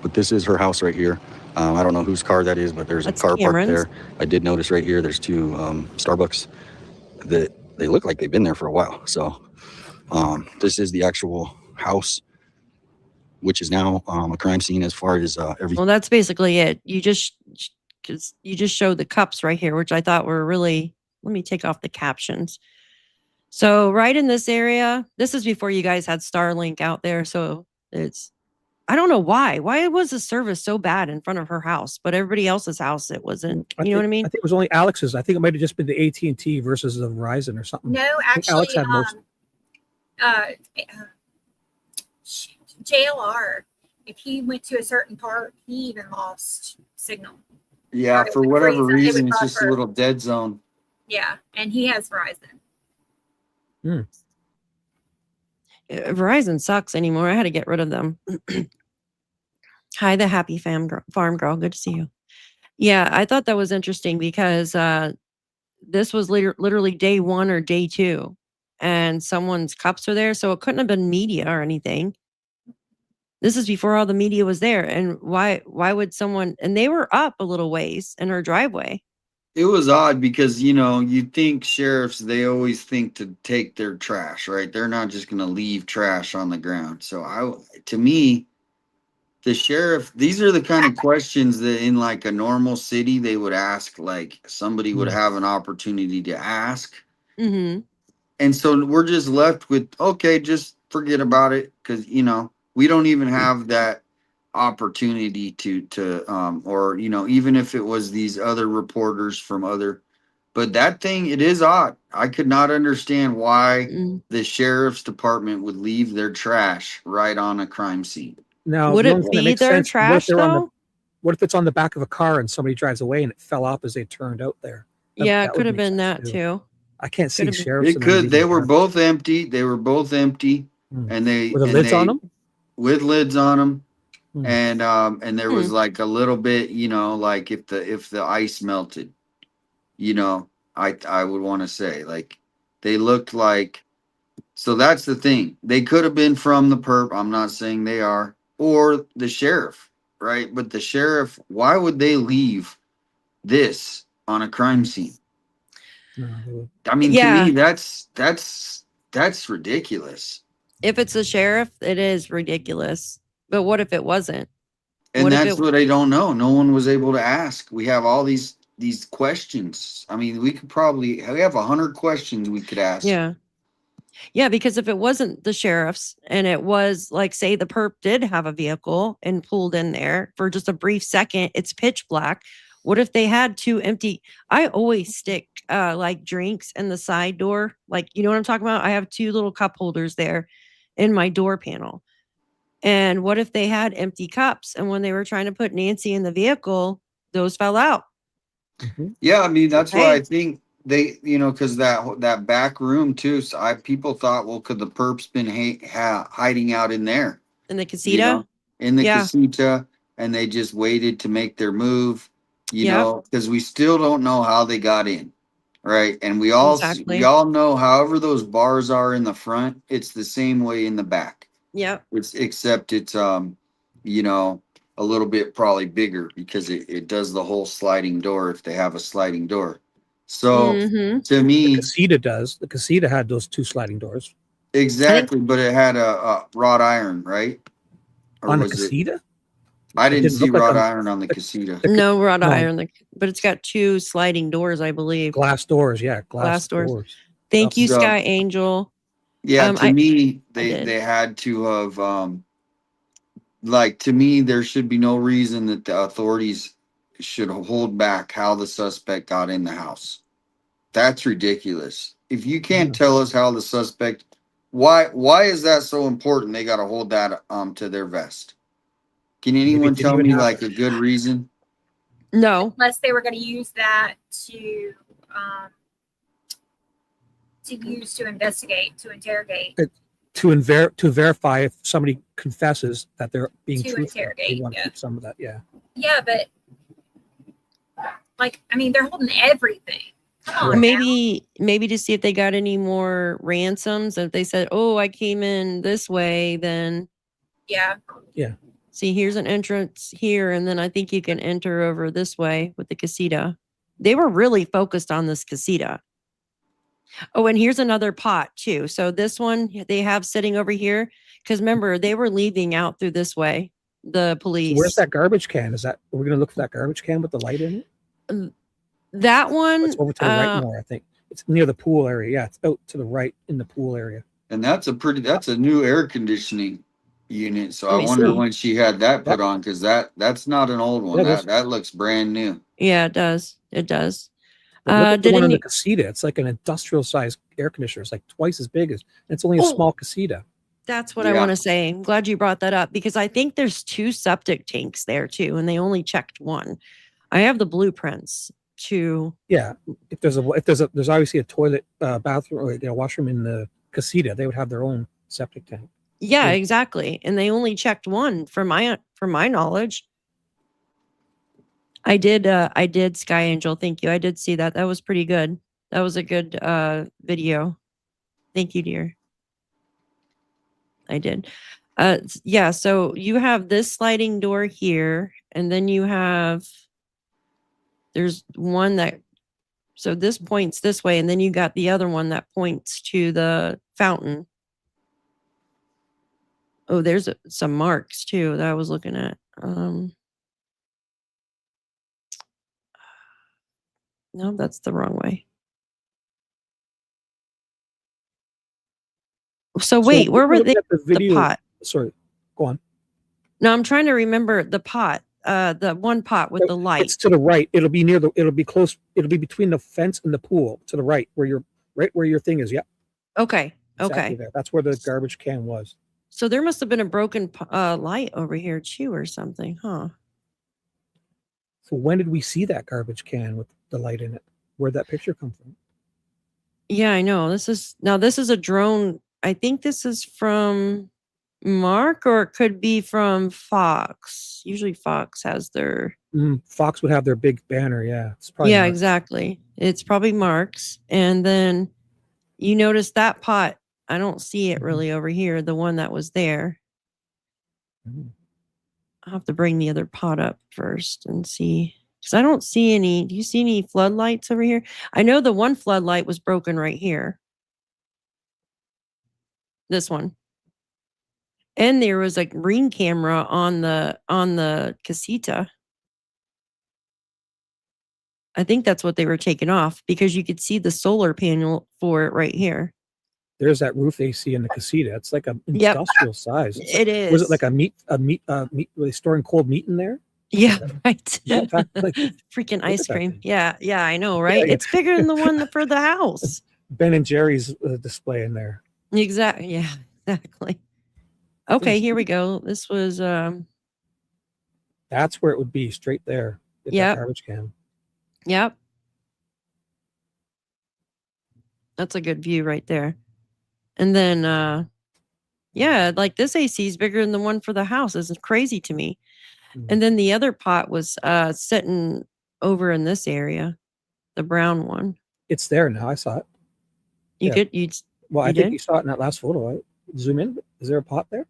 But this is her house right here. I don't know whose car that is, but there's That's a car parked Cameron's. there. I did notice right here there's 2 Starbucks that they look like they've been there for a while. So this is the actual house, which is now a crime scene as far as everything. Well, that's basically it. You just showed the cups right here, which I thought were really. Let me take off the captions. So right in this area, this is before you guys had Starlink out there. So it's, I don't know why. Why was the service so bad in front of her house, but everybody else's house it wasn't? You know what I mean? I think it was only Alex's. I think it might have just been the AT&T versus the Verizon or something. No, I think actually, Alex had most. JLR, if he went to a certain part, he even lost signal. Yeah, Or it for would whatever freeze, it reason, would it's just a buffer. little dead zone. Yeah, and he has Verizon. Verizon sucks anymore. I had to get rid of them. Hi, the happy farm girl. Good to see you. Yeah, I thought that was interesting because this was literally day 1 or day 2, and someone's cups are there, so it couldn't have been media or anything. This is before all the media was there, and why would someone? And they were up a little ways in her driveway. It was odd because, you think sheriffs, they always think to take their trash, right? They're not just going to leave trash on the ground. So to me, the sheriff, these are the kind of questions that in like a normal city, they would ask, like somebody would have an opportunity to ask. Mm-hmm. And so we're just left with, okay, just forget about it. Cause we don't even have that opportunity or even if it was these other reporters from but that thing, it is odd. I could not understand why the sheriff's department would leave their trash right on a crime scene. Now, Would the it only thing that be makes their sense, what if trash they're on though? what if it's on the back of a car and somebody drives away and it fell off as they turned out there? Yeah, that it would could have make been that sense, too. I can't see Could have been. sheriffs. It could. They were both empty. They were both empty, and they with the and lids they, on them. with lids on them. Hmm. And there was like a little bit, like if the ice melted, I would want to say like they looked like. So that's the thing. They could have been from the perp. I'm not saying they are, or the sheriff, right? But the sheriff, why would they leave this on a crime scene? I mean, Yeah. to me, that's ridiculous. If it's a sheriff, it is ridiculous. But what if it wasn't? And What if that's what I don't know. No one was able to ask. We have all these questions. I mean, we have 100 questions we could ask. Yeah. Yeah, because if it wasn't the sheriff's and it was like, say the perp did have a vehicle and pulled in there for just a brief second, it's pitch black. What if they had two empty? I always stick like drinks in the side door. Like, you know what I'm talking about? I have two little cup holders there in my door panel. And what if they had empty cups and when they were trying to put Nancy in the vehicle, those fell out? Yeah, I mean that's why I Hey, think they, because that back room too. So people thought, well, could the perps been hiding out in there? in the You casita? know, in the Yeah. casita, and they just waited to make their move. Yep. Because we still don't know how they got in, right? And we Exactly. all know, however those bars are in the front, it's the same way in the back. Yep. It's except it's you know, a little bit probably bigger because it does the whole sliding door if they have a sliding door. So Mm-hmm. to The me, casita does. The casita had those two sliding doors exactly, but it had a wrought iron, right? Or on the was it? casita. I It didn't didn't see look like wrought a iron on the the, casita. the No wrought no iron, but it's got two sliding doors, I believe. glass doors. Yeah, Glass doors. doors. Thank you, So Sky Angel. yeah, to me, I did. they had to have like, to me, there should be no reason that the authorities should hold back how the suspect got in the house. That's ridiculous. If you can't Yeah. tell us how the suspect, why is that so important? They got to hold that to their vest. Can Maybe anyone it didn't tell even me happen. like a good reason? No. Unless they were going to use that to investigate, to interrogate, To verify if somebody confesses that they're being To truthful. They interrogate, want to yeah. keep some of that. Yeah. yeah, but like, I mean, they're holding everything. Come on, Maybe to see if they got any more ransoms. If they said, "Oh, I came in this way," then now. Yeah, see, here's an entrance here, and then I think you can enter over this way with the casita. They were really focused on this casita. Oh, and here's another pot too. So this one they have sitting over here because remember they were leaving out through this way. The So police. where's that garbage can? Are we going to look for that garbage can with the light in it? That one. It's over to the right more. I think it's near the pool area. Yeah, it's out to the right in the pool area. And that's a new air conditioning unit. So Let I me wonder see. when she had that put on, because that's not an old one. Yeah, That looks brand new. Yeah, it does. It does. But look at the Did one in the any? casita. It's like an industrial sized air conditioner. It's like twice as big as. And it's only a Oh. small casita. That's what I Yeah. want to say. I'm glad you brought that up because I think there's two septic tanks there too, and they only checked one. I have the blueprints to. Yeah, if there's obviously a toilet, bathroom, or washroom in the casita, they would have their own septic tank. Yeah, Yeah. exactly. And they only checked one from my knowledge. I did Sky Angel. Thank you. I did see that. That was pretty good. That was a good video. Thank you, dear. I did. Yeah, so you have this sliding door here, and then you have there's one that so this points this way, and then you got the other one that points to the fountain. Oh, there's some marks too that I was looking at. No, that's the wrong way. So wait, where were looking they? at the video? The pot. Sorry, go on. No, I'm trying to remember the pot. The one pot with the light. It's to the right. It'll be near the. It'll be close. It'll be between the fence and the pool to the right, where your thing is. Yeah. Okay. Exactly Okay. there. That's where the garbage can was. So there must have been a broken light over here too, or something, huh? So when did we see that garbage can with the light in it? Where'd that picture come from? Yeah, I know. This is a drone. I think this is from Mark, or it could be from Fox. Usually Fox has their. Fox would have their big banner. Yeah, it's probably. Yeah, Mark's. exactly. It's probably Mark's, and then you notice that pot. I don't see it really over here. The one that was there. I'll have to bring the other pot up first and see. Because I don't see any. Do you see any floodlights over here? I know the one floodlight was broken right here. This one. And there was a ring camera on the casita. I think that's what they were taking off because you could see the solar panel for it right here. There's that roof AC in the casita. It's like a industrial size. It is. Was it like a meat? Were they storing cold meat in there? Yeah, right. Yeah, in fact, like, Freaking look ice at that cream. thing. Yeah, yeah, I know, right? yeah. It's bigger than the one for the house. Ben and Jerry's display in there. Exactly. Yeah, exactly. Okay, here we go. This was That's where it would be, straight there. At that yep, garbage can. yep. That's a good view right there. And then yeah, like this AC is bigger than the one for the house. This is crazy to me. And then the other pot was sitting over in this area, the brown one. It's there now. I saw it. You Yeah. could you Well, I You think did? you saw it in that last photo. Right? Zoom in. Is there a pot there?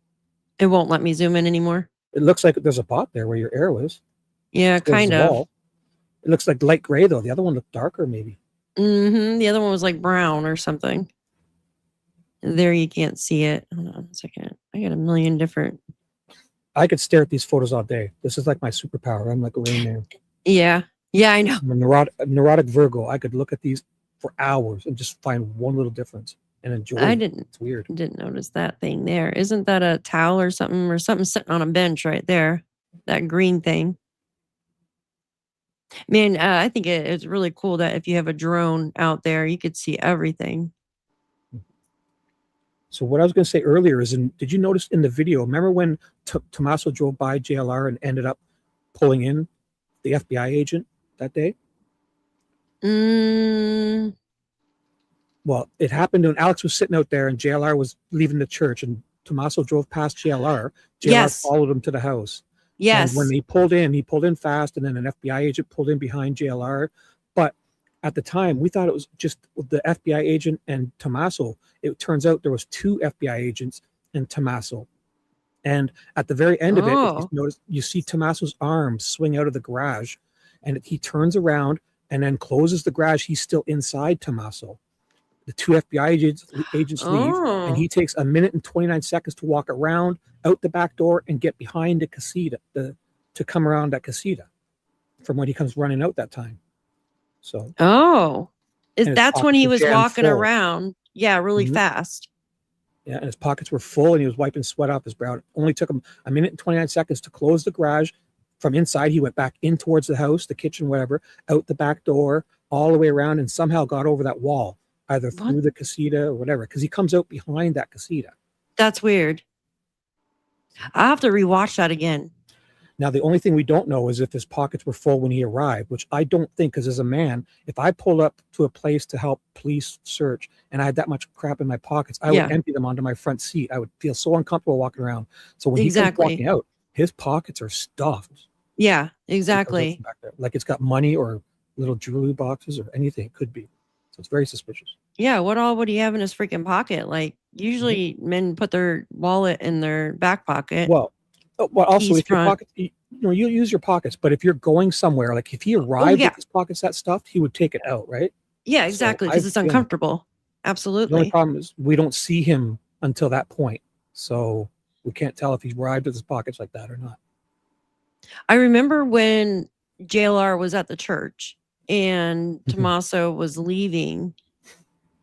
It won't let me zoom in anymore. It looks like there's a pot there where your arrow is. Yeah, towards kind the of. wall. It looks like light gray though. The other one looked darker, maybe. The other one was like brown or something. There you can't see it. Hold on a second. I got a million different. I could stare at these photos all day. This is like my superpower. I'm like a Rain Man. Yeah. Yeah, I know. I'm a neurotic Virgo. I could look at these for hours and just find one little difference and enjoy I it. didn't It's weird. notice that thing there. Isn't that a towel or something sitting on a bench right there? That green thing. Man, I think it's really cool that if you have a drone out there, you could see everything. So what I was going to say earlier is, did you notice in the video? Remember when Tommaso drove by JLR and ended up pulling in the FBI agent that day? Mm, Well, it happened when Alex was sitting out there and JLR was leaving the church, and Tommaso drove past JLR. JLR Yes. followed him to the house. yes. And when he pulled in fast, and then an FBI agent pulled in behind JLR. But at the time, we thought it was just the FBI agent and Tommaso. It turns out there was two FBI agents and Tommaso. And at the very end of it, if Oh. you notice, you see Tommaso's arms swing out of the garage, and he turns around and then closes the garage. He's still inside Tommaso. The two FBI agents leave, Oh. and he takes a minute and 29 seconds to walk around out the back door and get behind the casita to come around that casita from when he comes running out that time. So Oh. And his That's when pockets he were was jammed walking full. around. Yeah, really Mhm. fast. yeah, and his pockets were full, and he was wiping sweat off his brow. It only took him a minute and 29 seconds to close the garage. From inside, he went back in towards the house, the kitchen, whatever, out the back door, all the way around, and somehow got over that wall, either What? through the casita or whatever, because he comes out behind that casita. That's weird. I'll have to rewatch that again. Now, the only thing we don't know is if his pockets were full when he arrived, which I don't think, because as a man, if I pulled up to a place to help police search and I had that much crap in my pockets, I Yeah. would empty them onto my front seat. I would feel so uncomfortable walking around. So when he Exactly. comes walking out, his pockets are stuffed. Yeah, He comes out exactly. from back there. Like it's got money or little jewelry boxes or anything. It could be. So it's very suspicious. Yeah, what all would he have in his freaking pocket? Like usually men put their wallet in their back pocket. Well, also Keys if your front. pockets, you use your pockets, but if you're going somewhere, like if he arrived yeah. with his pockets that stuffed, he would take it out, right? Yeah, So exactly, I because it's feel- uncomfortable. The only Absolutely. problem is we don't see him until that point. So we can't tell if he arrived with his pockets like that or not. I remember when JLR was at the church and Mhm. Tommaso was leaving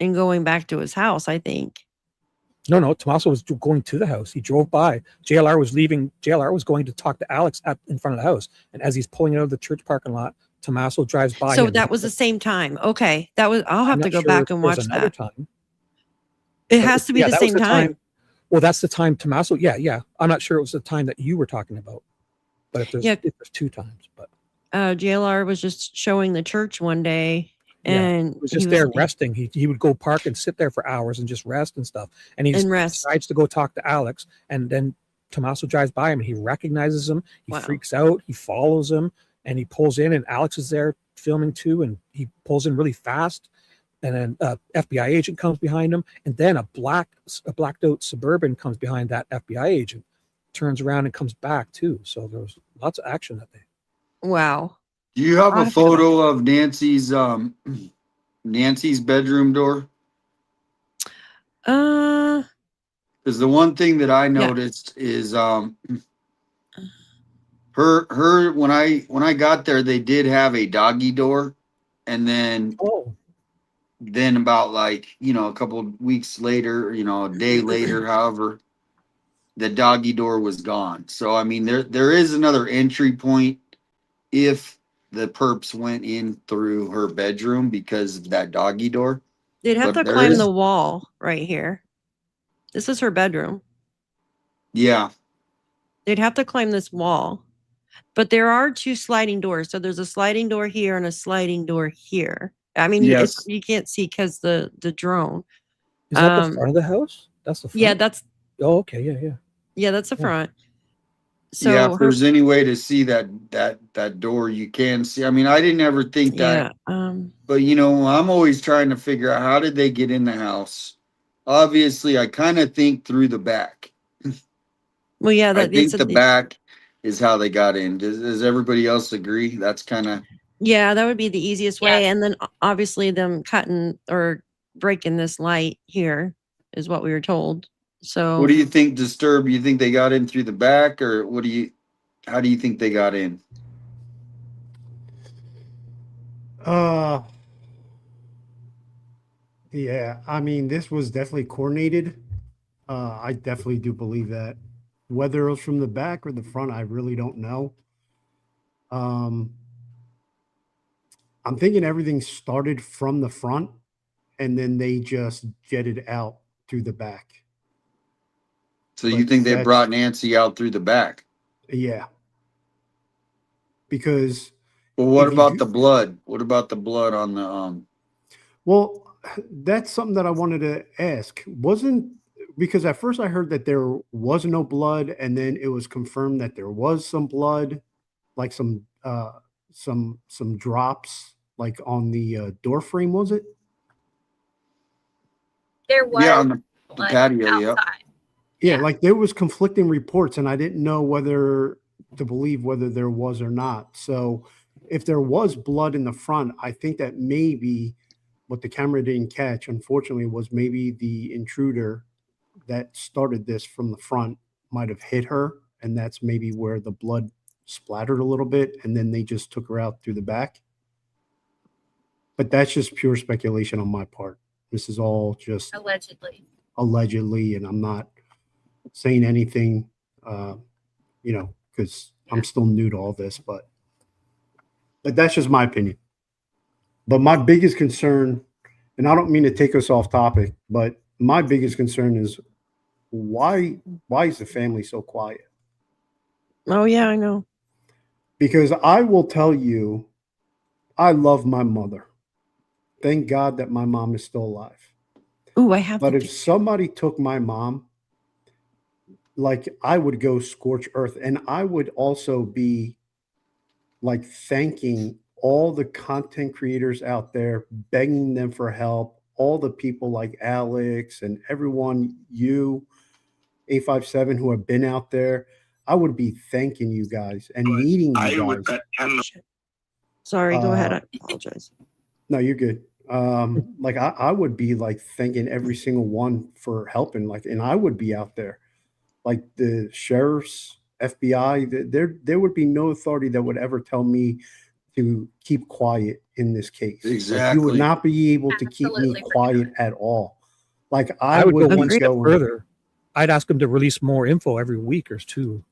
and going back to his house, I think. No, Tommaso was going to the house. He drove by. JLR was leaving. JLR was going to talk to Alex in front of the house. And as he's pulling out of the church parking lot, Tommaso drives by So him. that was the same time. Okay. I'll I'm have to not go sure back if and there's watch another that. time. It But has to be the that was same time. Well, that's the time Tommaso. Yeah. I'm not sure it was the time that you were talking about. But if there's two times, but JLR was just showing the church one day Yeah, and he was just there resting. He would go park and sit there for hours and just rest and stuff. And he And rest. decides to go talk to Alex, and then Tommaso drives by him and he recognizes him. He Wow. freaks out. He follows him and he pulls in, and Alex is there filming too, and he pulls in really fast. And then FBI agent comes behind him, and then a blacked out Suburban comes behind that FBI agent, turns around and comes back too. So there was lots of action that day. Wow. Do you have I'll a have to go back. photo of Nancy's bedroom door? Uh, Because the one thing that I noticed is her when I got there, they did have a doggy door, and then about a couple of weeks later, a day later, however, the doggy door was gone. So I mean there is another entry point if the perps went in through her bedroom because of that doggy door. They'd have But to there climb is- the wall right here. This is her bedroom. Yeah. They'd have to climb this wall. But there are 2 sliding doors. So there's a sliding door here and a sliding door here. I mean, Yes. you can't see because the drone. Is that the front of the house? That's the front. Yeah, that's Oh, okay. Yeah. that's the Yeah. front. Yeah, So if there's any way to see that door, you can see. I mean, I didn't ever think that, but I'm always trying to figure out how did they get in the house. Obviously, I kind of think through the back. well, yeah, I think the back is how they got in. Does everybody else agree? That's kind of yeah, that would be the easiest way. Yeah. And then obviously them cutting or breaking this light here is what we were told. So What do you think, Disturb? You think they got in through the back, or how do you think they got in? Yeah, I mean, this was definitely coordinated. I definitely do believe that. Whether it was from the back or the front, I really don't know. I'm thinking everything started from the front and then they just jetted out through the back. So you But think they that's- brought Nancy out through the back? Yeah. Because Well, what if you about do- the blood? What about the blood on the Well, that's something that I wanted to ask. Because at first I heard that there was no blood, and then it was confirmed that there was some blood, like some drops, like on the door frame. Was it? There was on the blood patio? Yeah. outside. Yeah, Yeah. like there was conflicting reports, and I didn't know whether to believe whether there was or not. So if there was blood in the front, I think that maybe what the camera didn't catch, unfortunately, was maybe the intruder that started this from the front might have hit her, and that's maybe where the blood splattered a little bit, and then they just took her out through the back. But that's just pure speculation on my part. This is all just Allegedly. and I'm not saying anything, because I'm still new to all this, but that's just my opinion. But my biggest concern, and I don't mean to take us off topic, but my biggest concern is why is the family so quiet? oh yeah, I know. Because I will tell you, I love my mother. Thank God that my mom is still alive. Oh, I have But the if somebody took my mom, like I would go scorch earth, and I would also be like thanking all the content creators out there, begging them for help, all the people like Alex and everyone, you, 857, who have been out there. I would be thanking you guys and needing you guys. Sorry, go ahead. I apologize. No, you're good. Like I would be like thanking every single one for helping, like, and I would be out there, like the sheriffs, FBI. There would be no authority that would ever tell me to keep quiet in this case. Like, you Exactly. would not be able to keep me Absolutely. quiet at all. Like I would go be one step going- further. I'd ask them to release more info every week or two.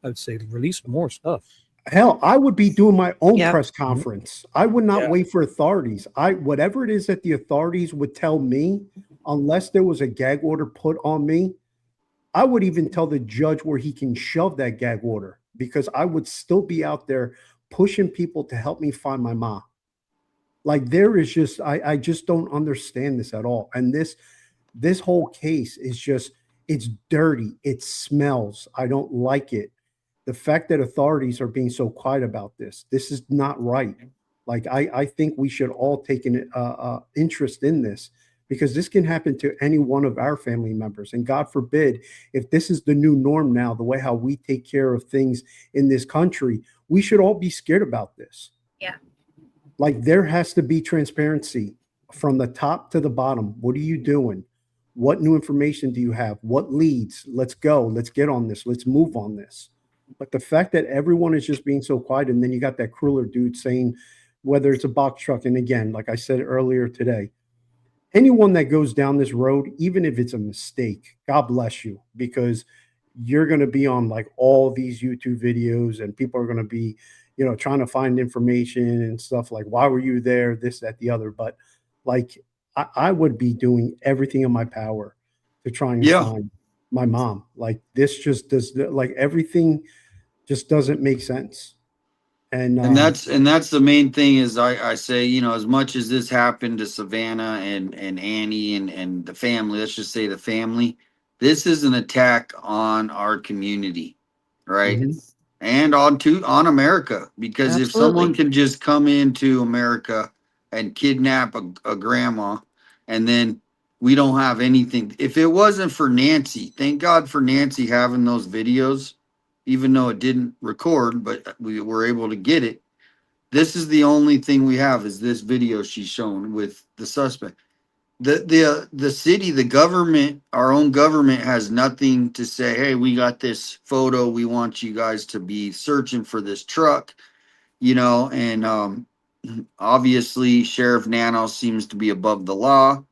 I'd say release more stuff. Hell, I would be doing my own Yep. press conference. I would not Yeah. wait for authorities. Whatever it is that the authorities would tell me, unless there was a gag order put on me, I would even tell the judge where he can shove that gag order, because I would still be out there pushing people to help me find my mom. Like there is just, I just don't understand this at all. And this whole case is just, it's dirty. It smells. I don't like it. The fact that authorities are being so quiet about this is not right. Like I think we should all take an interest in this, because this can happen to any one of our family members. And God forbid, if this is the new norm now, the way how we take care of things in this country, we should all be scared about this. Yeah. Like there has to be transparency from the top to the bottom. What are you doing? What new information do you have? What leads? Let's go. Let's get on this. Let's move on this. But the fact that everyone is just being so quiet, and then you got that crueler dude saying, whether it's a box truck, and again, like I said earlier today, anyone that goes down this road, even if it's a mistake, God bless you, because you're going to be on like all these YouTube videos, and people are going to be, trying to find information and stuff like, why were you there? This, that, the other. But like, I would be doing everything in my power to try and Yeah. find my mom. Like, this just does, like, everything just doesn't make sense. And that's the main thing is I say, as much as this happened to Savannah and Annie and the family, let's just say the family, this is an attack on our community, right? Mhm. And on America, because if someone Absolutely. can just come into America and kidnap a grandma, and then we don't have anything. If it wasn't for Nancy, thank God for Nancy having those videos, even though it didn't record, but we were able to get it. This is the only thing we have is this video she's shown with the suspect. The city, the government, our own government has nothing to say, hey, we got this photo. We want you guys to be searching for this truck, and obviously Sheriff Nano seems to be above the law.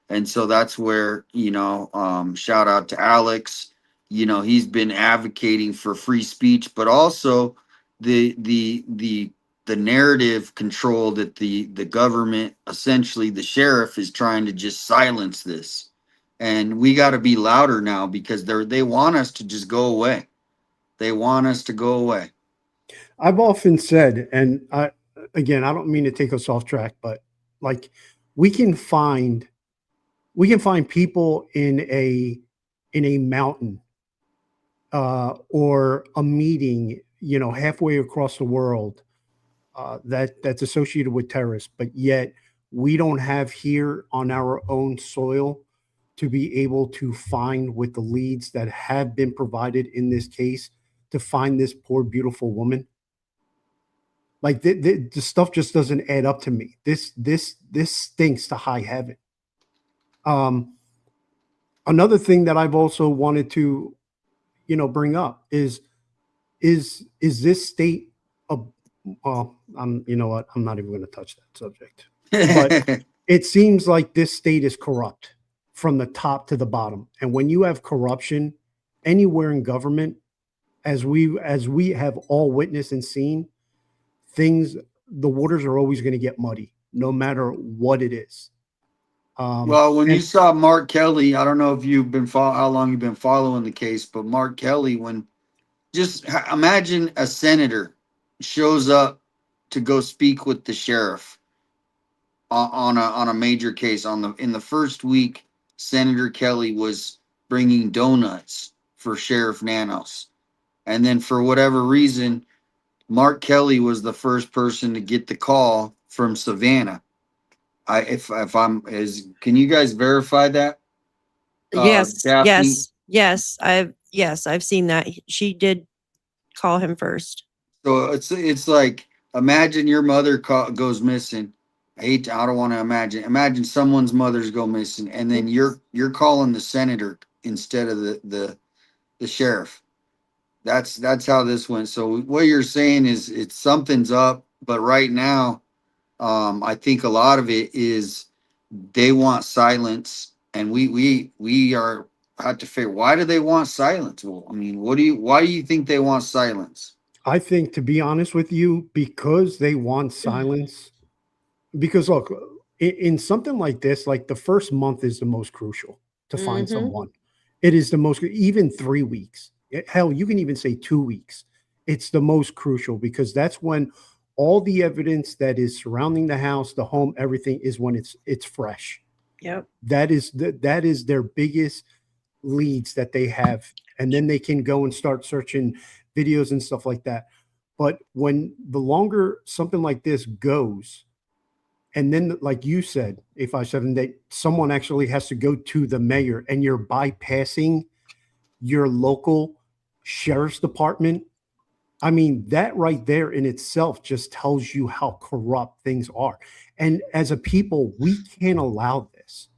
And so that's where, shout out to Alex. He's been advocating for free speech, but also the narrative control that the government, essentially the sheriff, is trying to just silence this. And we got to be louder now because they want us to just go away. They want us to go away. I've often said, and again, I don't mean to take us off track, but like, we can find people in a mountain or a meeting, halfway across the world, that's associated with terrorists, but yet we don't have here on our own soil to be able to find, with the leads that have been provided in this case, to find this poor beautiful woman. Like, the stuff just doesn't add up to me. This stinks to high heaven. Another thing that I've also wanted to, bring up is this state of, you know what? I'm not even going to touch that subject. But it seems like this state is corrupt from the top to the bottom. And when you have corruption anywhere in government, as we have all witnessed and seen, the waters are always going to get muddy, no matter what it is. Well, when you saw Mark Kelly, I don't know if you've been how long you've been following the case, but Mark Kelly, when just imagine a senator shows up to go speak with the sheriff on a major case. In the first week, Senator Kelly was bringing donuts for Sheriff Nanos, and then for whatever reason, Mark Kelly was the first person to get the call from Savannah. Can you guys verify that? Yes, Daphne? yes. I've seen that. She did call him first. So it's like, imagine your mother goes missing. I don't want to imagine. Imagine someone's mother's go missing, and then you're calling the senator instead of the sheriff. That's how this went. So what you're saying is something's up, but right now, I think a lot of it is they want silence, and we have to figure, why do they want silence? Well, I mean, why do you think they want silence? I think, to be honest with you, because they want silence. Because look, in something like this, like, the first month is the most crucial to find someone. It is the most, even 3 weeks. Hell, you can even say 2 weeks. It's the most crucial because that's when all the evidence that is surrounding the house, the home, everything is when it's fresh. Yep. That is their biggest leads that they have, and then they can go and start searching videos and stuff like that. But when the longer something like this goes, and then, like you said, 857, that someone actually has to go to the mayor, and you're bypassing your local sheriff's department. I mean, that right there in itself just tells you how corrupt things are. And as a people, we can't allow this.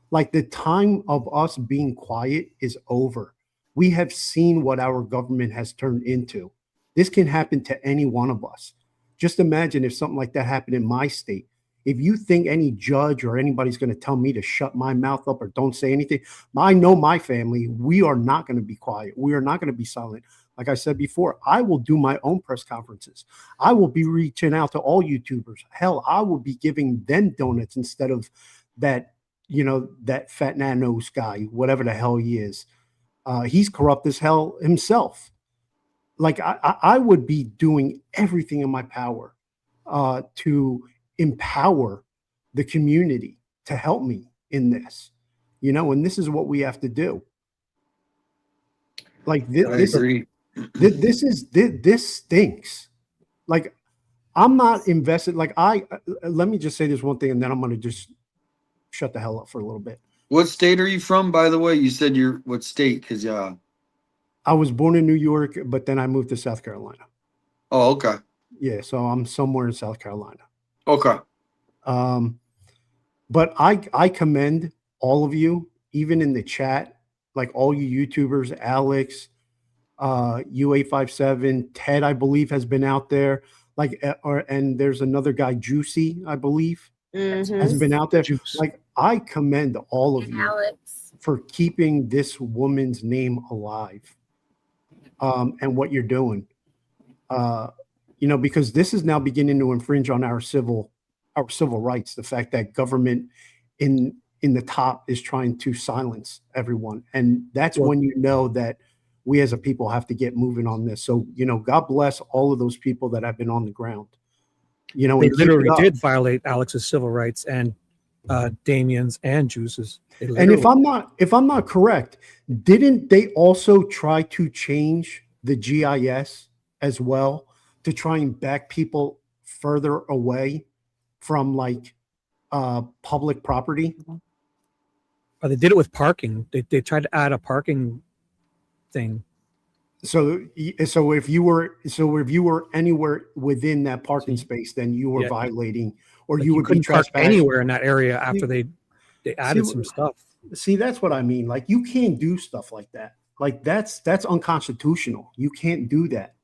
Like, the time of us being quiet is over. We have seen what our government has turned into. This can happen to any one of us. Just imagine if something like that happened in my state. If you think any judge or anybody's going to tell me to shut my mouth up or don't say anything, I know my family, we are not going to be quiet. We are not going to be silent Like I said before, I will do my own press conferences. I will be reaching out to all YouTubers. Hell, I will be giving them donuts instead of that, that fat nanos guy, whatever the hell he is. He's corrupt as hell himself. Like I would be doing everything in my power to empower the community to help me in this, and this is what we have to do. Like this stinks. Like I'm not invested. Like let me just say this one thing, and then I'm going to just shut the hell up for a little bit. What state are you from, by the way? You said what state? Because I was born in New York, but then I moved to South Carolina. Oh, okay. Yeah, so I'm somewhere in South Carolina. Okay. But I commend all of you, even in the chat, like all you YouTubers, Alex, U857, Ted, I believe, has been out there. And there's another guy, Juicy, I believe, has been out there. Juice. Like I commend all of you Alex. for keeping this woman's name alive, and what you're doing. Because this is now beginning to infringe on our civil rights. The fact that government in the top is trying to silence everyone, and that's when you know that we as a people have to get moving on this. So God bless all of those people that have been on the ground. They literally did violate Alex's civil rights and Damien's and Juice's. And if I'm not correct, didn't they also try to change the GIS as well to try and back people further away from public property? They did it with parking. They tried to add a parking thing. So if you were anywhere within that parking space, then you were violating, or you would be trespassing trespassing anywhere in that area after they added some stuff. See, that's what I mean. Like you can't do stuff like that. Like that's unconstitutional. You can't do that.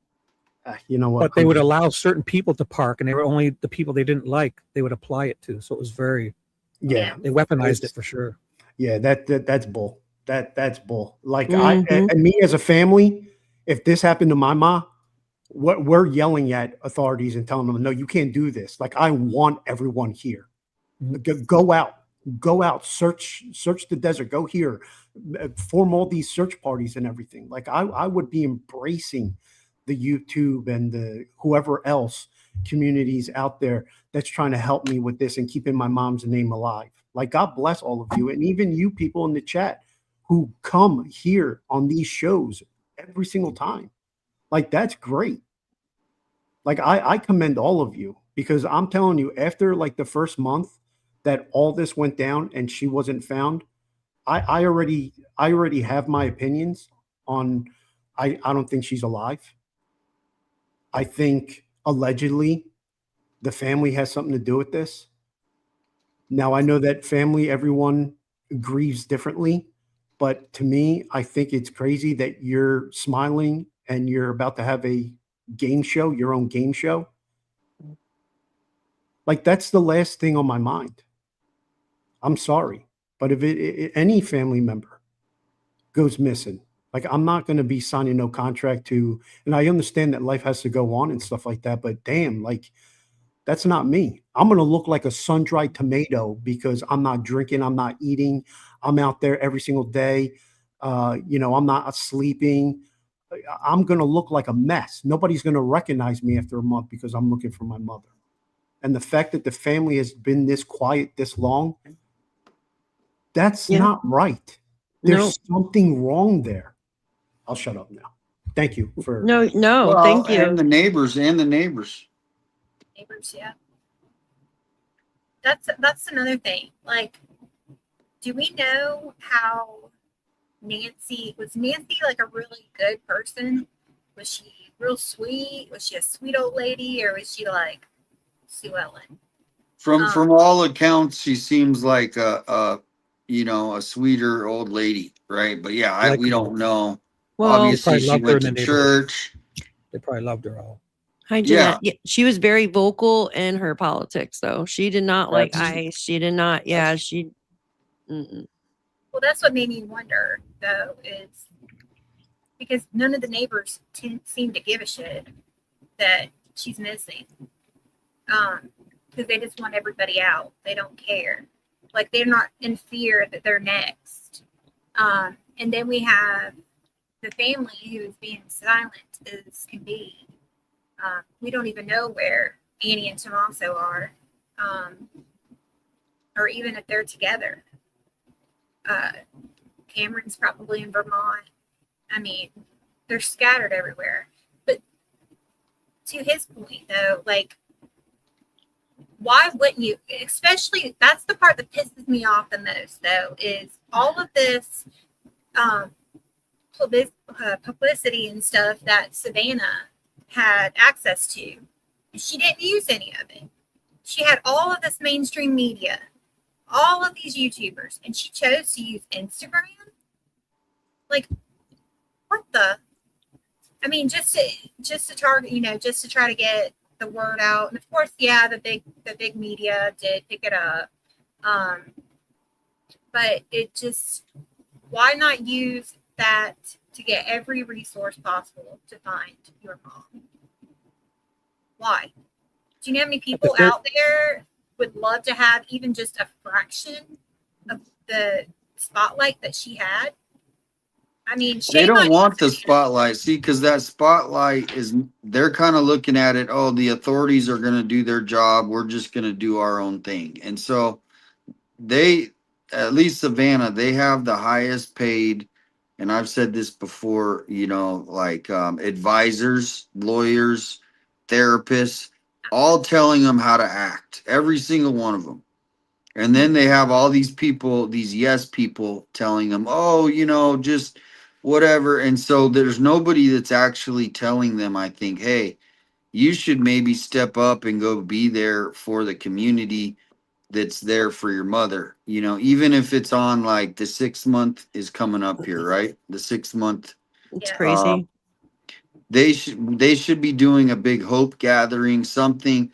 You know what? But they would allow certain people to park, and they were only the people they didn't like. They would apply it to. So it was very they weaponized it for sure. Yeah, that's bull. That's bull. Like and me as a family, if this happened to my mom, what we're yelling at authorities and telling them, no, you can't do this. Like I want everyone here. Go out, search the desert, go here, form all these search parties and everything. Like I would be embracing the YouTube and the whoever else communities out there that's trying to help me with this and keeping my mom's name alive. Like God bless all of you, and even you people in the chat who come here on these shows every single time. Like that's great. Like I commend all of you, because I'm telling you, after like the first month that all this went down and she wasn't found, I already have my opinions on. I don't think she's alive. I think allegedly the family has something to do with this. Now I know that everyone grieves differently, but to me, I think it's crazy that you're smiling and you're about to have a game show, your own game show. Like that's the last thing on my mind. I'm sorry, but if any family member goes missing, like I'm not going to be signing no contract to, and I understand that life has to go on and stuff like that, but damn, like that's not me. I'm going to look like a sun-dried tomato because I'm not drinking, I'm not eating, I'm out there every single day. I'm not sleeping. I'm going to look like a mess. Nobody's going to recognize me after a month because I'm looking for my mother. And the fact that the family has been this quiet this long, that's not right. There's something wrong there. I'll shut up now. Thank you for thank you. And the neighbors. Neighbors, yeah. That's another thing. Like, do we know how Nancy like a really good person? Was she real sweet? Was she a sweet old lady, or was she like Sue Ellen? From all accounts, she seems like a sweeter old lady, right? But yeah, we don't know. Well, obviously she went to church. They probably loved her all. Hi, Jeanette. Yeah, she was very vocal in her politics, though. She did not like ICE. She did not. Yeah, she. Well, that's what made me wonder, though, is because none of the neighbors seem to give a shit that she's missing. Because they just want everybody out. They don't care. Like, they're not in fear that they're next. And then we have the family who is being silent as can be. We don't even know where Annie and Tommaso are, or even if they're together. Cameron's probably in Vermont. I mean, they're scattered everywhere. But to his point, though, like, why wouldn't you? Especially, that's the part that pisses me off the most, though, is all of this publicity and stuff that Savannah had access to. She didn't use any of it. She had all of this mainstream media, all of these YouTubers, and she chose to use Instagram. Like, what the? I mean, just to target, just to try to get the word out. And of course, yeah, the big media did pick it up. But it just, why not use that to get every resource possible to find your mom? Why? Do you know how many people out there would love to have even just a fraction of the spotlight that she had? I mean, they don't want the spotlight. See, because that spotlight they're kind of looking at it. Oh, the authorities are going to do their job. We're just going to do our own thing. And so at least Savannah, they have the highest paid. And I've said this before, like advisors, lawyers, therapists, all telling them how to act. Every single one of them. And then they have all these people, these yes people telling them, oh, just whatever. And so there's nobody that's actually telling them, I think, hey, you should maybe step up and go be there for the community that's there for your mother. Even if it's on, like, the 6 month is coming up here, right? The 6 month. It's crazy. They should be doing a big hope gathering, something.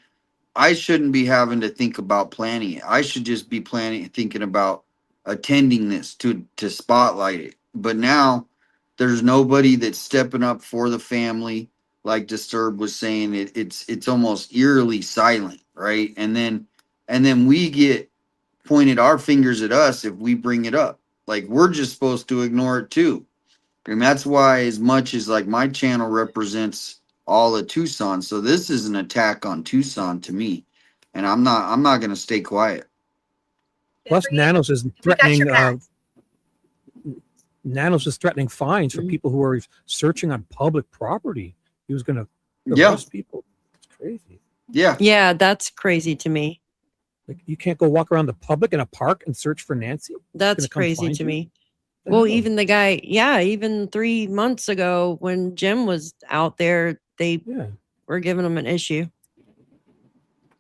I shouldn't be having to think about planning it. I should just be thinking about attending this to spotlight it. But now there's nobody that's stepping up for the family. Like Disturb was saying, it's almost eerily silent, right? And then we get pointed our fingers at us if we bring it up. Like, we're just supposed to ignore it too. And that's why, as much as, like, my channel represents all of Tucson, so this is an attack on Tucson to me, and I'm not going to stay quiet. Plus, Nanos is threatening. Nanos is threatening fines for people who are searching on public property. He was going to arrest people. It's crazy. Yeah, that's crazy to me. Like, you can't go walk around the public in a park and search for Nancy. That's crazy to me. Well, even the guy, even 3 months ago when Jim was out there, they were giving him an issue.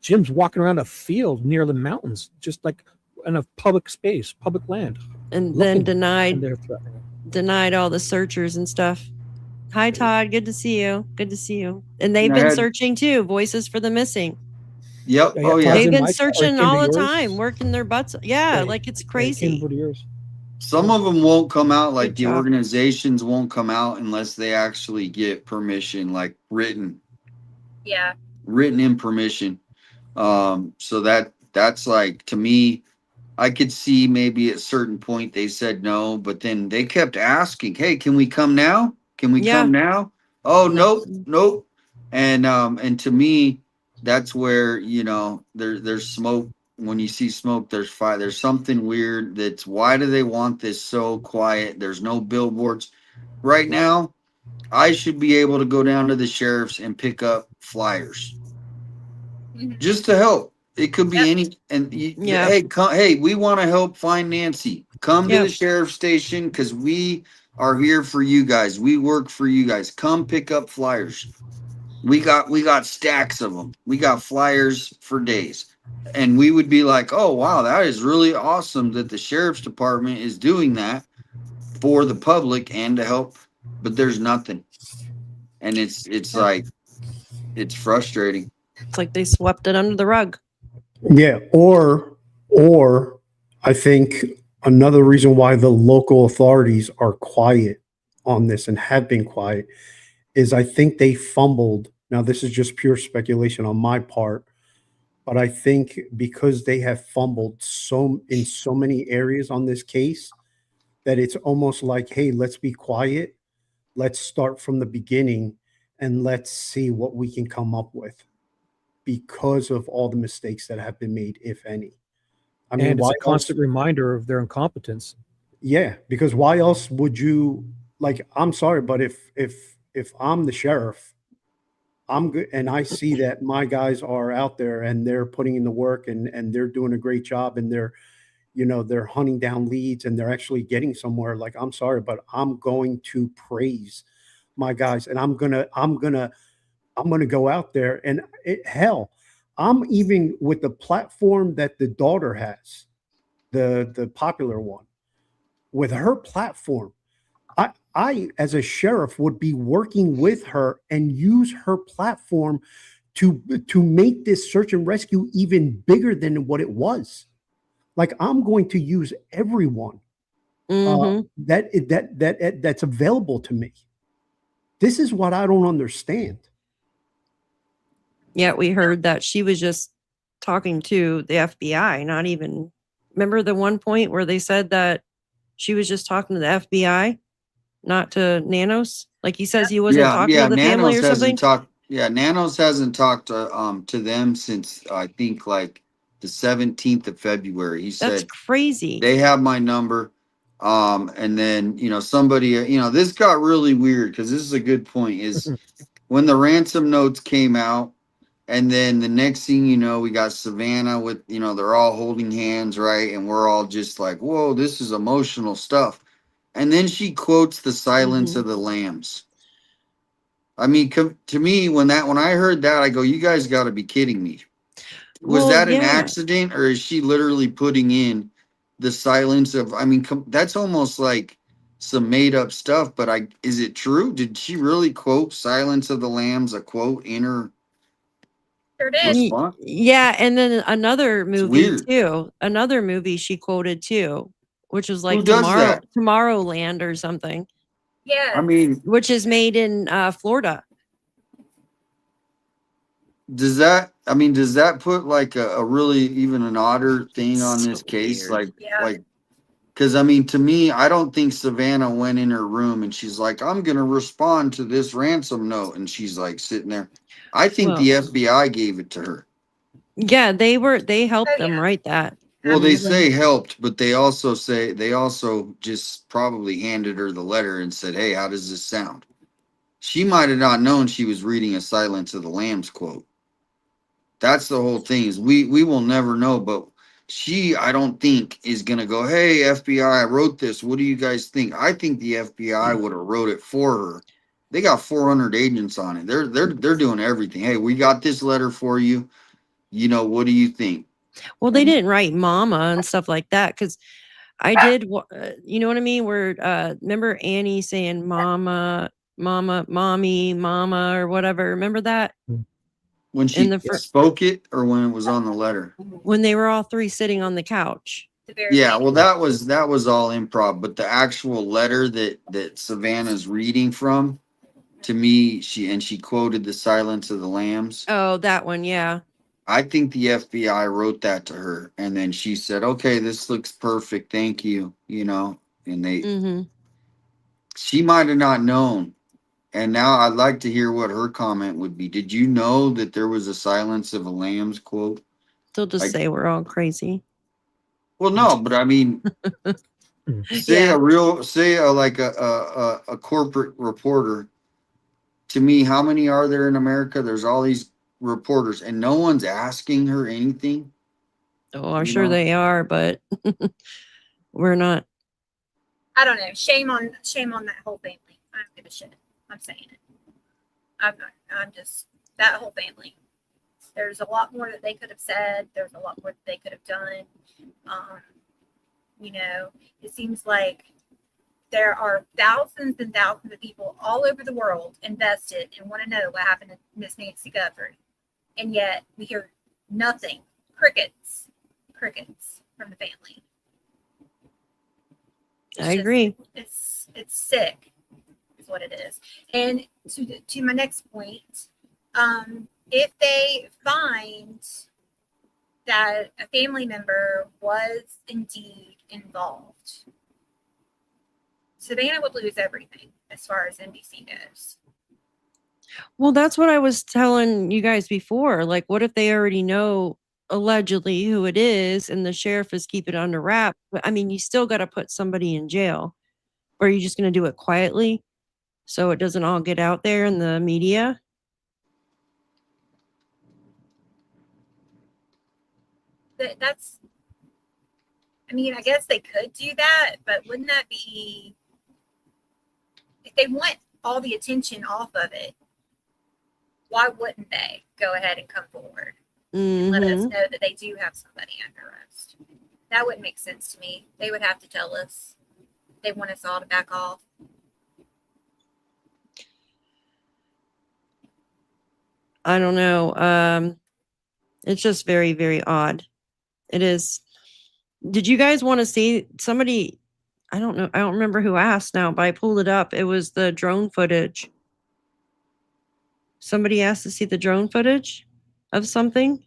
Jim's walking around a field near the mountains, just like in a public space, public land. And then denied all the searchers and stuff. Hi, Todd. Good to see you. Good to see you. And they've been searching too. Voices for the Missing. Yep. Oh, yeah. They've been searching all the time, working their butts. Yeah, like, it's crazy. Some of them won't come out, like the organizations won't come out unless they actually get permission, like written in permission. So that's like, to me, I could see maybe at a certain point they said no, but then they kept asking, hey, can we come now? Can we come now? Oh, nope. And to me, that's where, there's smoke. When you see smoke, there's fire. There's something weird. Why do they want this so quiet? There's no billboards. Right now, I should be able to go down to the sheriff's and pick up flyers just to help. It could be any, and hey, we want to help find Nancy. Come to the sheriff's station because we are here for you guys. We work for you guys. Come pick up flyers. We got stacks of them. We got flyers for days. And we would be like, oh, wow, that is really awesome that the sheriff's department is doing that for the public and to help. But there's nothing. And it's like, it's frustrating. It's like they swept it under the rug. Yeah. Or I think another reason why the local authorities are quiet on this and have been quiet is I think they fumbled. Now, this is just pure speculation on my part, but I think because they have fumbled in so many areas on this case that it's almost like, hey, let's be quiet. Let's start from the beginning and let's see what we can come up with because of all the mistakes that have been made, if any. I mean, And it's why a constant reminder of their incompetence. Yeah, because why else would you like? I'm sorry, but if I'm the sheriff, I'm good, and I see that my guys are out there and they're putting in the work and they're doing a great job and they're hunting down leads and they're actually getting somewhere. Like, I'm sorry, but I'm going to praise my guys and I'm gonna go out there and hell, I'm even with the platform that the daughter has, the popular one, with her platform. I as a sheriff would be working with her and use her platform to make this search and rescue even bigger than what it was. Like, I'm going to use everyone that's available to me. This is what I don't understand. Yeah, we heard that she was just talking to the FBI, not even. Remember the one point where they said that she was just talking to the FBI, not to Nanos? Like he says he wasn't talking to the family or something. Nanos hasn't talked to them since I think like the 17th of February. He That's said crazy. they have my number. And then somebody this got really weird because this is a good point. Is when the ransom notes came out, and then the next thing you know, we got Savannah with they're all holding hands, right? And we're all just like, whoa, this is emotional stuff. And then she quotes the Silence of the Lambs. I mean, to me, when I heard that, I go, you guys got to be kidding me. Was that an accident, or is she literally putting in the silence of? I mean, that's almost like some made up stuff. But is it true? Did she really quote "Silence of the Lambs" a quote in her Sure did. response? Yeah, and then another movie weird. too. Another movie she quoted too, which was like Who does that? Tomorrowland or something, Yeah. I mean, which is made in Florida. does that put like a really even an odder thing on So this case? weird. Like, because I mean, to me, I don't think Savannah went in her room and she's like, I'm gonna respond to this ransom note, and she's like sitting there. I think the FBI gave it to her. Yeah, they helped them yeah. write that. Well, they Absolutely. say helped, but they also just probably handed her the letter and said, hey, how does this sound? She might have not known she was reading a Silence of the Lambs quote. That's the whole thing, is we will never know, but I don't think is gonna go, hey, FBI, I wrote this. What do you guys think? I think the FBI would have wrote it for her. They got 400 agents on it. They're doing everything. Hey, we got this letter for you. What do you think? Well, they didn't write mama and stuff like that because I did, you know what I mean? Where remember Annie saying mama, mama, mommy, mama, or whatever. Remember that? When she spoke it, or when it was on the letter? When they were all three sitting on the couch. Yeah, well, that was all improv, but the actual letter that Savannah's reading from, to me, she quoted the Silence of the Lambs. Oh, that one, yeah. I think the FBI wrote that to her, and then she said, okay, this looks perfect, thank you, and she might have not known. And now I'd like to hear what her comment would be. Did you know that there was a Silence of the Lambs quote? They'll just say we're all crazy. Well, no, but I mean, say a corporate reporter. To me, how many are there in America? There's all these reporters, and no one's asking her anything. Oh, I'm sure they are, but we're not. I don't know. Shame on that whole family. I don't give a shit. I'm saying it. I'm just that whole family. There's a lot more that they could have said. There's a lot more that they could have done. It seems like there are thousands and thousands of people all over the world invested and want to know what happened to Miss Nancy Guthrie. And yet we hear nothing. Crickets from the family. I agree. It's sick. what it is. And to my next point, if they find that a family member was indeed involved, Savannah would lose everything as far as NBC goes. Well, that's what I was telling you guys before. Like, what if they already know allegedly who it is and the sheriff is keeping it under wrap? I mean, you still got to put somebody in jail. Or are you just going to do it quietly so it doesn't all get out there in the media? That's, I mean, I guess they could do that, but wouldn't that be, if they want all the attention off of it, why wouldn't they go ahead and come forward and let us know that they do have somebody under arrest? That wouldn't make sense to me. They would have to tell us. They want us all to back off. I don't know. It's just very, very odd. It is. Did you guys want to see somebody? I don't know. I don't remember who asked now, but I pulled it up. It was the drone footage. Somebody asked to see the drone footage of something.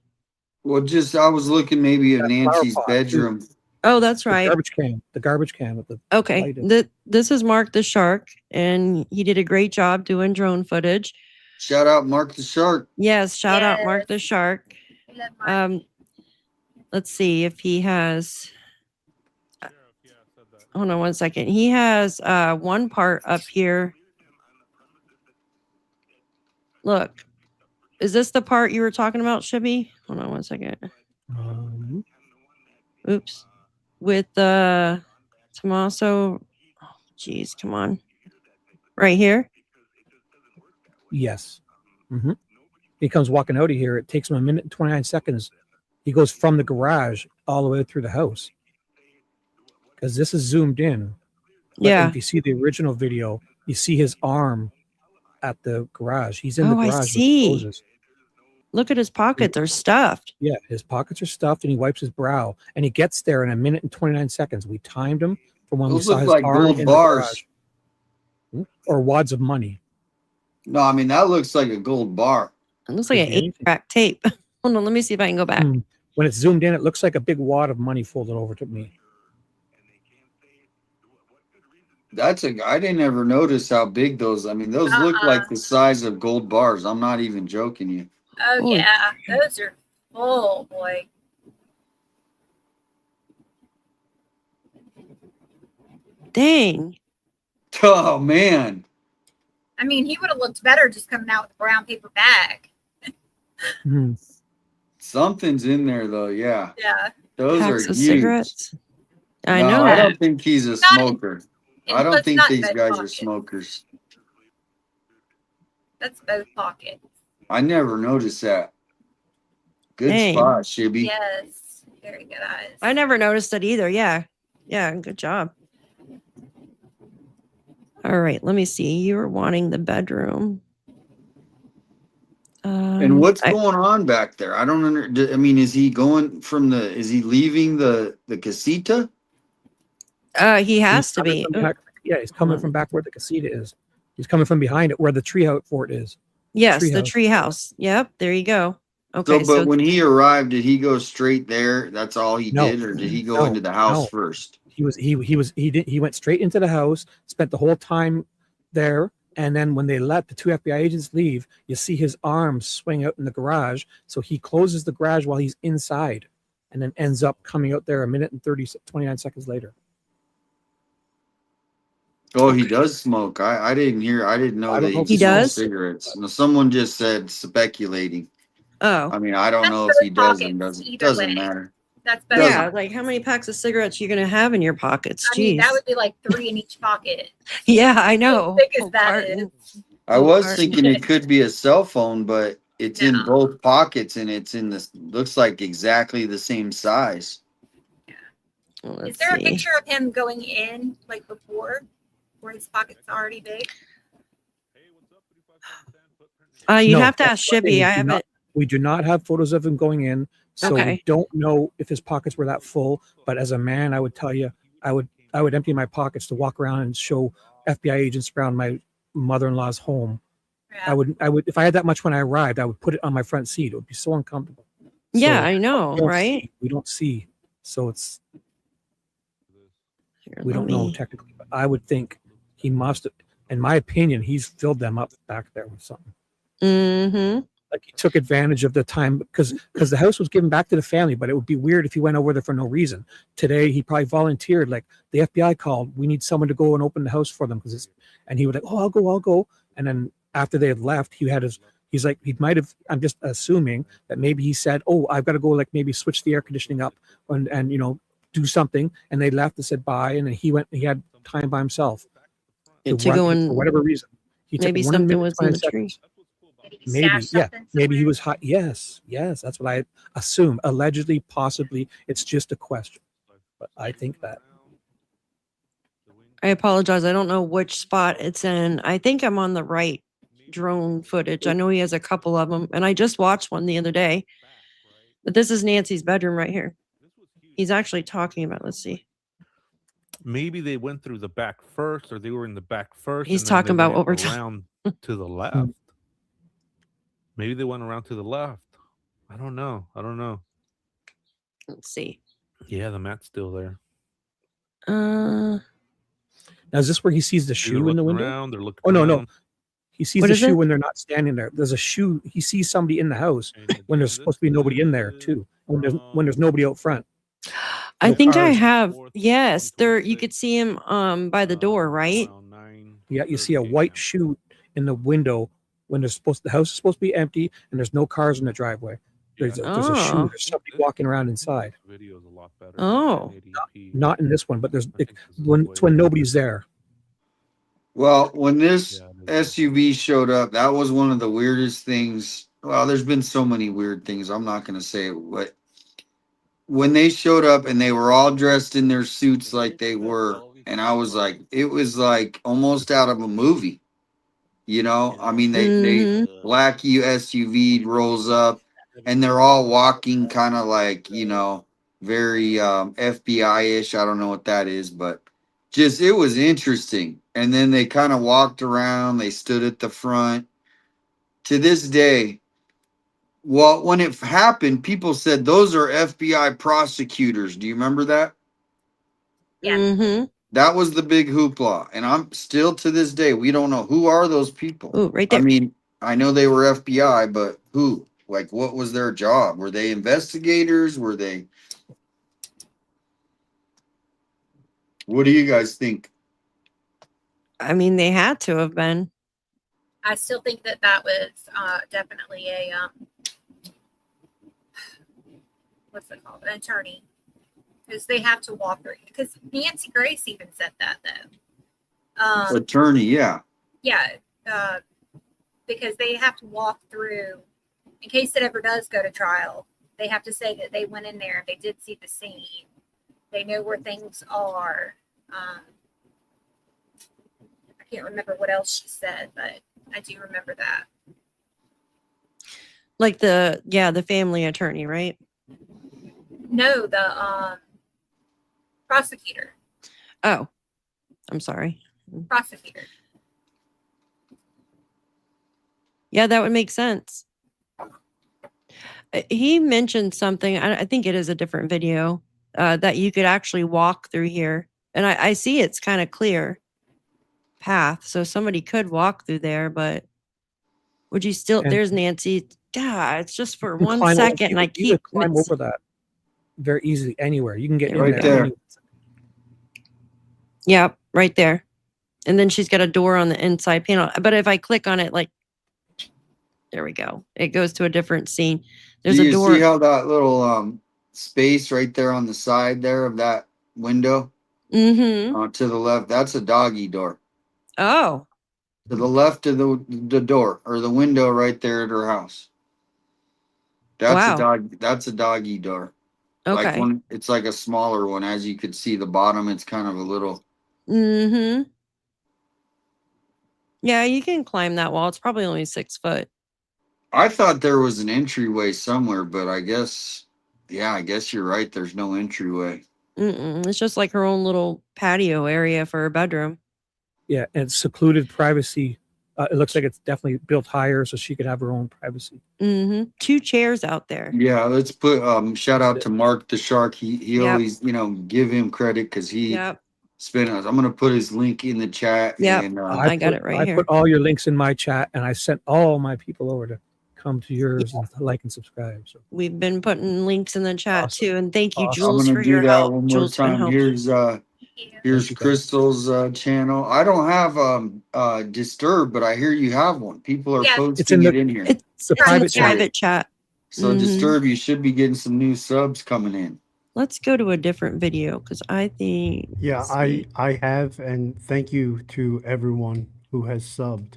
Well, just I was looking maybe of That Nancy's flower pot, bedroom. Oh, that's right. The garbage can with the Okay. light in. This is Mark the Shark, and he did a great job doing drone footage. Shout out Mark the Shark. Yes, shout out Mark Yes. the Shark. We love Mark. Let's see if he has. Hold on one second. He has one part up here. Look, is this the part you were talking about, Shibby? Hold on one second. Oops. With Tommaso. Oh, geez, come on. Right here. Yes. He comes walking out of here. It takes him 1 minute and 29 seconds. He goes from the garage all the way through the house. Because this is zoomed in. But Yeah. if you see the original video, you see his arm at the garage. He's in the Oh, I garage with see. the hoses. Look at his pockets. They're stuffed. Yeah, his pockets are stuffed and he wipes his brow. And he gets there in 1 minute and 29 seconds. We timed him from when we Those saw look his like arm gold in the bars. garage. Or wads of money. No, I mean that looks like a gold bar. It looks like Could an be anything. 8-track tape. Hold on, let me see if I can go back. When it's zoomed in, it looks like a big wad of money folded over to me. I didn't ever notice how big those. I mean, those look like the size of gold bars. I'm not even joking you. Oh, Holy yeah. Those are full, boy. Dang. Oh man, I mean, he would have looked better just coming out with a brown paper bag. something's in there though. Yeah, Yeah. those Packs are of huge. cigarettes. I No, know I that. don't think he's a Not- smoker. I don't That's think not these both guys are pockets. smokers. That's both pockets. I never noticed that. Good Dang. spot, Shibby. Yes. Very good eyes. I never noticed it either. Yeah. Yeah, good job. All right, let me see. You were wanting the bedroom. And what's going on back there? I don't I mean, is he going from is he leaving the casita? He has to coming be. from back- yeah, he's coming from back where the casita is. He's coming from behind it where the treehouse fort is. Yes, the treehouse. tree house. Yep, there you go. Okay, So, but when he arrived, did he go straight there? That's all he No. did, or did he go No, into the house no. first? He went straight into the house, spent the whole time there, and then when they let the two FBI agents leave, you see his arms swing out in the garage. So he closes the garage while he's inside, and then ends up coming out there 1 minute and 29 seconds later. Oh, he does smoke. I didn't hear. I didn't know I that don't know if he smoked does? cigarettes. No, someone just said speculating. Oh, I mean, I don't That's know if both he does or pockets, doesn't. either Doesn't way. matter. That's both. yeah. doesn't- Like how many packs of cigarettes you gonna have in your pockets? I mean, Jeez. that would be like 3 in each pocket. Yeah, I know. As thick as Whole that carton. I Oh, was pardon. thinking it could be a cell phone, but it's in No. both pockets and it's in this. Looks like exactly the same size. Well, Is let's there a see. picture of him going in like before, where his pockets are already big? You'd No, have to that's ask one thing, Shibby. we I do haven't. not- We do not have photos of him going in, so Okay. we don't know if his pockets were that full. But as a man, I would tell you, I would empty my pockets to walk around and show FBI agents around my mother-in-law's home. Yeah. I would if I had that much when I arrived, I would put it on my front seat. It would be so uncomfortable. Yeah, So I know, we don't right? see- we don't see, so it's Here, we let don't know me- technically. But I would think he must have. In my opinion, he's filled them up back there with something. Mhm. Like he took advantage of the time because the house was given back to the family, but it would be weird if he went over there for no reason. Today he probably volunteered, like the FBI called, we need someone to go and open the house for them and he was like, oh, I'll go. And then after they had left, he's like, he might have, I'm just assuming that maybe he said, oh, I've got to go like maybe switch the air conditioning up and do something. And they left and said bye. And then he went, he had time by himself To go for and whatever reason. He took maybe 1 something minute, was in 20 the tree. seconds. Did he Maybe, stash yeah. something Maybe he somewhere? was hot. Yes, that's what I assume. Allegedly, possibly, it's just a question. But I think that. I apologize. I don't know which spot it's in. I think I'm on the right drone footage. I know he has a couple of them, and I just watched one the other day. But this is Nancy's bedroom right here. He's actually talking about, let's see. Maybe they went through the back first, or they were in the back first. He's and then talking they about went what we're talking- around to the left. Maybe they went around to the left. I don't know. Let's see. Yeah, the mat's still there. Uh, Now, is this where he sees the They're shoe in the looking window? around, they're looking Oh, no. around. He sees What the is shoe it? when they're not standing there. There's a shoe. He sees somebody in the house when there's supposed to be nobody in there too. When there's nobody out front. I No think I cars. have. Yes, there. You could see him by the door, right? Yeah, you see a white shoe in the window when the house is supposed to be empty and there's no cars in the driveway. There's a shoe. Oh. There's somebody walking around inside. Video's a lot better. Oh. 1080p. Not in this one, but there's I think this is when way it's when better. nobody's there. Well, when this Yeah, it is. SUV showed up, that was one of the weirdest things. Well, there's been so many weird things. I'm not going to say it, but when they showed up and they were all dressed in their suits like they were, and I was like, it was like almost out of a movie. I mean, they black SUV rolls up and they're all walking kind of like, very FBI-ish. I don't know what that is, but just it was interesting. And then they kind of walked around, they stood at the front. To this day, well, when it happened, people said those are FBI prosecutors. Do you remember that? Yeah. Mm-hmm. That was the big hoopla. And I'm still to this day, we don't know who are those people. Oh, right I there. mean, I know they were FBI, but who? Like, what was their job? Were they investigators? Were they? What do you guys think? I mean, they had to have been. I still think that was definitely a what's it called? An attorney, because they have to walk through. Because Nancy Grace even said that though. Attorney, yeah. Yeah, because they have to walk through in case it ever does go to trial. They have to say that they went in there, they did see the scene, they know where things are. I can't remember what else she said, but I do remember that. Like the family attorney, right? No, the prosecutor. Oh, I'm sorry. Prosecutor. Yeah, that would make sense. He mentioned something. I think it is a different video that you could actually walk through here, and I see it's kind of clear path, so somebody could walk through there. But would you still? And- There's Nancy. God, it's just for You can 1 climb over- second, and I you keep could climb over that very easily anywhere. You can get in Right there. anywhere. Yep, right there. And then she's got a door on the inside panel. But if I click on it, like, there we go. It goes to a different scene. There's Do a you door. see how that little space right there on the side there of that window Mm-hmm. to the left? That's a doggy door. Oh, To the left of the door or the window right there at her house. That's Wow. a dog. That's a doggy door. Like okay. one, it's like a smaller one. As you could see, the bottom, it's kind of a little. Mm-hmm. Yeah, you can climb that wall. It's probably only 6 foot. I thought there was an entryway somewhere, but I guess you're right. There's no entryway. It's just like her own little patio area for her bedroom. Yeah, and secluded privacy It looks like it's definitely built higher so she could have her own privacy. 2 chairs out there. Yeah, let's put shout out to Mark the Shark. He Yep. always, give him credit because he Yep. spent us. I'm gonna put his link in the chat. Yep. And I got it right I here. put all your links in my chat, and I sent all my people over to come to yours and like and subscribe. So We've been putting links in the chat Awesome. too. And thank you, Awesome. I'm Jules, gonna for do your that help. one more Jules been time. helping. Here's Thank you. here's Thank you, guys. Crystal's channel. I don't have Disturb, but I hear you have one. People are Yeah. posting in it the- in here. It's a It's in private the chat. private chat. So Mhm. Disturb, you should be getting some new subs coming in. Let's go to a different video because I think. Yeah, let's see. I have, and thank you to everyone who has subbed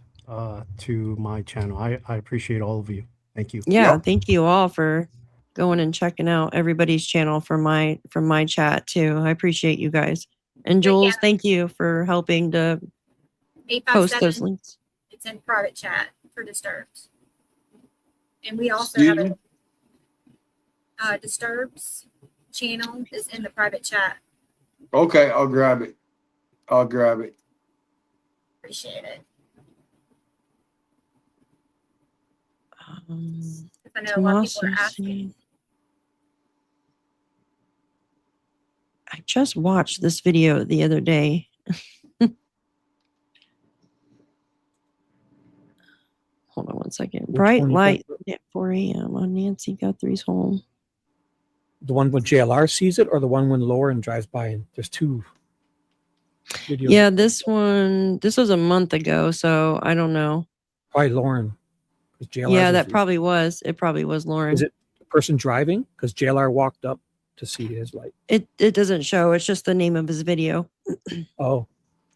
to my channel. I appreciate all of you. Thank you. Yeah, Yep. thank you all for going and checking out everybody's channel from my chat too. I appreciate you guys. And Yeah, Jules, yeah. thank you for helping to post those 857. links. It's in private chat for Disturbed. And we also Excuse have me? a Disturbed's channel is in the private chat. Okay, I'll grab it. Appreciate it. Um, 'Cause I know a lot of people are Tommaso, asking. see. I just watched this video the other day. Hold on one second. Which Bright one you light got? at 4 a.m. on Nancy Guthrie's home. The one when JLR sees it, or the one when Lauren drives by, and there's 2 videos. Yeah, this was a month ago, so I don't know. Probably Lauren. 'Cause JLR 's Yeah, is- that probably was. It probably was Lauren. Is it the person driving? Because JLR walked up to see his light. It doesn't show. It's just the name of his video, Oh,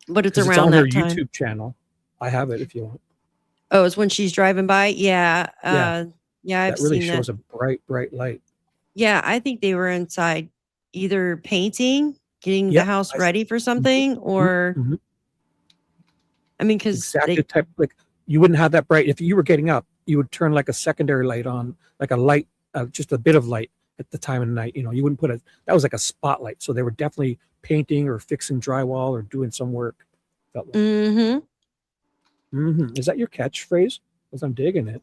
but it's 'cause around on her that time. YouTube channel. I have it if you want. Oh, it's when she's driving by. Yeah, Yeah. yeah, I've That really seen shows that. a bright light. Yeah, I think they were inside, either painting, getting the Yep, house I- ready for something, or Mhm. I mean, because Exactly the type, like you wouldn't have that bright. If you were getting up, you would turn like a secondary light on, like a light, just a bit of light at the time of night. You wouldn't put that was like a spotlight. So they were definitely painting or fixing drywall or doing some work. Felt like. Is that your catchphrase? Because I'm digging it.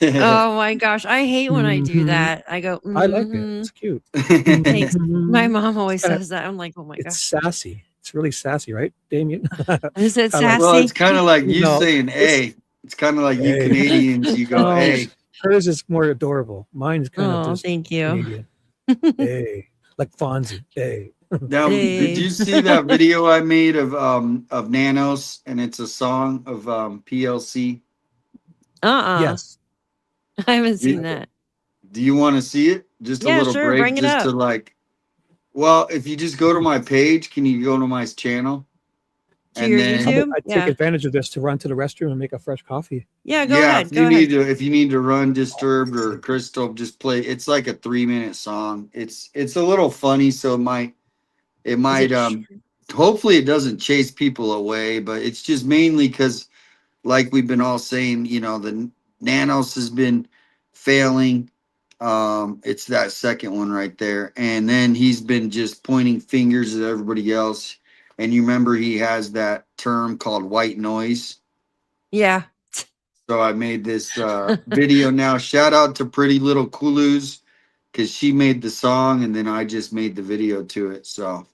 Oh my gosh, I hate when I do Mhm. that. I go. I like it. "Mhm." It's cute. Thanks. My Mhm. mom always kinda- says that. I'm like, oh my It's gosh, sassy. It's really sassy, right, Damien? is it I like- sassy? Well, it's kind of like you No, saying "a." It's kind of like you Hey. Canadians. You go Oh, "a." Hers is more adorable. Mine's kind of Oh, just thank you. Canadian. Hey, like Fonzie. Hey. Now, did you see that video I made of Nanos, and it's a song of PLC? Yes. I haven't seen Yeah. that. Do you want to see it? Just a Yeah, little sure, break, bring it just to up. like. Well, if you just go to my page, can you go to my channel? To your then- YouTube? I'd Yeah. take advantage of this to run to the restroom and make a fresh coffee. Yeah, go Yeah, ahead. if Go you need ahead. to, if you need to run Disturbed or Crystal, just play. It's like a 3-minute song. It's a little funny, so it might hopefully it doesn't chase people away, but it's just mainly because, like we've been all saying, the Nanos has been failing. It's that second one right there, and then he's been just pointing fingers at everybody else. And you remember he has that term called white noise. Yeah. So I made this video now. Shout out to Pretty Little Kulus because she made the song and then I just made the video to it. So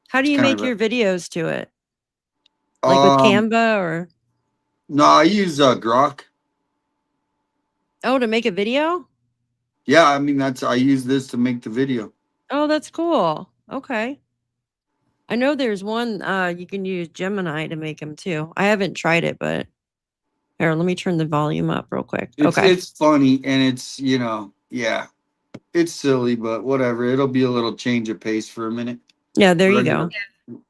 How do you kind make of a- your videos to it? Like with Canva or? No, I use Grok. Oh, to make a video? Yeah, I mean I use this to make the video. Oh, that's cool. Okay. I know there's one you can use Gemini to make them too. I haven't tried it, but here, let me turn the volume up real quick. Okay. It's funny and it's yeah, it's silly, but whatever. It'll be a little change of pace for a minute. Yeah, there you Regular. go.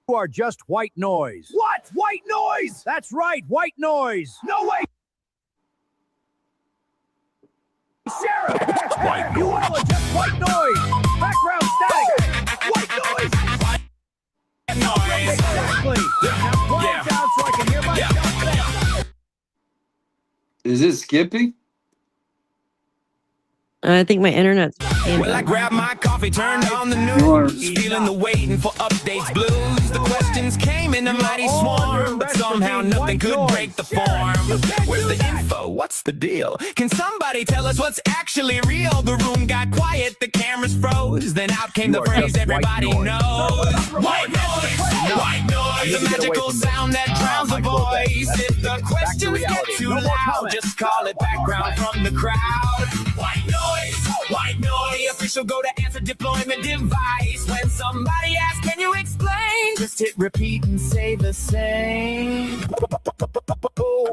You are just white noise. What? White noise? That's right, white noise. No way. Sheriff! White noise. You all are just white noise. Background static. White noise. White noise. Exactly. Now quiet down so I can hear myself think. Is it skipping? I think my internet's. Well, I grabbed my coffee, turned on the news, feeling the waiting for updates blues. The questions came in a mighty swarm, but somehow nothing could break the form. Where's the info? What's the deal? Can somebody tell us what's actually real? The room got quiet, the cameras froze, then out came the phrase everybody knows. White noise, white noise, the magical sound that drowns the voice. If the questions get too loud, just call it background from the crowd. White noise, white noise. The official go to answer deployment device. When somebody asks, can you explain? Just hit repeat and say the same.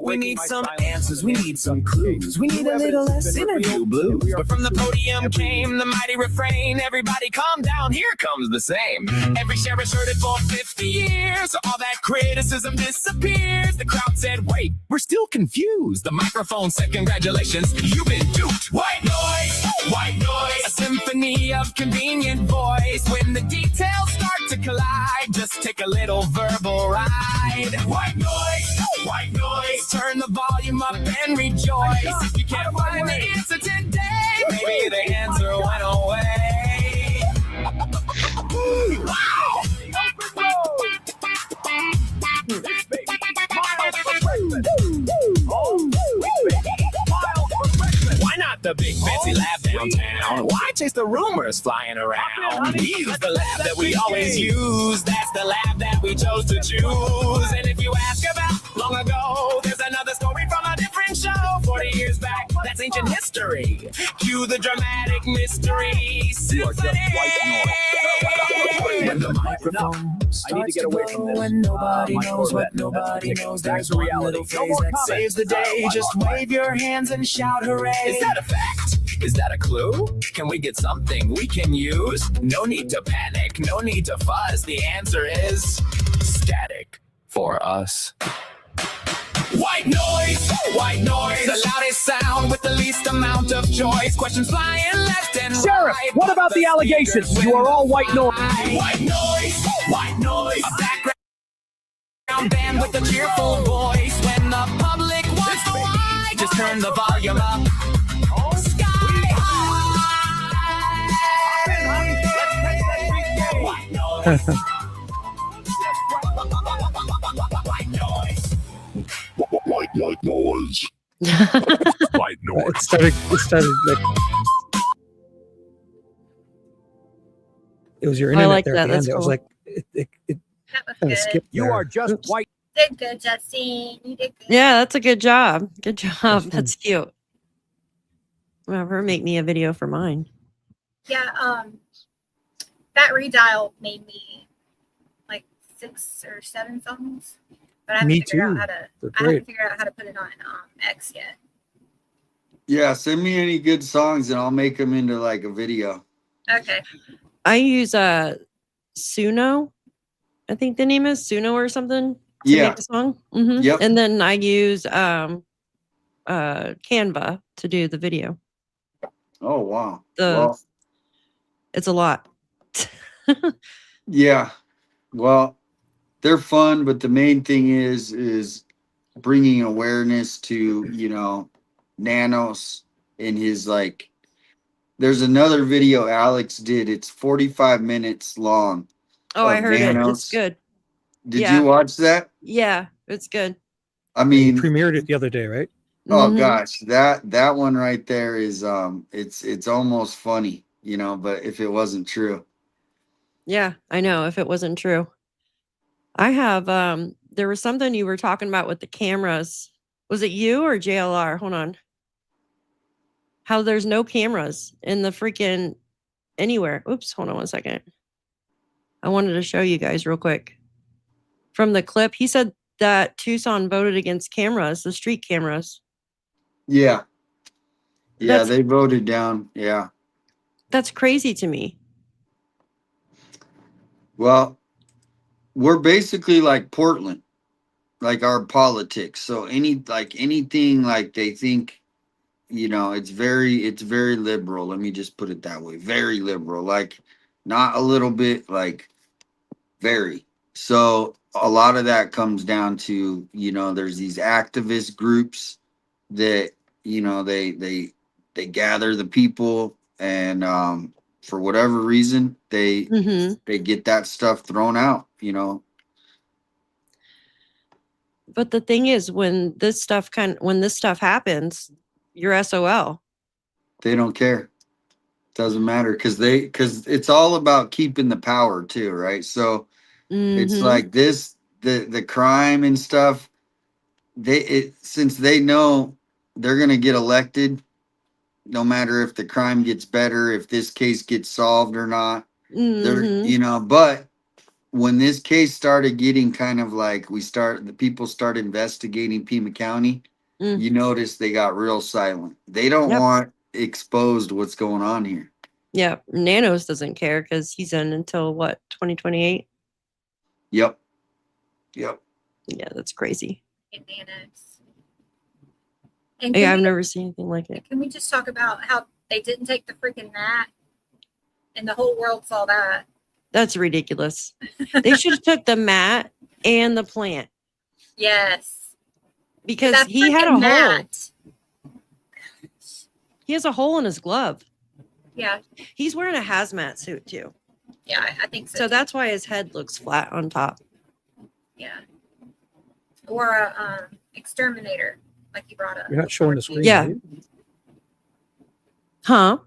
We need some answers, we need some clues. We need a little less interview blues. But from the podium came the mighty refrain. Everybody calm down, here comes the same. Every sheriff's heard it for 50 years. So all that criticism disappears. The crowd said, wait, we're still confused. The microphone said, congratulations, you've been duped. White noise, white noise. A symphony of convenient voice. When the details start to collide, just take a little verbal ride. White noise, white noise. Turn the volume up and rejoice. If you can't find the answer today, maybe the answer went away. Wow! Why not the big fancy lab downtown? Why chase the rumors flying around? We use the lab that we always use. That's the lab that we chose to choose. And if you ask about long ago, there's another story from a different show. 40 years back, that's ancient history. Cue the dramatic mystery symphony. When the microphone starts to blow and nobody knows what nobody knows, there's one little phrase that saves the day. Just wave your hands and shout hooray. Is that a fact? Is that a clue? Can we get something we can use? No need to panic, no need to fuzz. The answer is static for us. White noise, the loudest sound with the least amount of choice. Questions flying left and Sheriff, right. what about the allegations? You are all white noise. White noise. A background band with a cheerful voice. When the public wants the why, just turn the volume up. Sky high. White noise. White noise. White noise. White noise. It started like it was your I internet like there that. at the end. That's It was cool. like it That was kind of good. skipped. You there. are just Oops. white. Did good, Justine. You did good. Yeah, that's a good job. Good job. Awesome. That's cute. Whatever, make me a video for mine. Yeah, that redial made me like 6 or 7 songs. But I haven't Me figured too. out how to They're I haven't great. figured out how to put it on X yet. Yeah, send me any good songs and I'll make them into like a video. Okay. I use Suno. I think the name is Suno or something to Yeah. make a song. Mhm. Yep. And then I use Canva to do the video. Oh wow. The Well, it's a lot. yeah. Well, they're fun, but the main thing is bringing awareness to, you know, Nanos in his like. There's another video Alex did. It's 45 minutes long. Oh, I Of heard it. It's Nanos. good. Did Yeah. you watch that? Yeah, it's good. I You mean, premiered it the other day, right? oh Mhm. gosh, that one right there is it's almost funny, you know, but if it wasn't true. Yeah, I know. If it wasn't true, I have. There was something you were talking about with the cameras. Was it you or JLR? Hold on. How there's no cameras in the freaking anywhere. Oops. Hold on one second. I wanted to show you guys real quick. From the clip, he said that Tucson voted against cameras, the street cameras. Yeah. Yeah, That's- they voted down. Yeah. That's crazy to me. Well, we're basically like Portland, like our politics. So anything like they think, you know, it's very liberal. Let me just put it that way. Very liberal. Like not a little bit, like very. So a lot of that comes down to, you know, there's these activist groups that, you know, they they gather the people, and for whatever reason, they get that stuff thrown out. You know, But the thing is, when this stuff happens, you're SOL. they don't care. Doesn't matter because it's all about keeping the power too, right? So it's like this, the crime and stuff. Since they know they're gonna get elected, no matter if the crime gets better, if this case gets solved or not. They're, you know, but when this case started getting kind of like the people start investigating Pima County, you notice they got real silent. They don't want exposed what's going on here. Yeah, Nanos doesn't care because he's in until what, 2028? Yep. Yeah, that's crazy. Nanos. And Yeah, I've never seen anything like it. Can we just talk about how they didn't take the freaking mat, and the whole world saw that? That's ridiculous. They should have took the mat and the plant. Yes. Because that he had a mat. hole. He has a hole in his glove. Yeah. He's wearing a hazmat suit too. Yeah, I think so. So that's why his head looks flat on top. Yeah. Or a exterminator, like you brought up. You're not showing the screen. Yeah. Are you? Huh?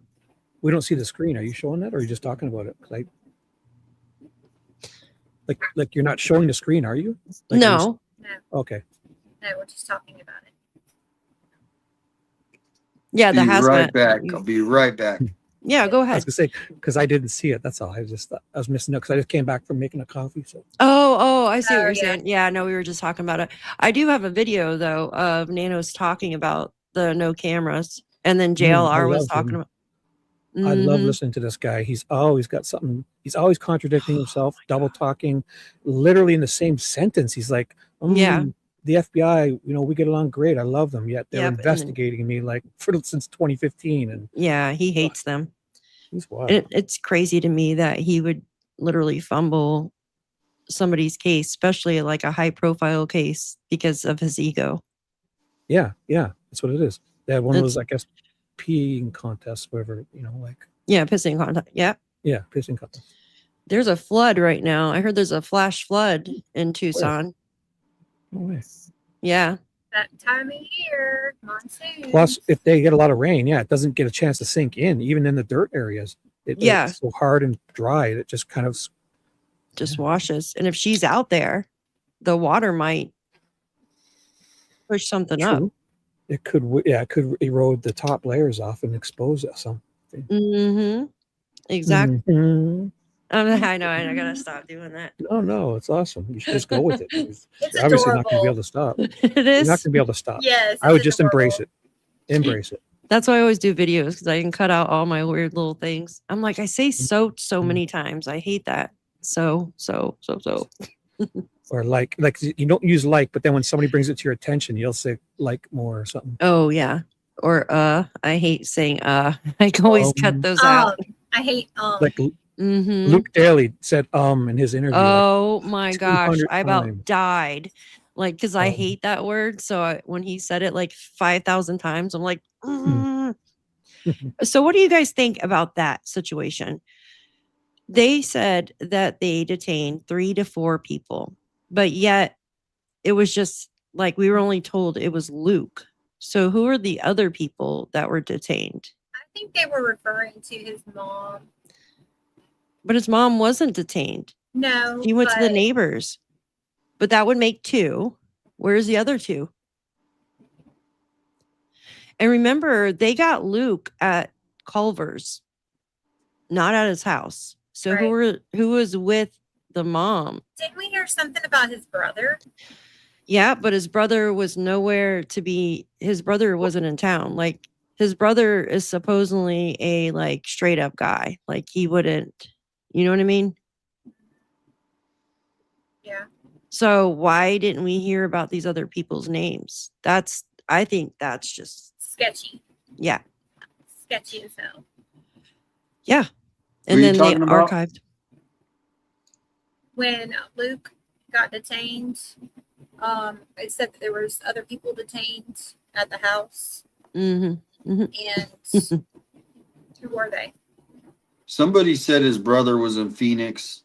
We don't see the screen. Are you showing that, or are you just talking about it? Like you're not showing the screen, are you? Like, No. No. Okay. No, we're just talking about it. Yeah, the Be hazmat. right back. I'll be right back. Yeah, go I was ahead. gonna say because I didn't see it. That's all. I was missing it because I just came back from making a coffee. So Oh, I see what Oh, you're yeah. saying. Yeah, no, we were just talking about it. I do have a video though of Nanos talking about the no cameras, and then I JLR was love talking him. about. I love Mhm. listening to this guy. He's always got something. He's always contradicting himself, double talking, literally in the same sentence. He's like, Yeah. the FBI, we get along great. I love them. Yet they're Yep, and then- investigating me since 2015. And Yeah, he hates them. he's wild. And it's crazy to me that he would literally fumble somebody's case, especially like a high profile case, because of his ego. Yeah, that's what it is. They had one of It's- those, I guess, peeing contests, whatever, Yeah, pissing contact. Yeah. yeah, pissing contests. There's a flood right now. I heard there's a flash flood in Tucson. No way. Yeah. That time of year, monsoon. Plus, if they get a lot of rain, it doesn't get a chance to sink in, even in the dirt areas. Yeah. It's so hard and dry. It just kind of Just washes. And if she's out there, the water might push something up. true. It could, it could erode the top layers off and expose something. Mm-hmm. Exactly. Mhm. I know. I gotta stop doing that. No, it's awesome. You should just go with it. It's You're obviously not going to be adorable. able to stop. It You're not is. going to be able to stop. Yes. I would it's just adorable. embrace it. Embrace it. That's why I always do videos, because I can cut out all my weird little things. I'm like, I say so Mm-hmm. many times. I hate that. So. Or like you don't use but then when somebody brings it to your attention, you'll say more or something. Oh yeah. Or I hate saying I can always cut those out. I hate Like Mm-hmm. Luke Daly said in his interview. Oh my gosh, 200 I about times. died. Like, because I hate that word. So when he said it like 5,000 times, I'm like, So what do you guys think about that situation? They said that they detained 3 to 4 people, but yet it was just like we were only told it was Luke. So who are the other people that were detained? I think they were referring to his mom. But his mom wasn't detained. No. He went to the but neighbors. But that would make 2. Where's the other 2? And remember, they got Luke at Culver's, not at his house. So who was with the mom? Didn't we hear something about his brother? Yeah, but his brother was nowhere to be. His brother wasn't in town. Like, his brother is supposedly a like straight up guy. Like, he wouldn't, you know what I mean? Yeah. So why didn't we hear about these other people's names? I think that's just Sketchy. yeah. Sketchy as hell. Yeah. Who And are you then they talking about? archived. When Luke got detained, it said that there was other people detained at the house. Mm-hmm. And who were they? Somebody said his brother was in Phoenix.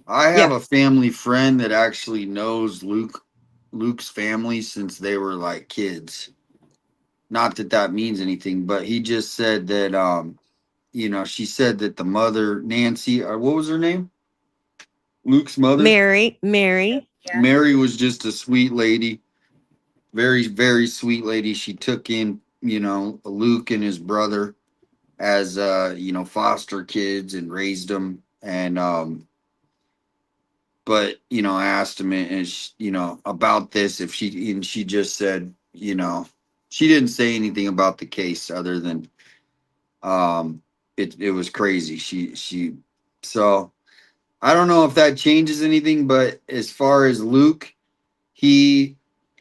I have a family friend that actually knows Luke's family since they were like kids. Not that that means anything, but he just said that she said that the mother, Nancy, what was her name? Luke's mother? Mary. Yeah. Mary was just a sweet lady. Very, very sweet lady. She took in, Luke and his brother as foster kids and raised them. And but I asked him about this if she just said, she didn't say anything about the case other than it was crazy. She so I don't know if that changes anything, but as far as Luke,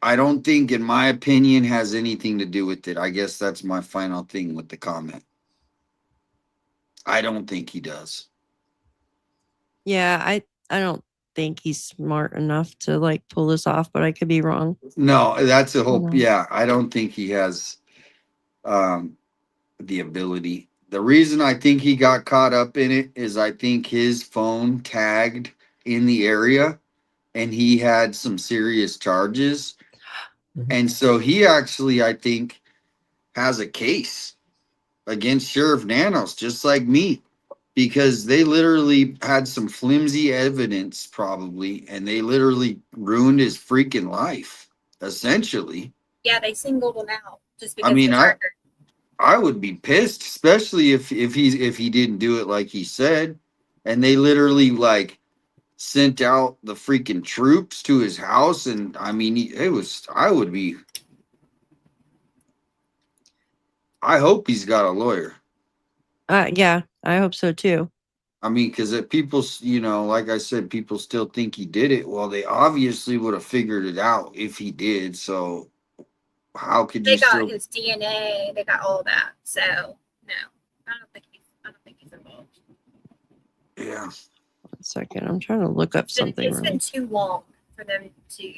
I don't think, in my opinion, has anything to do with it. I guess that's my final thing with the comment. I don't think he does. Yeah, I don't think he's smart enough to like pull this off, but I could be wrong. No, that's a whole. Mhm. Yeah, I don't think he has the ability. The reason I think he got caught up in it is I think his phone tagged in the area and he had some serious charges. And so he actually, I think, has a case against Sheriff Nanos, just like me, because they literally had some flimsy evidence, probably, and they literally ruined his freaking life, essentially. Yeah, they singled him out just because I mean, of his record. I would be pissed, especially if he didn't do it like he said, and they literally like sent out the freaking troops to his house, and I mean, I hope he's got a lawyer. Yeah, I hope so too. I mean, because people, like I said, people still think he did it. Well, they obviously would have figured it out if he did. So how could They you got still? his DNA. They got all that. So no, I don't think he's involved. Yeah. 1 second, I'm trying to look up something. It's been too long for them to.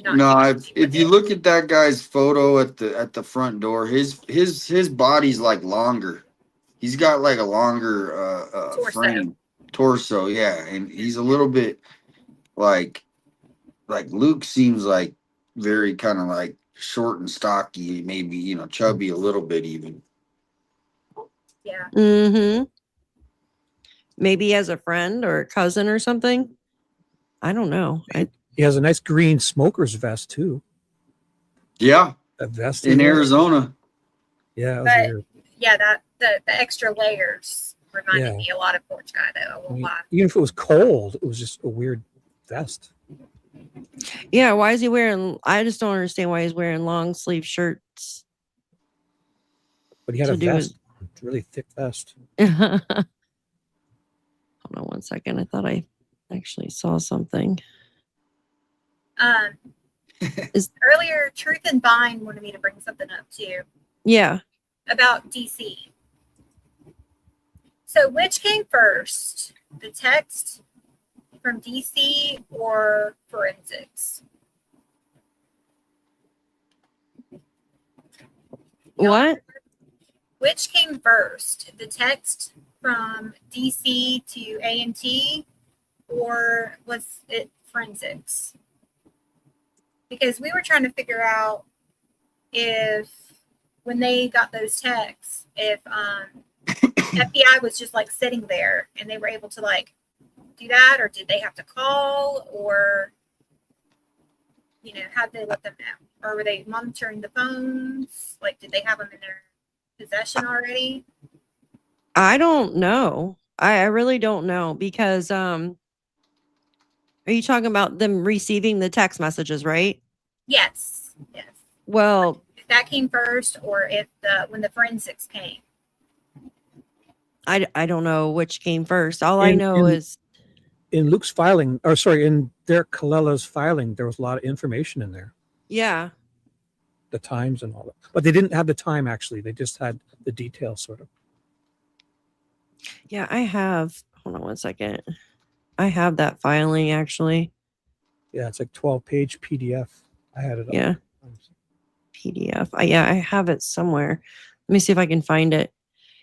No, if you look at that guy's photo at the front door, his body's like longer. He's got like a longer torso, yeah, and he's a little bit like Luke seems like very kind of like short and stocky, maybe chubby a little bit even. Yeah. Mm-hmm. Maybe as a friend or a cousin or something. I don't know. He has a nice green smoker's vest too. Yeah. That vest in Arizona. Yeah, that was But weird. yeah, that the extra layers reminded me a lot of Porch Guy though. I won't lie. Even if it was cold, it was just a weird vest. Yeah, why is he wearing? I just don't understand why he's wearing long sleeve shirts. But he had a vest, really thick vest. Hold on 1 second. I thought I actually saw something. Earlier, Truth and Vine wanted me to bring something up too. Yeah. About DC. So which came first? The text from DC or forensics? What? Which came first? The text from DC to A&T or was it forensics? Because we were trying to figure out if when they got those texts, if FBI was just like sitting there and they were able to like do that, or did they have to call, or how did they let them know, or were they monitoring the phones? Like, did they have them in their possession already? I don't know. I really don't know because are you talking about them receiving the text messages, right? Yes. Well, if that came first, or if when the forensics came. I don't know which came first. All I know is in Luke's filing, in Derek Collella's filing, there was a lot of information in there. Yeah. The times and all that. But they didn't have the time, actually. They just had the details, sort of. Yeah, I have. Hold on 1 second. I have that filing, actually. Yeah, it's like 12-page PDF. I had it. Yeah. PDF. Yeah, I have it somewhere. Let me see if I can find it.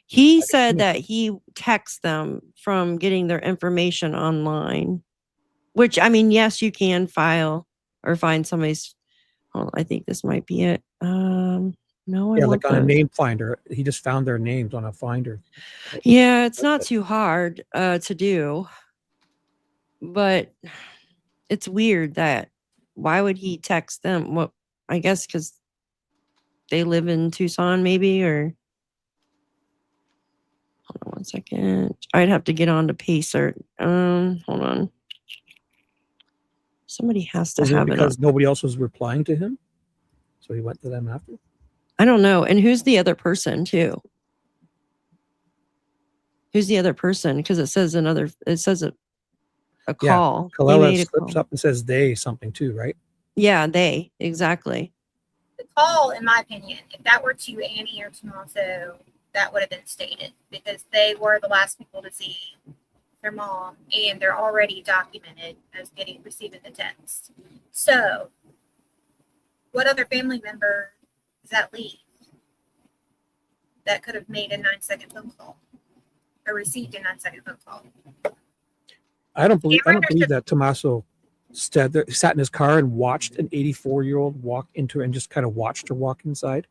He said that he texts them from getting their information online, which, I mean, yes, you can file or find somebody's. Oh, I think this might be it. No, I Yeah, want like on a the. name finder. He just found their names on a finder. Yeah, it's not too hard to do, but it's weird that why would he text them? Well, I guess because they live in Tucson, maybe, or hold on one second. I'd have to get on to Pacer. Hold on. Somebody has to Was it have it on. because nobody else was replying to him? So he went to them after? I don't know. And who's the other person too? Who's the other person? Because it says another. It says a Yeah, call. He Kalila made a slips call. up and says they something too, right? Yeah, they exactly. The call, in my opinion, if that were to Annie or Tomaso, that would have been stated because they were the last people to see their mom, and they're already documented as receiving the text. So, what other family member does that leave that could have made a 9-second phone call or received a 9-second phone call? I don't believe that Tommaso sat in his car and watched an 84-year-old walk into her and just kind of watched her walk inside.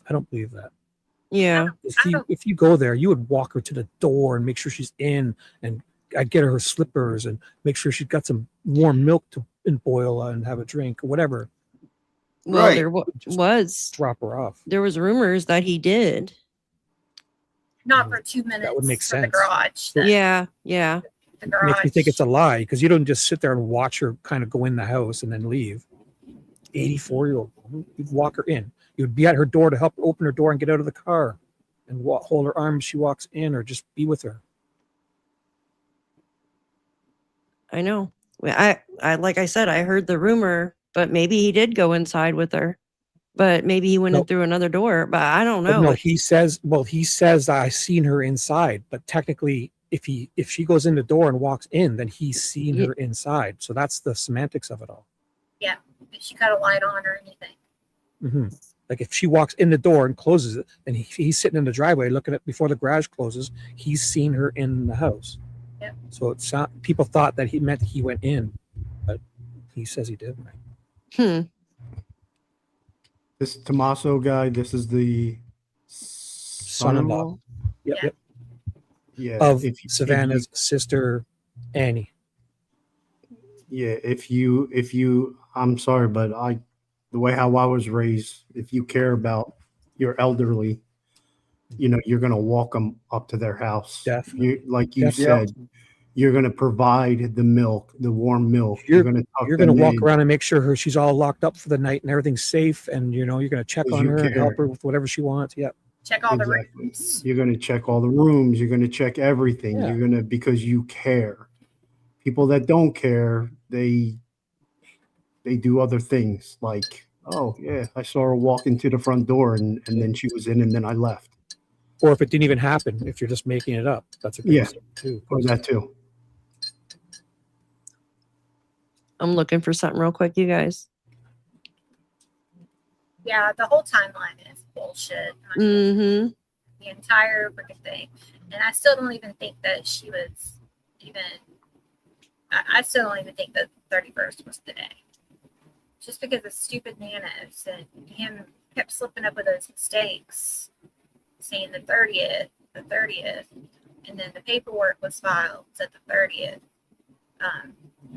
I don't believe that. Yeah. If you go there, you would walk her to the door and make sure she's in, and I'd get her slippers and make sure she's got some warm milk to boil and have a drink or whatever. Well, Right. there was Drop her off. There was rumors that he did. Not for 2 minutes. That would make for sense. The garage. Yeah. The garage. Makes me think it's a lie because you don't just sit there and watch her kind of go in the house and then leave. 84-year-old woman, you'd walk her in. You'd be at her door to help her open her door and get out of the car and hold her arm as she walks in, or just be with her. I know. I like I said, I heard the rumor, but maybe he did go inside with her. But maybe he went in through another door. But I don't know. No, he says I seen her inside, but technically if she goes in the door and walks in, then he's seen her inside. So that's the semantics of it all. Yeah. If she got a light on or anything. Mm-hmm. Like if she walks in the door and closes it, and he's sitting in the driveway looking at before the garage closes, he's seen her in the house. Yep. So it's not, people thought that he meant he went in, but he says he did. This Tommaso guy, this is the Son-in-law. Yep. Yeah. Of Savannah's sister, Annie. Yeah. If you, I'm sorry, but the way how I was raised, if you care about your elderly, you're going to walk them up to their house. Definitely. Like you said, you're going to provide the milk, the warm milk. You're going to walk around and make sure she's all locked up for the night and everything's safe. And, you're going to check on her and help her with whatever she wants. Yep. Check all the rooms. You're going to check all the rooms. You're going to check everything. Yeah. You're going to, because you care. People that don't care, they do other things like, oh yeah, I saw her walk into the front door and then she was in and then I left. Or if it didn't even happen, if you're just making it up, that's a good thing too. Or that too. I'm looking for something real quick, you guys. Yeah, the whole timeline is bullshit. Mm-hmm. The entire freaking thing. And I still don't even think that she was even, I still don't even think that 31st was the day. Just because of stupid nanos and him kept slipping up with those mistakes, saying the 30th, and then the paperwork was filed at the 30th.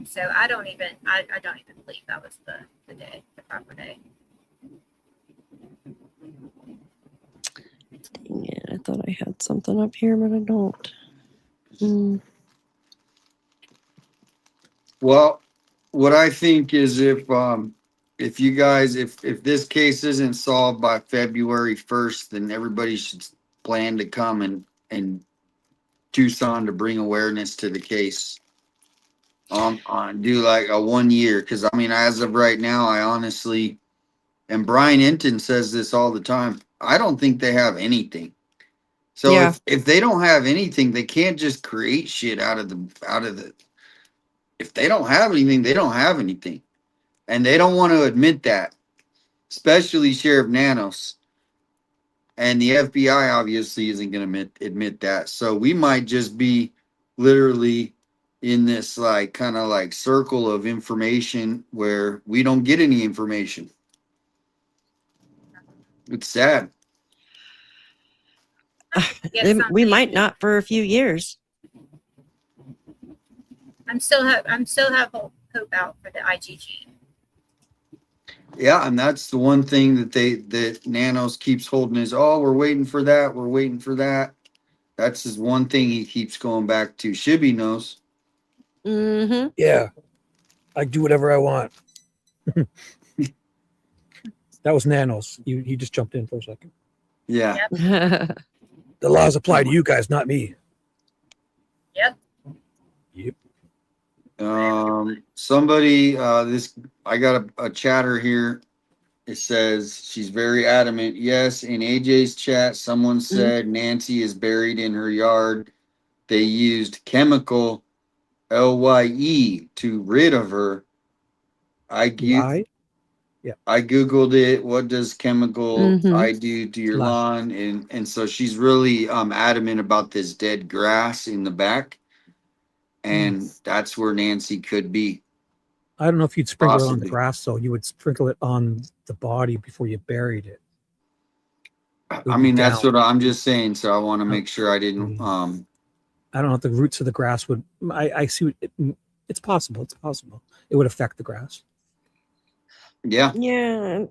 So I don't even believe that was the day, the proper day. Dang it, I thought I had something up here, but I don't. Well, what I think is if you guys, if this case isn't solved by February 1st, then everybody should plan to come and Tucson to bring awareness to the case. Do like a 1 year. Cause I mean, as of right now, I honestly, and Brian Enton says this all the time, I don't think they have anything. So if they don't have anything, they can't just create shit out of the, if they don't have anything, they don't have anything. And they don't want to admit that. especially Sheriff Nanos. And the FBI obviously isn't going to admit that. So we might just be literally in this like kind of like circle of information where we don't get any information. It's sad. Get We might something. not for a few years. I'm still have hope out for the IGG. Yeah, and that's the one thing that Nanos keeps holding is, oh, we're waiting for that. We're waiting for that. That's his one thing he keeps going back to. Shibby knows. Mm-hmm. Yeah, I do whatever I want. That was Nanos. He just jumped in for a second. Yeah. Yep. The laws apply to you guys, not me. Yep. Yep. Somebody, I got a chatter here. It says she's very adamant. Yes, in AJ's chat, someone said Nancy is buried in her yard. They used chemical LYE to rid of her. I googled it. What does chemical I do to your lawn? And so she's really adamant about this dead grass in the back, and that's where Nancy could be. I don't know if you'd sprinkle it on the Possibly. grass, though. You would sprinkle it on the body before you buried it. I mean, that's what I'm just saying. So I want to make sure I didn't. I don't know if the roots of the grass would. I see. It's possible. It's possible. It would affect the grass. Yeah. Yeah.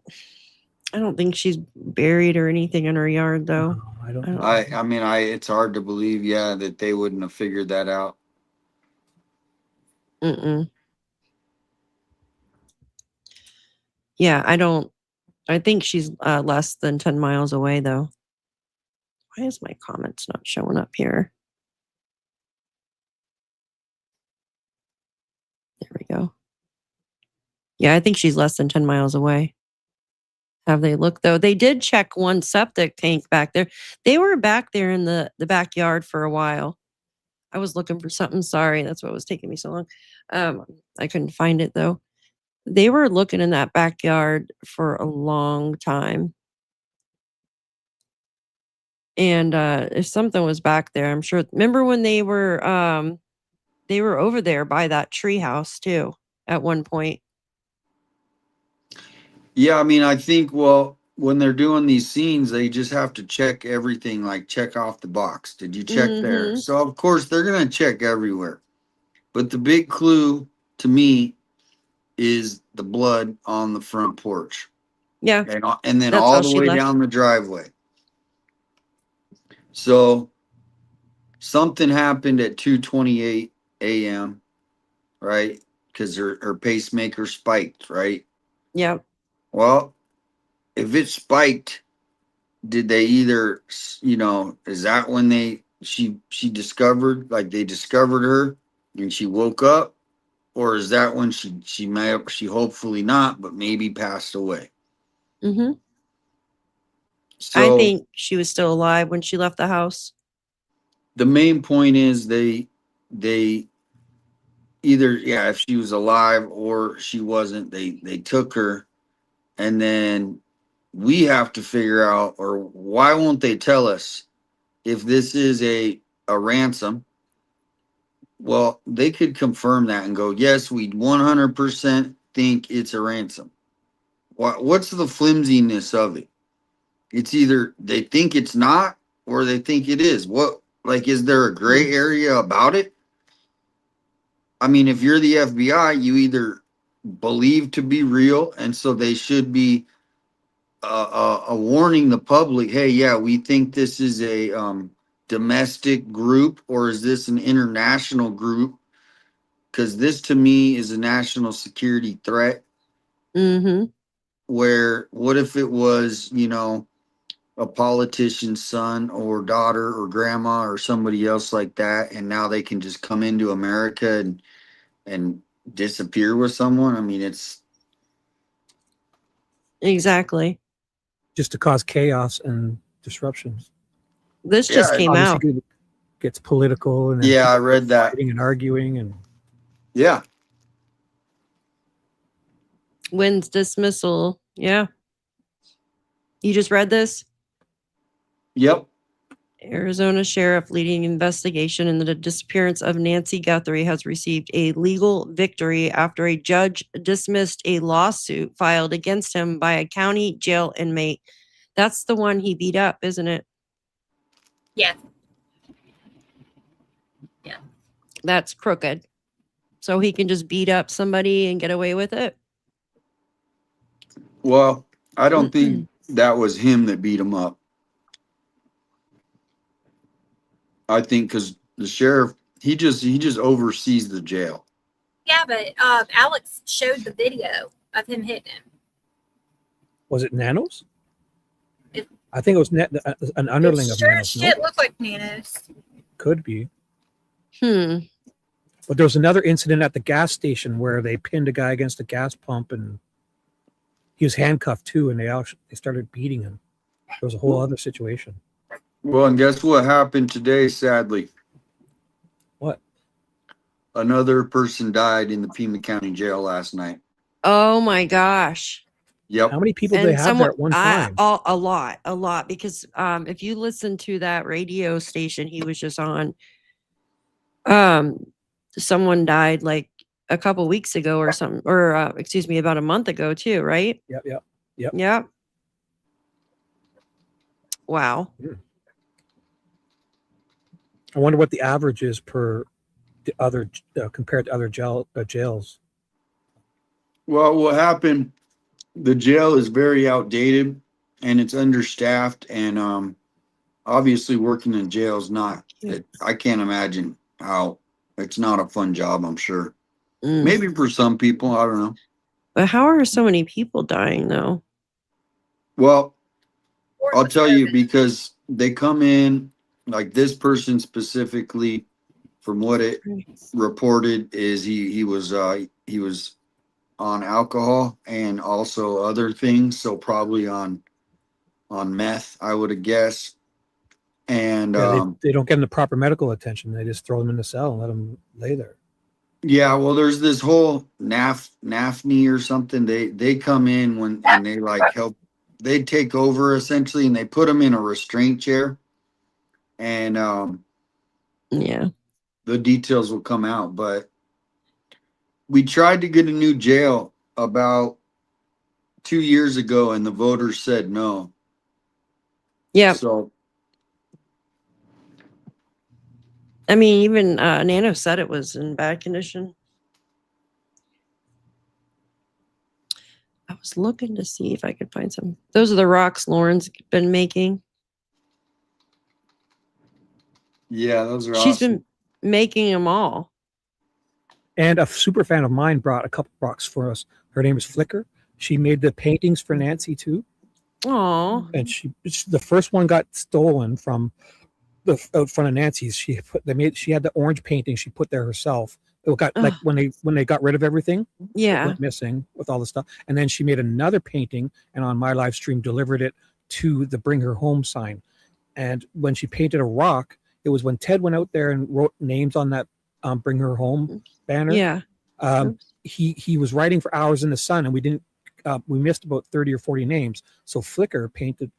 I don't think she's buried or anything in her yard, though. No, I don't. I mean, it's hard to believe, yeah, that they wouldn't have figured that out. Yeah, I think she's less than 10 miles away, though. Why is my comments not showing up here? There we go. Yeah, I think she's less than 10 miles away. Have they looked, though? They did check one septic tank back there. They were back there in the backyard for a while. I was looking for something. Sorry, that's what was taking me so long. I couldn't find it, though. They were looking in that backyard for a long time. And if something was back there, I'm sure. Remember when they were over there by that tree house too at one point? Yeah, I mean, I think, well, when they're doing these scenes, they just have to check everything, like check off the box. Did you check there? So, of course, they're going to check everywhere. But the big clue to me is the blood on the front porch. Yeah. And then That's all how the she way left. down the driveway. So something happened at 2:28 a.m., right? Because her pacemaker spiked, right? Yeah. Well, if it spiked, did they either, is that when she discovered, like they discovered her and she woke up? Or is that when she hopefully not, but maybe passed away? I So think she was still alive when she left the house. the main point is they either, yeah, if she was alive or she wasn't, they took her, and then we have to figure out, or why won't they tell us if this is a ransom? Well, they could confirm that and go, yes, we 100% think it's a ransom. What's the flimsiness of it? It's either they think it's not or they think it is. Is there a gray area about it? I mean, if you're the FBI, you either believe to be real, and so they should be a warning the public, hey, yeah, we think this is a domestic group, or is this an international group? Because this to me is a national security threat. Where what if it was, a politician's son or daughter or grandma or somebody else like that, and now they can just come into America and disappear with someone? I mean, it's Exactly. Just to cause chaos and disruptions. This just came out. Obviously, it gets political, and then yeah, I people read that. fighting and arguing, and Yeah. Wins dismissal. Yeah. You just read this? Yep. Arizona sheriff leading investigation into the disappearance of Nancy Guthrie has received a legal victory after a judge dismissed a lawsuit filed against him by a county jail inmate. That's the one he beat up, isn't it? Yeah. That's crooked. So he can just beat up somebody and get away with it? Well, I don't think that was him that beat him up. I think because the sheriff, he just oversees the jail. Yeah, but Alex showed the video of him hitting him. Was it Nanos? It- I think it was an underling It of sure Nanos. shit No? look like Nanos. Could be. Hmm. But there was another incident at the gas station where they pinned a guy against a gas pump and he was handcuffed too, and they started beating him. There was a whole other situation. Well, and guess what happened today, sadly? What? Another person died in the Pima County Jail last night. Oh my gosh. Yep. How many people do they have there at one time? A lot. Because if you listen to that radio station he was just on, someone died like a couple weeks ago or something, or excuse me, about a month ago too, right? Yep. Wow. I wonder what the average is per the other compared to other jails. Well, what happened? The jail is very outdated and it's understaffed, and obviously working in jail is not. I can't imagine how. It's not a fun job, I'm sure. Maybe for some people, I don't know. But how are so many people dying though? Well, I'll tell you, because they come in, like this person specifically, from what it reported, is he was on alcohol and also other things, so probably on meth, I would have guessed. And They don't get them the proper medical attention. They just throw them in the cell and let them lay there. yeah, well, there's this whole NAFNI or something. They come in and they like help. They take over essentially, and they put them in a restraint chair. And Yeah. the details will come out. But we tried to get a new jail about 2 years ago, and the voters said no. Yeah. So I mean, even Nano said it was in bad condition. I was looking to see if I could find some. Those are the rocks Lauren's been making. yeah, those are She's awesome. been making them all. And a super fan of mine brought a couple rocks for us. Her name is Flicker. She made the paintings for Nancy too. Oh. And the first one got stolen from the out front of Nancy's. She had the orange painting she put there herself. It got like when they got rid of everything, it went missing with all the stuff. And then she made another painting and on my live stream delivered it to the Bring Her Home sign. And when she painted a rock, it was when Ted went out there and wrote names on that Bring Her Home banner. Yeah. He was writing for hours in the sun, and we missed about 30 or 40 names. So Flicker painted,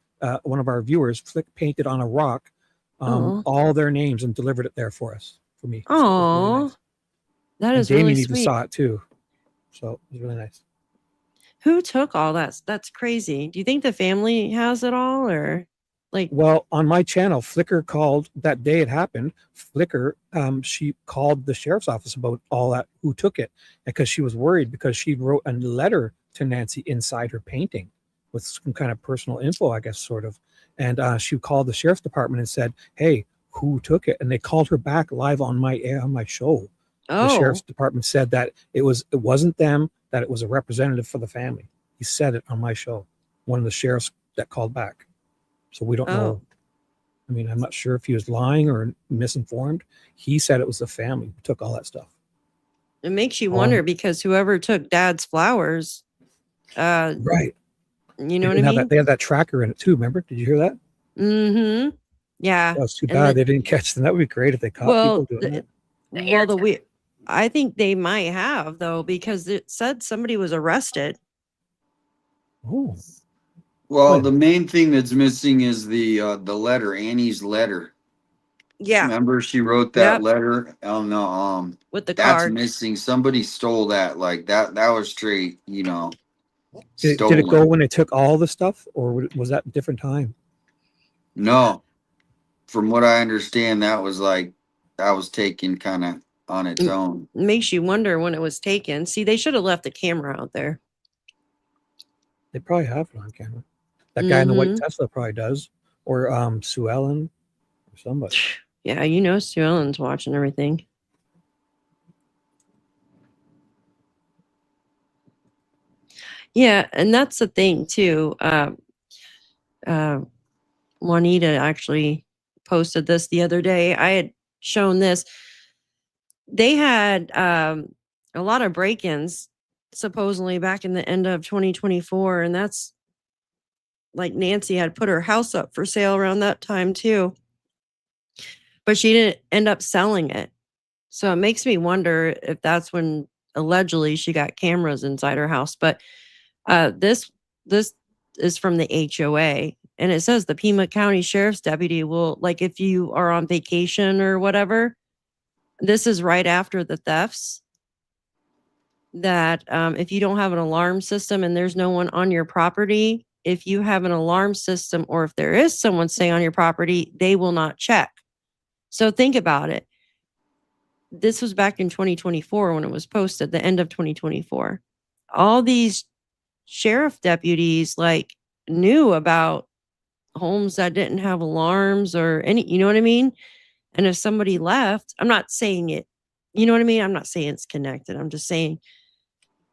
one of our viewers, painted on a rock all their names and delivered it there for me. Oh, so really nice. That is Damien really even sweet. saw it too, so it was really nice. Who took all that? That's crazy. Do you think the family has it all, or like? Well, on my channel, Flicker called that day it happened. Flicker, she called the sheriff's office about all that, who took it, because she was worried because she wrote a letter to Nancy inside her painting with some kind of personal info, I guess, sort of. And she called the sheriff's department and said, "Hey, who took it?" And they called her back live on my show. The sheriff's department said that it wasn't them, that it was a representative for the family. He said it on my show, one of the sheriffs that called back. So we don't know. I mean, I'm not sure if he was lying or misinformed. He said it was the family who took all that stuff. It makes you wonder, because whoever took Dad's flowers, right? You know what I mean? They had that tracker in it too. Remember? Did you hear that? Mm-hmm. Yeah. That was too bad they didn't catch them. That would be great if they caught people doing it. I think they might have, though, because it said somebody was arrested. Oh. Well, When? the main thing that's missing is the letter, Annie's letter. Yeah. Remember she wrote that Yep. letter? Oh no, With the that's card. missing. Somebody stole that. Like that was straight, Did stolen. it go when they took all the stuff, or was that a different time? No. From what I understand, that was taken kind of on its own. Makes you wonder when it was taken. See, they should have left the camera out there. They probably have it on camera. That guy in the white Mhm. Tesla probably does, or Sue Ellen, or somebody. Yeah, Sue Ellen's watching everything. Yeah, and that's the thing too. Juanita actually posted this the other day. I had shown this. They had a lot of break-ins supposedly back in the end of 2024, and that's like Nancy had put her house up for sale around that time too. But she didn't end up selling it. So it makes me wonder if that's when allegedly she got cameras inside her house. But this is from the HOA, and it says the Pima County Sheriff's Deputy will, like, if you are on vacation or whatever, this is right after the thefts, that if you don't have an alarm system and there's no one on your property, if you have an alarm system or if there is someone staying on your property, they will not check. So think about it. This was back in 2024 when it was posted, the end of 2024. All these sheriff deputies like knew about homes that didn't have alarms or any, you know what I mean? And if somebody left, I'm not saying it, you know what I mean? I'm not saying it's connected. I'm just saying,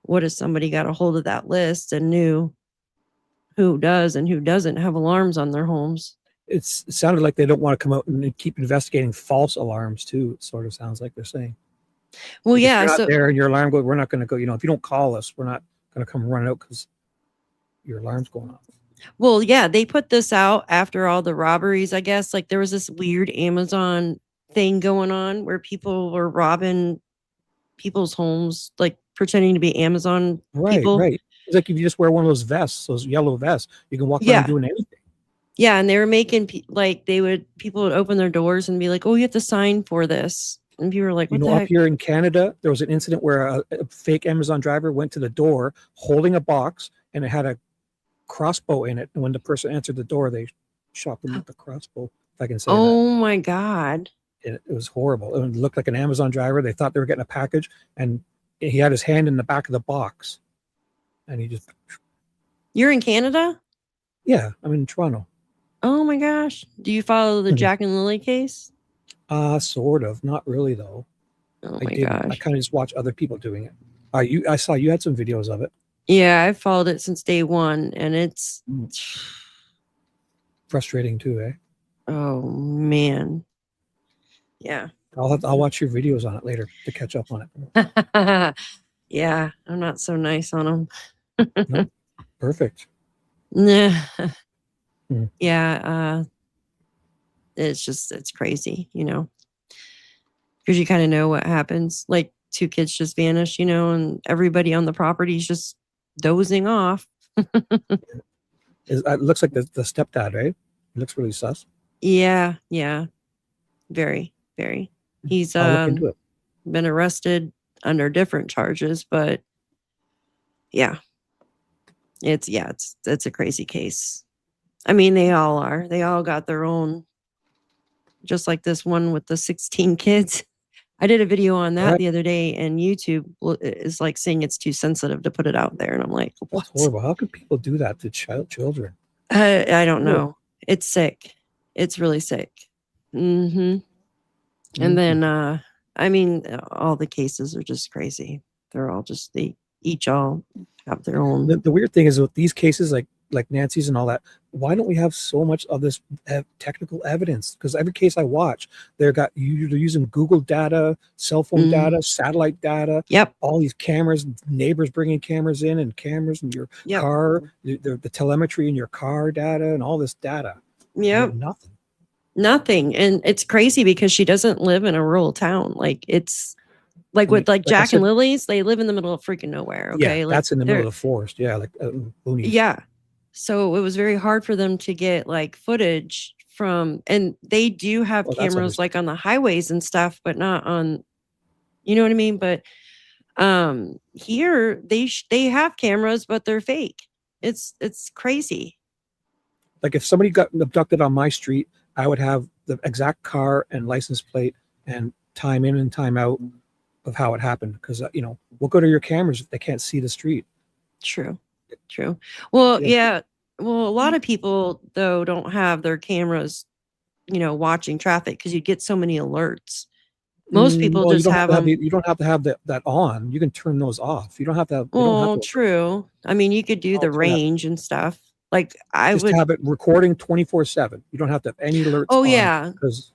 what if somebody got a hold of that list and knew who does and who doesn't have alarms on their homes? It sounded like they don't want to come out and keep investigating false alarms too. It sort of sounds like they're saying. Well, Like, yeah. if you're So not there and your alarm goes, we're not going to go. If you don't call us, we're not going to come run out because your alarm's going off. well, yeah, they put this out after all the robberies, I guess. Like there was this weird Amazon thing going on where people were robbing people's homes, like pretending to be Amazon people. Right. It's like if you just wear one of those vests, those yellow vests, you can walk around doing anything. Yeah, and they were making people would open their doors and be like, "Oh, you have to sign for this," and people were like, "What the Up heck?" here in Canada, there was an incident where a fake Amazon driver went to the door holding a box and it had a crossbow in it. And when the person answered the door, they shot them with the crossbow. If I can say that. Oh my God! It was horrible. It looked like an Amazon driver. They thought they were getting a package, and he had his hand in the back of the box, and he just. You're in Canada? Yeah, I'm in Toronto. Oh my gosh! Do you follow the Jack and Lily case? Sort of. Not really though. Oh I my didn't. gosh! I kind of just watch other people doing it. I saw you had some videos of it. Yeah, I've followed it since day one, and it's frustrating too, eh? Oh man. Yeah. I'll watch your videos on it later to catch up on it. Yeah, I'm not so nice on them. No, perfect. Yeah. Yeah. It's crazy, because you kind of know what happens. Like 2 kids just vanish, and everybody on the property is just dozing off. It looks like the stepdad, right? It looks really sus. Yeah. Very, very. He's I'll look into it. Been arrested under different charges, but yeah. It's a crazy case. I mean, they all are. They all got their own, just like this one with the 16 kids. I did a video on that the other day, and YouTube is like saying it's too sensitive to put it out there. And I'm like, what? That's horrible. How could people do that to children? I don't know. It's sick. It's really sick. And then, I mean, all the cases are just crazy. They're all just, they each all have their own. The weird thing is with these cases, like Nancy's and all that, why don't we have so much of this technical evidence? Because every case I watch, they're using Google data, cell phone data, satellite data. Yep. All these cameras, neighbors bringing cameras in, and cameras in your car, the telemetry in your car data, and all this data. Yeah. Nothing. And it's crazy because she doesn't live in a rural town. Like it's like with Jack and Lily's, they live in the middle of freaking nowhere. Okay. Yeah, that's in the middle of the forest. Yeah. Like boonies. Yeah. So it was very hard for them to get like footage from, and they do have Well, that's cameras like on the highways and stuff, but not on, you know what I mean? But here they have cameras, but they're fake. It's crazy. Like if somebody got abducted on my street, I would have the exact car and license plate and time in and time out of how it happened. Because we'll go to your cameras if they can't see the street. True. Well, Yeah. yeah. Well, a lot of people though don't have their cameras, watching traffic because you get so many alerts. Most people Well, just have them. you don't have to have that on. You can turn those off. You don't have to. You don't Well, have to true. I mean, you could do I'll the turn that- range and stuff. Like I just would. have it recording 24/7. You don't have to have any alerts. Oh on yeah. because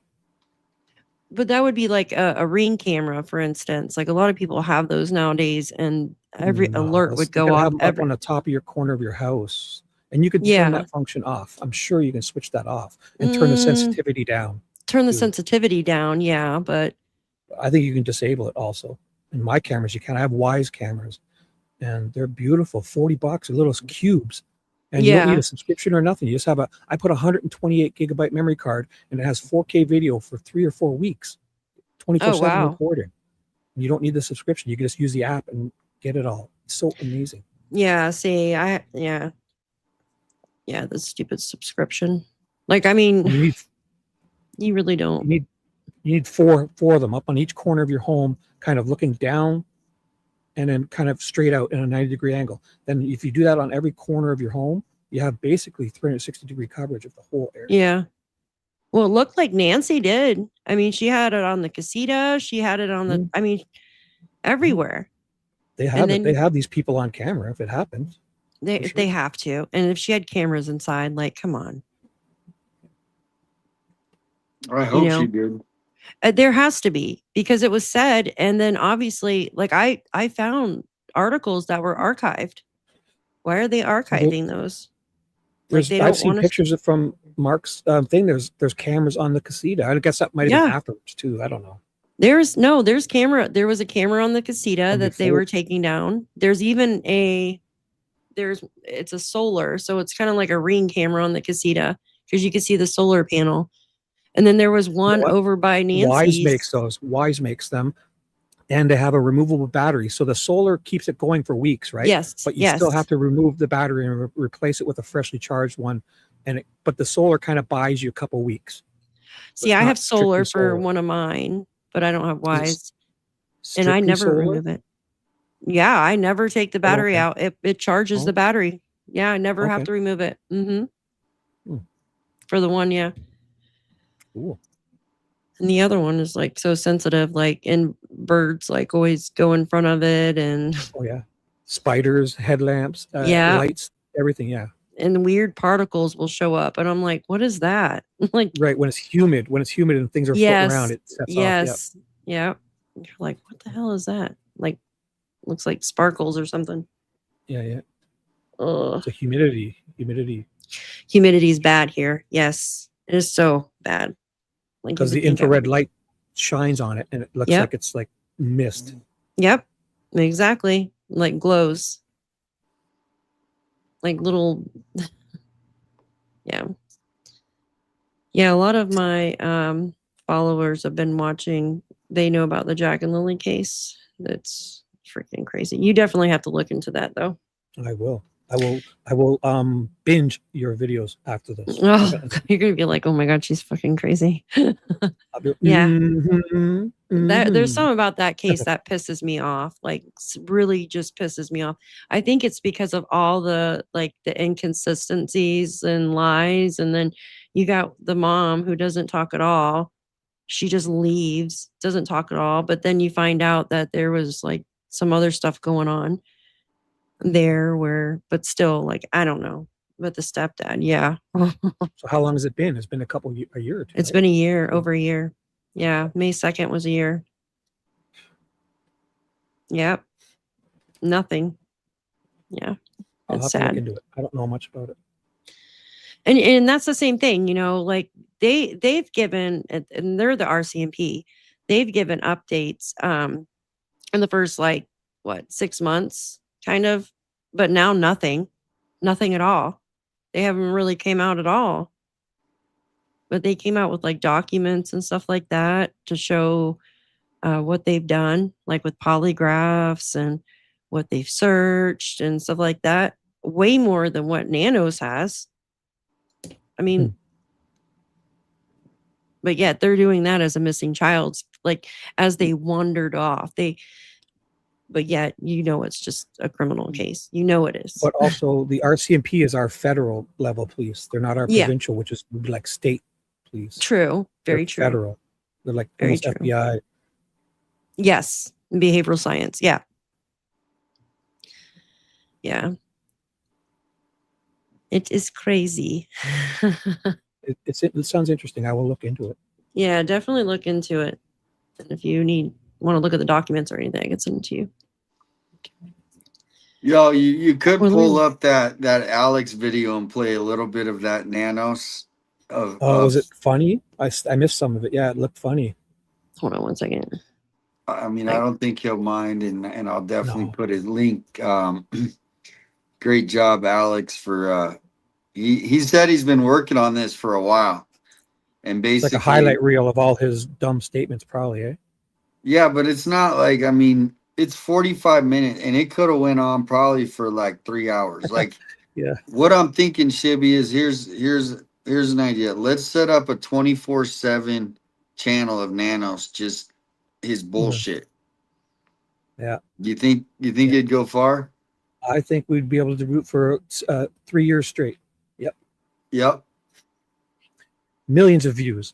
But that would be like a Ring camera, for instance. Like a lot of people have those nowadays, and every alert would go off. Have them up on the top of your corner of your house, and you can Yeah. turn that function off. I'm sure you can switch that off and turn the sensitivity down. Turn the too. sensitivity down, yeah, but I think you can disable it also. In my cameras, you can. I have Wise cameras, and they're beautiful. $40, little cubes, and you don't need Yeah. a subscription or nothing. You just have I put a 128 gigabyte memory card, and it has 4K video for 3 or 4 weeks, 24/7 wow. recording. You don't need the subscription. You can just use the app and get it all. It's so amazing. Yeah, see, yeah, the stupid subscription. Like, I mean, You need you really you don't. need four of them up on each corner of your home, kind of looking down and then kind of straight out in a 90-degree angle. Then if you do that on every corner of your home, you have basically 360-degree coverage of the whole area. Yeah. Well, it looked like Nancy did. I mean, she had it on the casita. She had it on the, I mean, everywhere. They have And it. then- They have these people on camera if it happens. They For sure. they have to. And if she had cameras inside, like, come on. I hope know, she did. There has to be, because it was said, and then obviously, like I found articles that were archived. Why are they archiving those? Like they I've don't seen want to. pictures of from Mark's thing. There's cameras on the casita. I guess that might have been Yeah. afterwards too. I don't know. There's camera. There was a camera on the casita On that they before- were taking down. There's even it's a solar, so it's kind of like a Ring camera on the casita because you can see the solar panel. And then there was one what? over by Nancy's. Wise makes those. Wise makes them, and they have a removable battery, so the solar keeps it going for weeks, right? Yes, But you yes. still have to remove the battery and replace it with a freshly charged one, but the solar kind of buys you a couple weeks. See, it's I not have solar strictly for solar. one of mine, but I don't have Wise, and Strictly I never solar? remove it. Yeah, I never take the battery okay. out. It charges Oh. the battery. Yeah, I never have Okay. to remove it. Hmm. For the one, yeah. Cool. And the other one is like so sensitive, like, and birds like always go in front of it, and Oh yeah, spiders, headlamps, Yeah. lights, everything. Yeah, and weird particles will show up, and I'm like, what is that? Like, right. When it's humid and things are floating around, yes, it sets off. yes, yeah. You're like, what the hell is that? Like, looks like sparkles or something. Yeah. Ugh. It's a humidity. Humidity's bad here. Yes, it is so bad. Like, Because you the would think I infrared would- light shines on it, and it looks Yep. like it's like mist. Yep, exactly. Like glows. Like little. Yeah. Yeah, a lot of my followers have been watching. They know about the Jack and Lily case. That's freaking crazy. You definitely have to look into that, though. I will binge your videos after this. Oh, you're gonna be like, oh my god, she's fucking crazy. I'll be- Yeah. Mhm, There's mhm. some about that case that pisses me off. Like, really just pisses me off. I think it's because of all the inconsistencies and lies, and then you got the mom who doesn't talk at all. She just leaves, doesn't talk at all. But then you find out that there was like some other stuff going on there but still, like, I don't know. But the stepdad, yeah. So how long has it been? It's been a year or two. It's right? been a year, over a year. Yeah, May 2nd was a year. Yep. Nothing. Yeah. I'll It's have to look sad. into it. I don't know much about it. And that's the same thing, like they've given, and they're the RCMP, they've given updates in the first 6 months, kind of, but now nothing at all. They haven't really came out at all. But they came out with like documents and stuff like that to show what they've done, like with polygraphs and what they've searched and stuff like that. Way more than what Nanos has. I mean, but yet they're doing that as a missing child's, like as they wandered off. But yet it's just a criminal case. It is. But also the RCMP is our federal level police. They're not our Yeah. provincial, which is like state police. True. Very They're true. Federal. They're like Very almost true. FBI. Yes. Behavioral science. Yeah. Yeah. It is crazy. It sounds interesting. I will look into it. Yeah, definitely look into it. And if you want to look at the documents or anything, I can send it to you. Yo, you could Well, pull up that Alex video and play a little bit of that Nanos. Was it funny? I missed some of it. Yeah, it looked funny. Hold on one second. I mean, I don't think he'll mind, and I'll definitely No. put his link. Great job, Alex. For he said he's been working on this for a while, and It's basically like a highlight reel of all his dumb statements, probably, eh? Yeah, but it's not like, I mean, it's 45 minutes, and it could have went on probably for like 3 hours. Like, Yeah. what I'm thinking, Shibby, is here's an idea. Let's set up a 24/7 channel of Nanos, just his bullshit. Yeah. You think it'd go far? I think we'd be able to root for 3 years straight. Yep. Yep. Millions of views.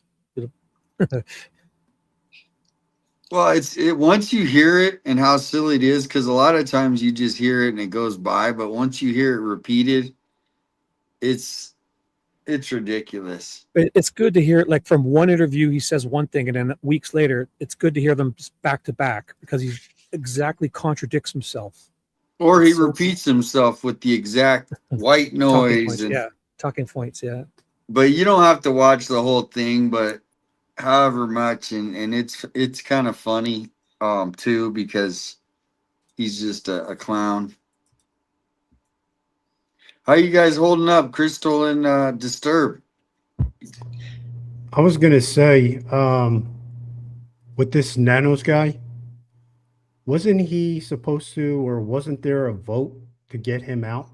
Well, once you hear it and how silly it is, because a lot of times you just hear it and it goes by, but once you hear it repeated, it's ridiculous. But it's good to hear it, like from one interview, he says one thing, and then weeks later, it's good to hear them back to back because he exactly contradicts himself. Or he So- repeats himself with the exact white Talking noise. points, yeah. Talking points, yeah. But you don't have to watch the whole thing, but however much, and it's kind of funny too, because he's just a clown. How you guys holding up, Crystal and Disturb? I was gonna say, with this Nanos guy, wasn't he supposed to, or wasn't there a vote to get him out?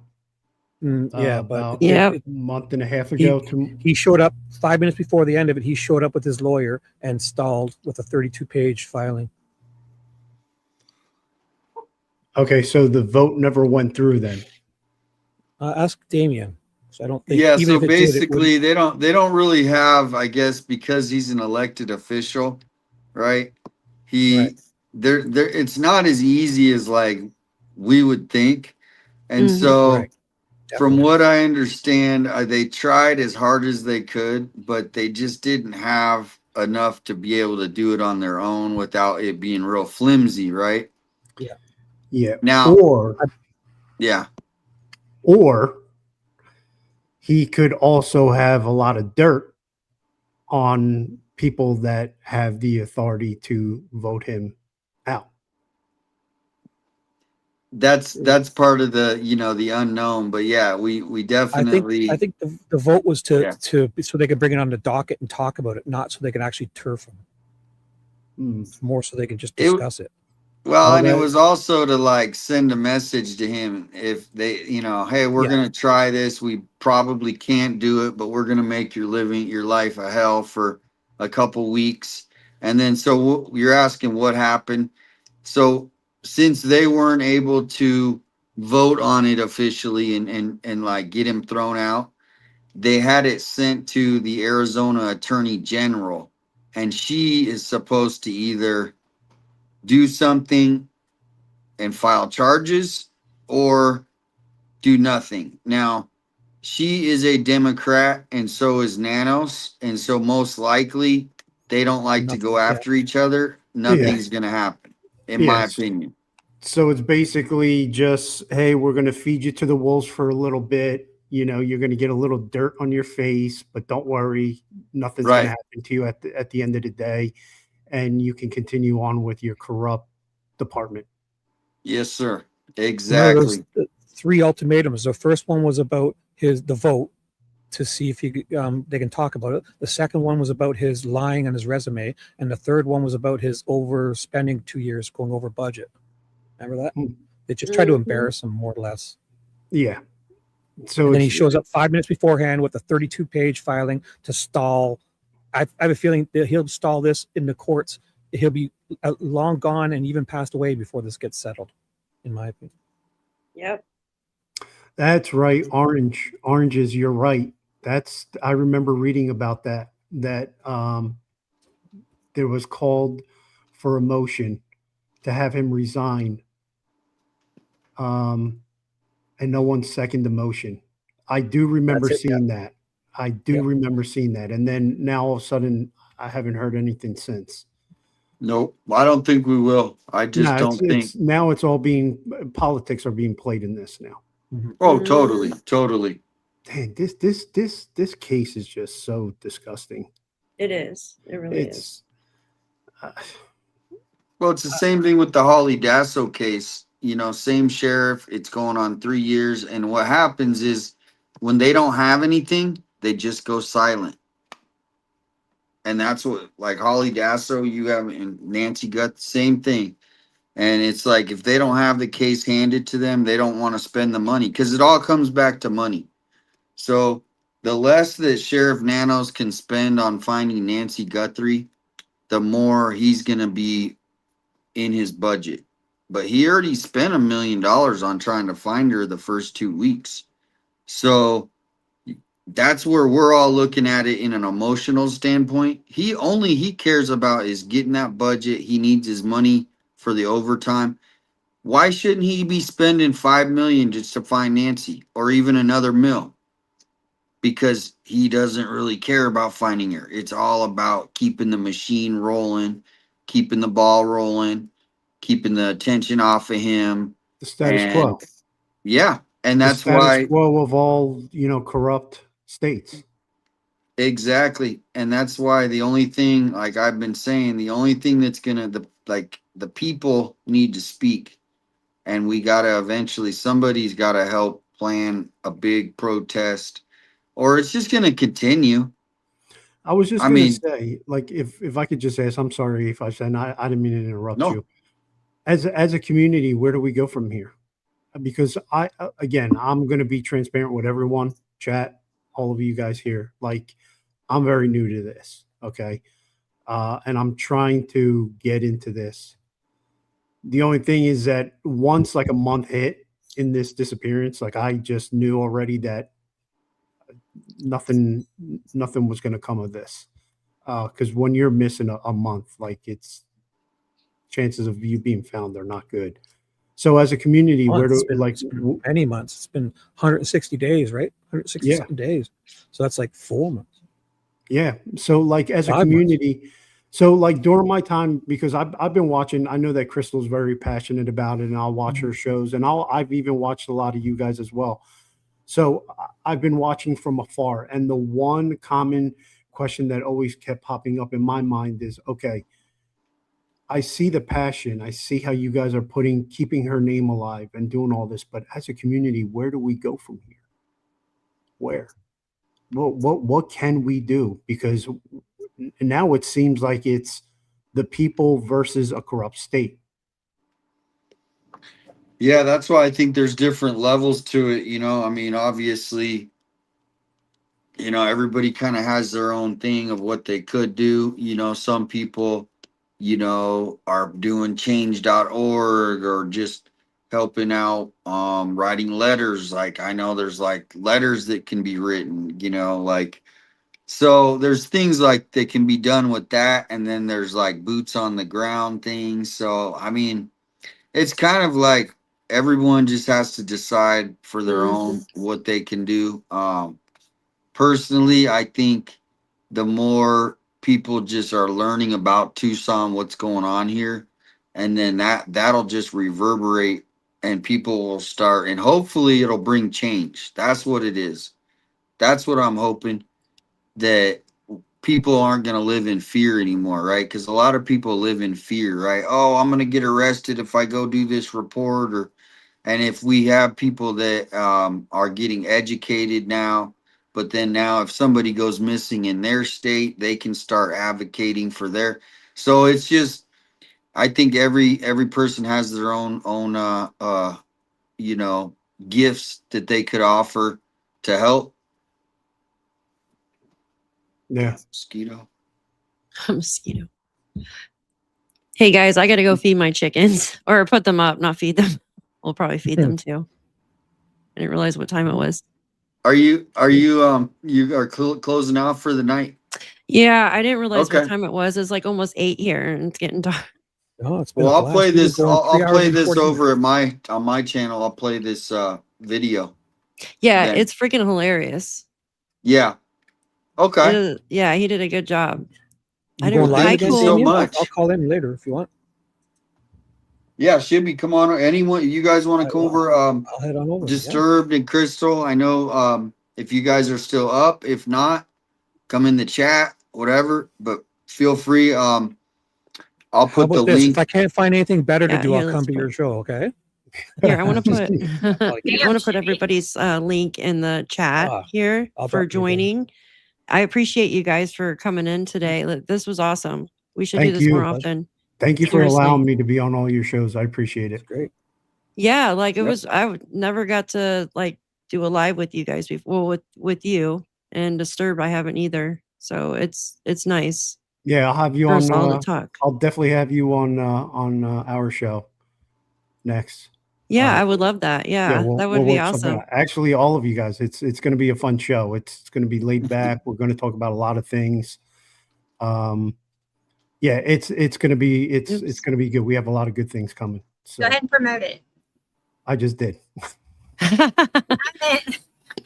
Yeah, about but Yeah. a month and a half ago. he showed up 5 minutes before the end of it. He showed up with his lawyer and stalled with a 32-page filing. Okay, so the vote never went through then. Ask Damien. So I don't think. Yeah, even so if it did, it basically they don't really have, I guess, because he's an elected official, right? Right. There it's not as easy as like we would think. And Mhm. so Right. from Definitely. what I understand, they tried as hard as they could, but they just didn't have enough to be able to do it on their own without it being real flimsy, right? Yeah. Now, yeah. Or he could also have a lot of dirt on people that have the authority to vote him out. That's part of the, the unknown, but yeah, we definitely I think the vote was Yeah. to so they could bring it on the docket and talk about it, not so they could actually turf him. More so they can just It- discuss it. Well, and it Okay. was also to like send a message to him if they, hey, we're Yeah. going to try this. We probably can't do it, but we're going to make your life a hell for a couple weeks. And then, so you're asking what happened. So since they weren't able to vote on it officially and like get him thrown out, they had it sent to the Arizona Attorney General, and she is supposed to either do something and file charges or do nothing. Now, she is a Democrat and so is Nanos. And so most likely they don't like to Nothing, go yeah. after each other. Nothing's going to happen, in my Yes. opinion. So it's basically just, hey, we're going to feed you to the wolves for a little bit. You're going to get a little dirt on your face, but don't worry, nothing's going Right. to happen to you at the end of the day, and you can continue on with your corrupt department. Yes, sir. Remember Exactly. those 3 ultimatums. The first one was about the vote. to see if they can talk about it. The second one was about his lying on his resume, and the third one was about his overspending 2 years, going over budget. Remember that? Hmm. They just tried to embarrass him more or less. Yeah. So And then he it's, shows up 5 minutes beforehand with a 32-page filing to stall. I have a feeling that he'll stall this in the courts. He'll be long gone and even passed away before this gets settled, in my opinion. Yep. that's right. Oranges. You're right. I remember reading about that there was called for a motion to have him resign. And no one seconded the motion. I do remember That's it, yeah. seeing that. I do Yep. remember seeing that. And then now all of a sudden I haven't heard anything since. Nope. I don't think we will. I just No, don't think. it's now it's all being politics are being played in this now. Oh, totally. Totally. Dang, this case is just so disgusting. It is. It really is. It's Well, it's the same thing with the Holly Dasso case. You know, same sheriff. It's going on 3 years. And what happens is when they don't have anything, they just go silent. And that's what, like Holly Dasso, you have, and Nancy Guth, same thing. And it's like if they don't have the case handed to them, they don't want to spend the money because it all comes back to money. So the less that Sheriff Nanos can spend on finding Nancy Guthrie, the more he's going to be in his budget. But he already spent $1 million on trying to find her the first 2 weeks. So that's where we're all looking at it in an emotional standpoint. He cares about is getting that budget. He needs his money for the overtime. Why shouldn't he be spending $5 million just to find Nancy or even another $1 because he doesn't really care about finding her. It's all about keeping the machine rolling, keeping the ball rolling, keeping the attention off of him. the status quo. Yeah. And The that's status why. quo of all, corrupt states. Exactly. And that's why the only thing, like I've been saying, the only thing that's going to, the people need to speak. And we got to eventually, somebody's got to help plan a big protest, or it's just going to continue. I was just I going to mean- say, like, if I could just ask, I'm sorry if I said, I didn't mean to interrupt No. you. As a community, where do we go from here? Because I'm going to be transparent with everyone, chat, all of you guys here. Like, I'm very new to this. Okay. And I'm trying to get into this. The only thing is that once like a month hit in this disappearance, like I just knew already that nothing was going to come of this. Because when you're missing a month, like it's chances of you being found are not good. So as a community, where do It's been many months? It's been 160 days, right? 160 Yeah. something days. So that's like 4 months. Yeah. So like as a 5 months. community, so like during my time, because I've been watching, I know that Crystal's very passionate about it, and I'll watch her shows, and I've even watched a lot of you guys as well. So I've been watching from afar, and the one common question that always kept popping up in my mind is, okay, I see the passion, I see how you guys are keeping her name alive and doing all this, but as a community, where do we go from here? Where? What can we do? Because now it seems like it's the people versus a corrupt state. Yeah, that's why I think there's different levels to it. I mean, obviously, everybody kind of has their own thing of what they could do. Some people, are doing change.org or just helping out, writing letters. Like I know there's like letters that can be written, so there's things like that can be done with that. And then there's like boots on the ground things. So, I mean, it's kind of like everyone just has to decide for their own what they can do. Personally, I think the more people just are learning about Tucson, what's going on here, and then that'll just reverberate and people will start, and hopefully it'll bring change. That's what it is. That's what I'm hoping, that people aren't going to live in fear anymore, right? Because a lot of people live in fear, right? Oh, I'm going to get arrested if I go do this report, and if we have people that are getting educated now, But then now if somebody goes missing in their state, they can start advocating for their, so it's just, I think every person has their own you know, gifts that they could offer to help. Yeah. Mosquito. Mosquito. Hey guys, I gotta go feed my chickens or put them up, not feed them. We'll probably feed them too. I didn't realize what time it was. Are you closing out for the night? Yeah, I didn't realize what Okay. time it was. It's like almost 8 here and it's getting dark. Oh, it's been Well, a I'll blast. play We've been this. going I'll 3 hours play and this 40 over minutes. at on my channel. I'll play this video. Yeah, Then. it's freaking hilarious. Yeah. Okay. Yeah, he did a good job. You going live Hi, again, cool. so Damien? much. I'll call in later if you want. Yeah, Shibby, come on. Anyone, you guys want to come over? I'll head on over. Disturbed and Crystal. I know if you guys are still up. If not, come in the chat, whatever. But feel free. I'll How put the about this? link. If I can't find anything better to Yeah, do, here, I'll come let's to your put- show. Okay. Here, I want to put I'll get I want to put everybody's link in the chat here I'll for drop you down. joining. I appreciate you guys for coming in today. This was awesome. We should do Thank this you, more bud. often. Thank you for Seriously. allowing me to be on all your shows. I appreciate it. Great. Yeah, like it Yep. was. Never got to like do a live with you guys before. Well, with you and Disturbed, I haven't either. So it's nice Yeah, I'll have you for us all on. to talk. I'll definitely have you on our show next. Yeah, I would love that. Yeah, that would we'll be work something awesome. out. Actually, all of you guys, it's going to be a fun show. It's going to be laid back. We're going to talk about a lot of things. Yeah, it's going to be it's going to be good. We have a lot of good things coming. So Go ahead and promote it. I just did. I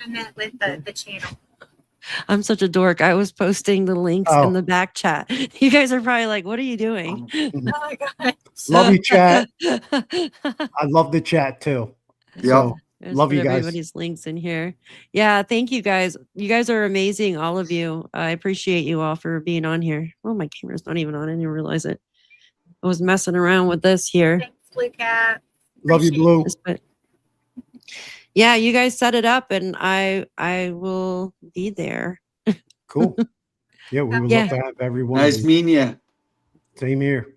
meant with the channel. I'm such a dork. I was posting the links Oh. in the back chat. You guys are probably like, "What are you doing?" Oh my god. Love you, chat. I love the chat too. Yeah. There's Love you guys. everybody's links in here. Yeah, thank you guys. You guys are amazing, all of you. I appreciate you all for being on here. Oh, my camera's not even on. I didn't realize it. I was messing around with this here. Thanks, Blue Cat. Love you, Blue. But yeah, you guys set it up, and I will be there. Cool. Yeah, we would Yeah. love to have everyone. Nice meeting you. Same here.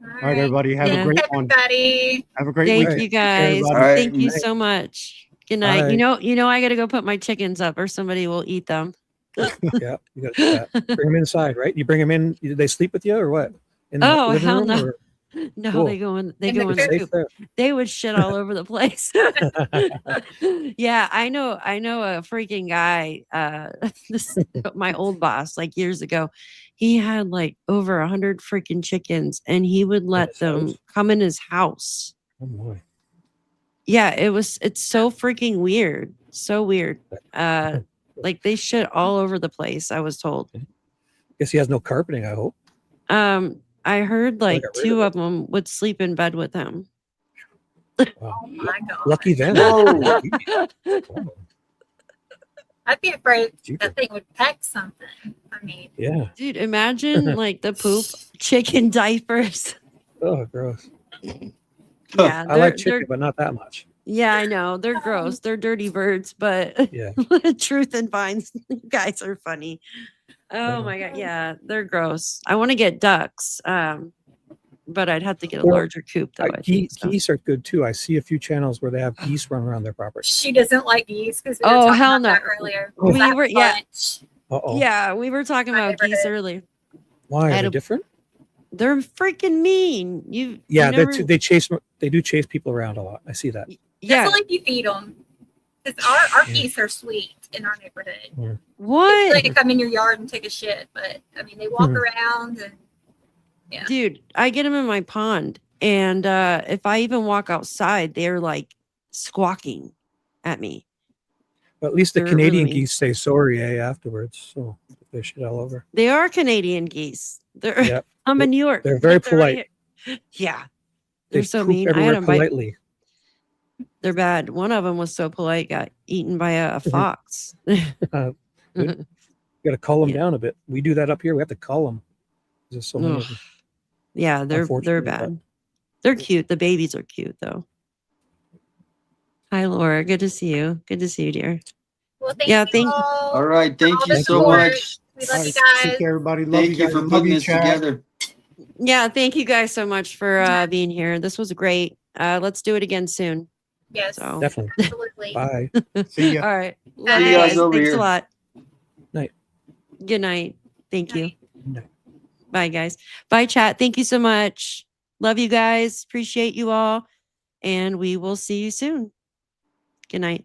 All All right, everybody. Have Yeah. a great one. Everybody. Have a great Thank week. you guys. All right. Thank you Night. so much. Good night. Bye. You know, I got to go put my chickens up, or somebody will eat them. Yeah, you got to do that. Bring them inside, right? You bring them in. Do they sleep with you or what? In the Oh, living hell room, no. or- No, Cool. they go in. They In go the in the Safe coop. there. They would shit all over the place. Yeah, I know a freaking guy, this my old boss, like years ago. He had like over 100 freaking chickens, and he would let his them house? come in his house. Oh boy. Yeah, it's so freaking weird. So weird. Like they shit all over the place, I was told. Guess he has no carpeting. I hope. I heard like got rid two of of them would sleep in bed with him. Wow. Oh my god. Lucky them. Whoa. I'd be afraid Jeepers. that thing would peck something. I mean, Yeah. Dude, imagine like the poop chicken diapers. Oh, gross. Yeah, I like chicken, but not that much. yeah, I know. They're gross. They're dirty birds, but Yeah. truth and vines, you guys are funny. Oh Yeah. my god, yeah, they're gross. I want to get ducks, but I'd have to get a Well, larger coop though. I think, so. Geese are good too. I see a few channels where they have geese running around their property. she doesn't like geese because we were Oh, talking hell about no. that earlier. We That were- yeah. bunch. Uh-oh. Yeah, we were talking My about geese neighborhood. earlier. Why I are had they a- different? They're freaking mean. You Yeah, never, they chase. They do chase people around a lot. I see that. yeah. That's only if you feed them. Because our Yeah. geese are sweet in our neighborhood. They What? like to come in your yard and take a shit, but I mean, they walk Mhm. around and yeah. Dude, I get them in my pond, and if I even walk outside, they're like squawking at me. But at least the They're Canadian really mean. geese say sorry afterwards. So they shit all over. They are Canadian geese. They're Yep. I'm in New York. They're very but right polite. here. Yeah, They they're so poop mean. I had everywhere them bite. politely. They're bad. One of them was so polite, got eaten by a fox. Good. You got to cull them Yeah. down a bit. We do that up here. We have to cull them. There's so many of them. Yeah, they're Unfortunately, but- bad. They're cute. The babies are cute though. Hi, Laura. Good to see you. Good to see you, dear. Well, thank Yeah, you thank- all. All right. Thank all you the so support. much. We All love you right, take guys. care, everybody. Love Thank you you guys. for Love putting you, this Chad. together. Yeah, thank you guys so much for being here. This was great. Let's do it again soon. Yes, So, Definitely. absolutely. Bye. See ya. all right. See Love you you guys guys. over Thanks here. a lot. Night. Good night. Thank you. Night. Bye, guys. Bye, chat. Thank you so much. Love you guys. Appreciate you all. And we will see you soon. Good night.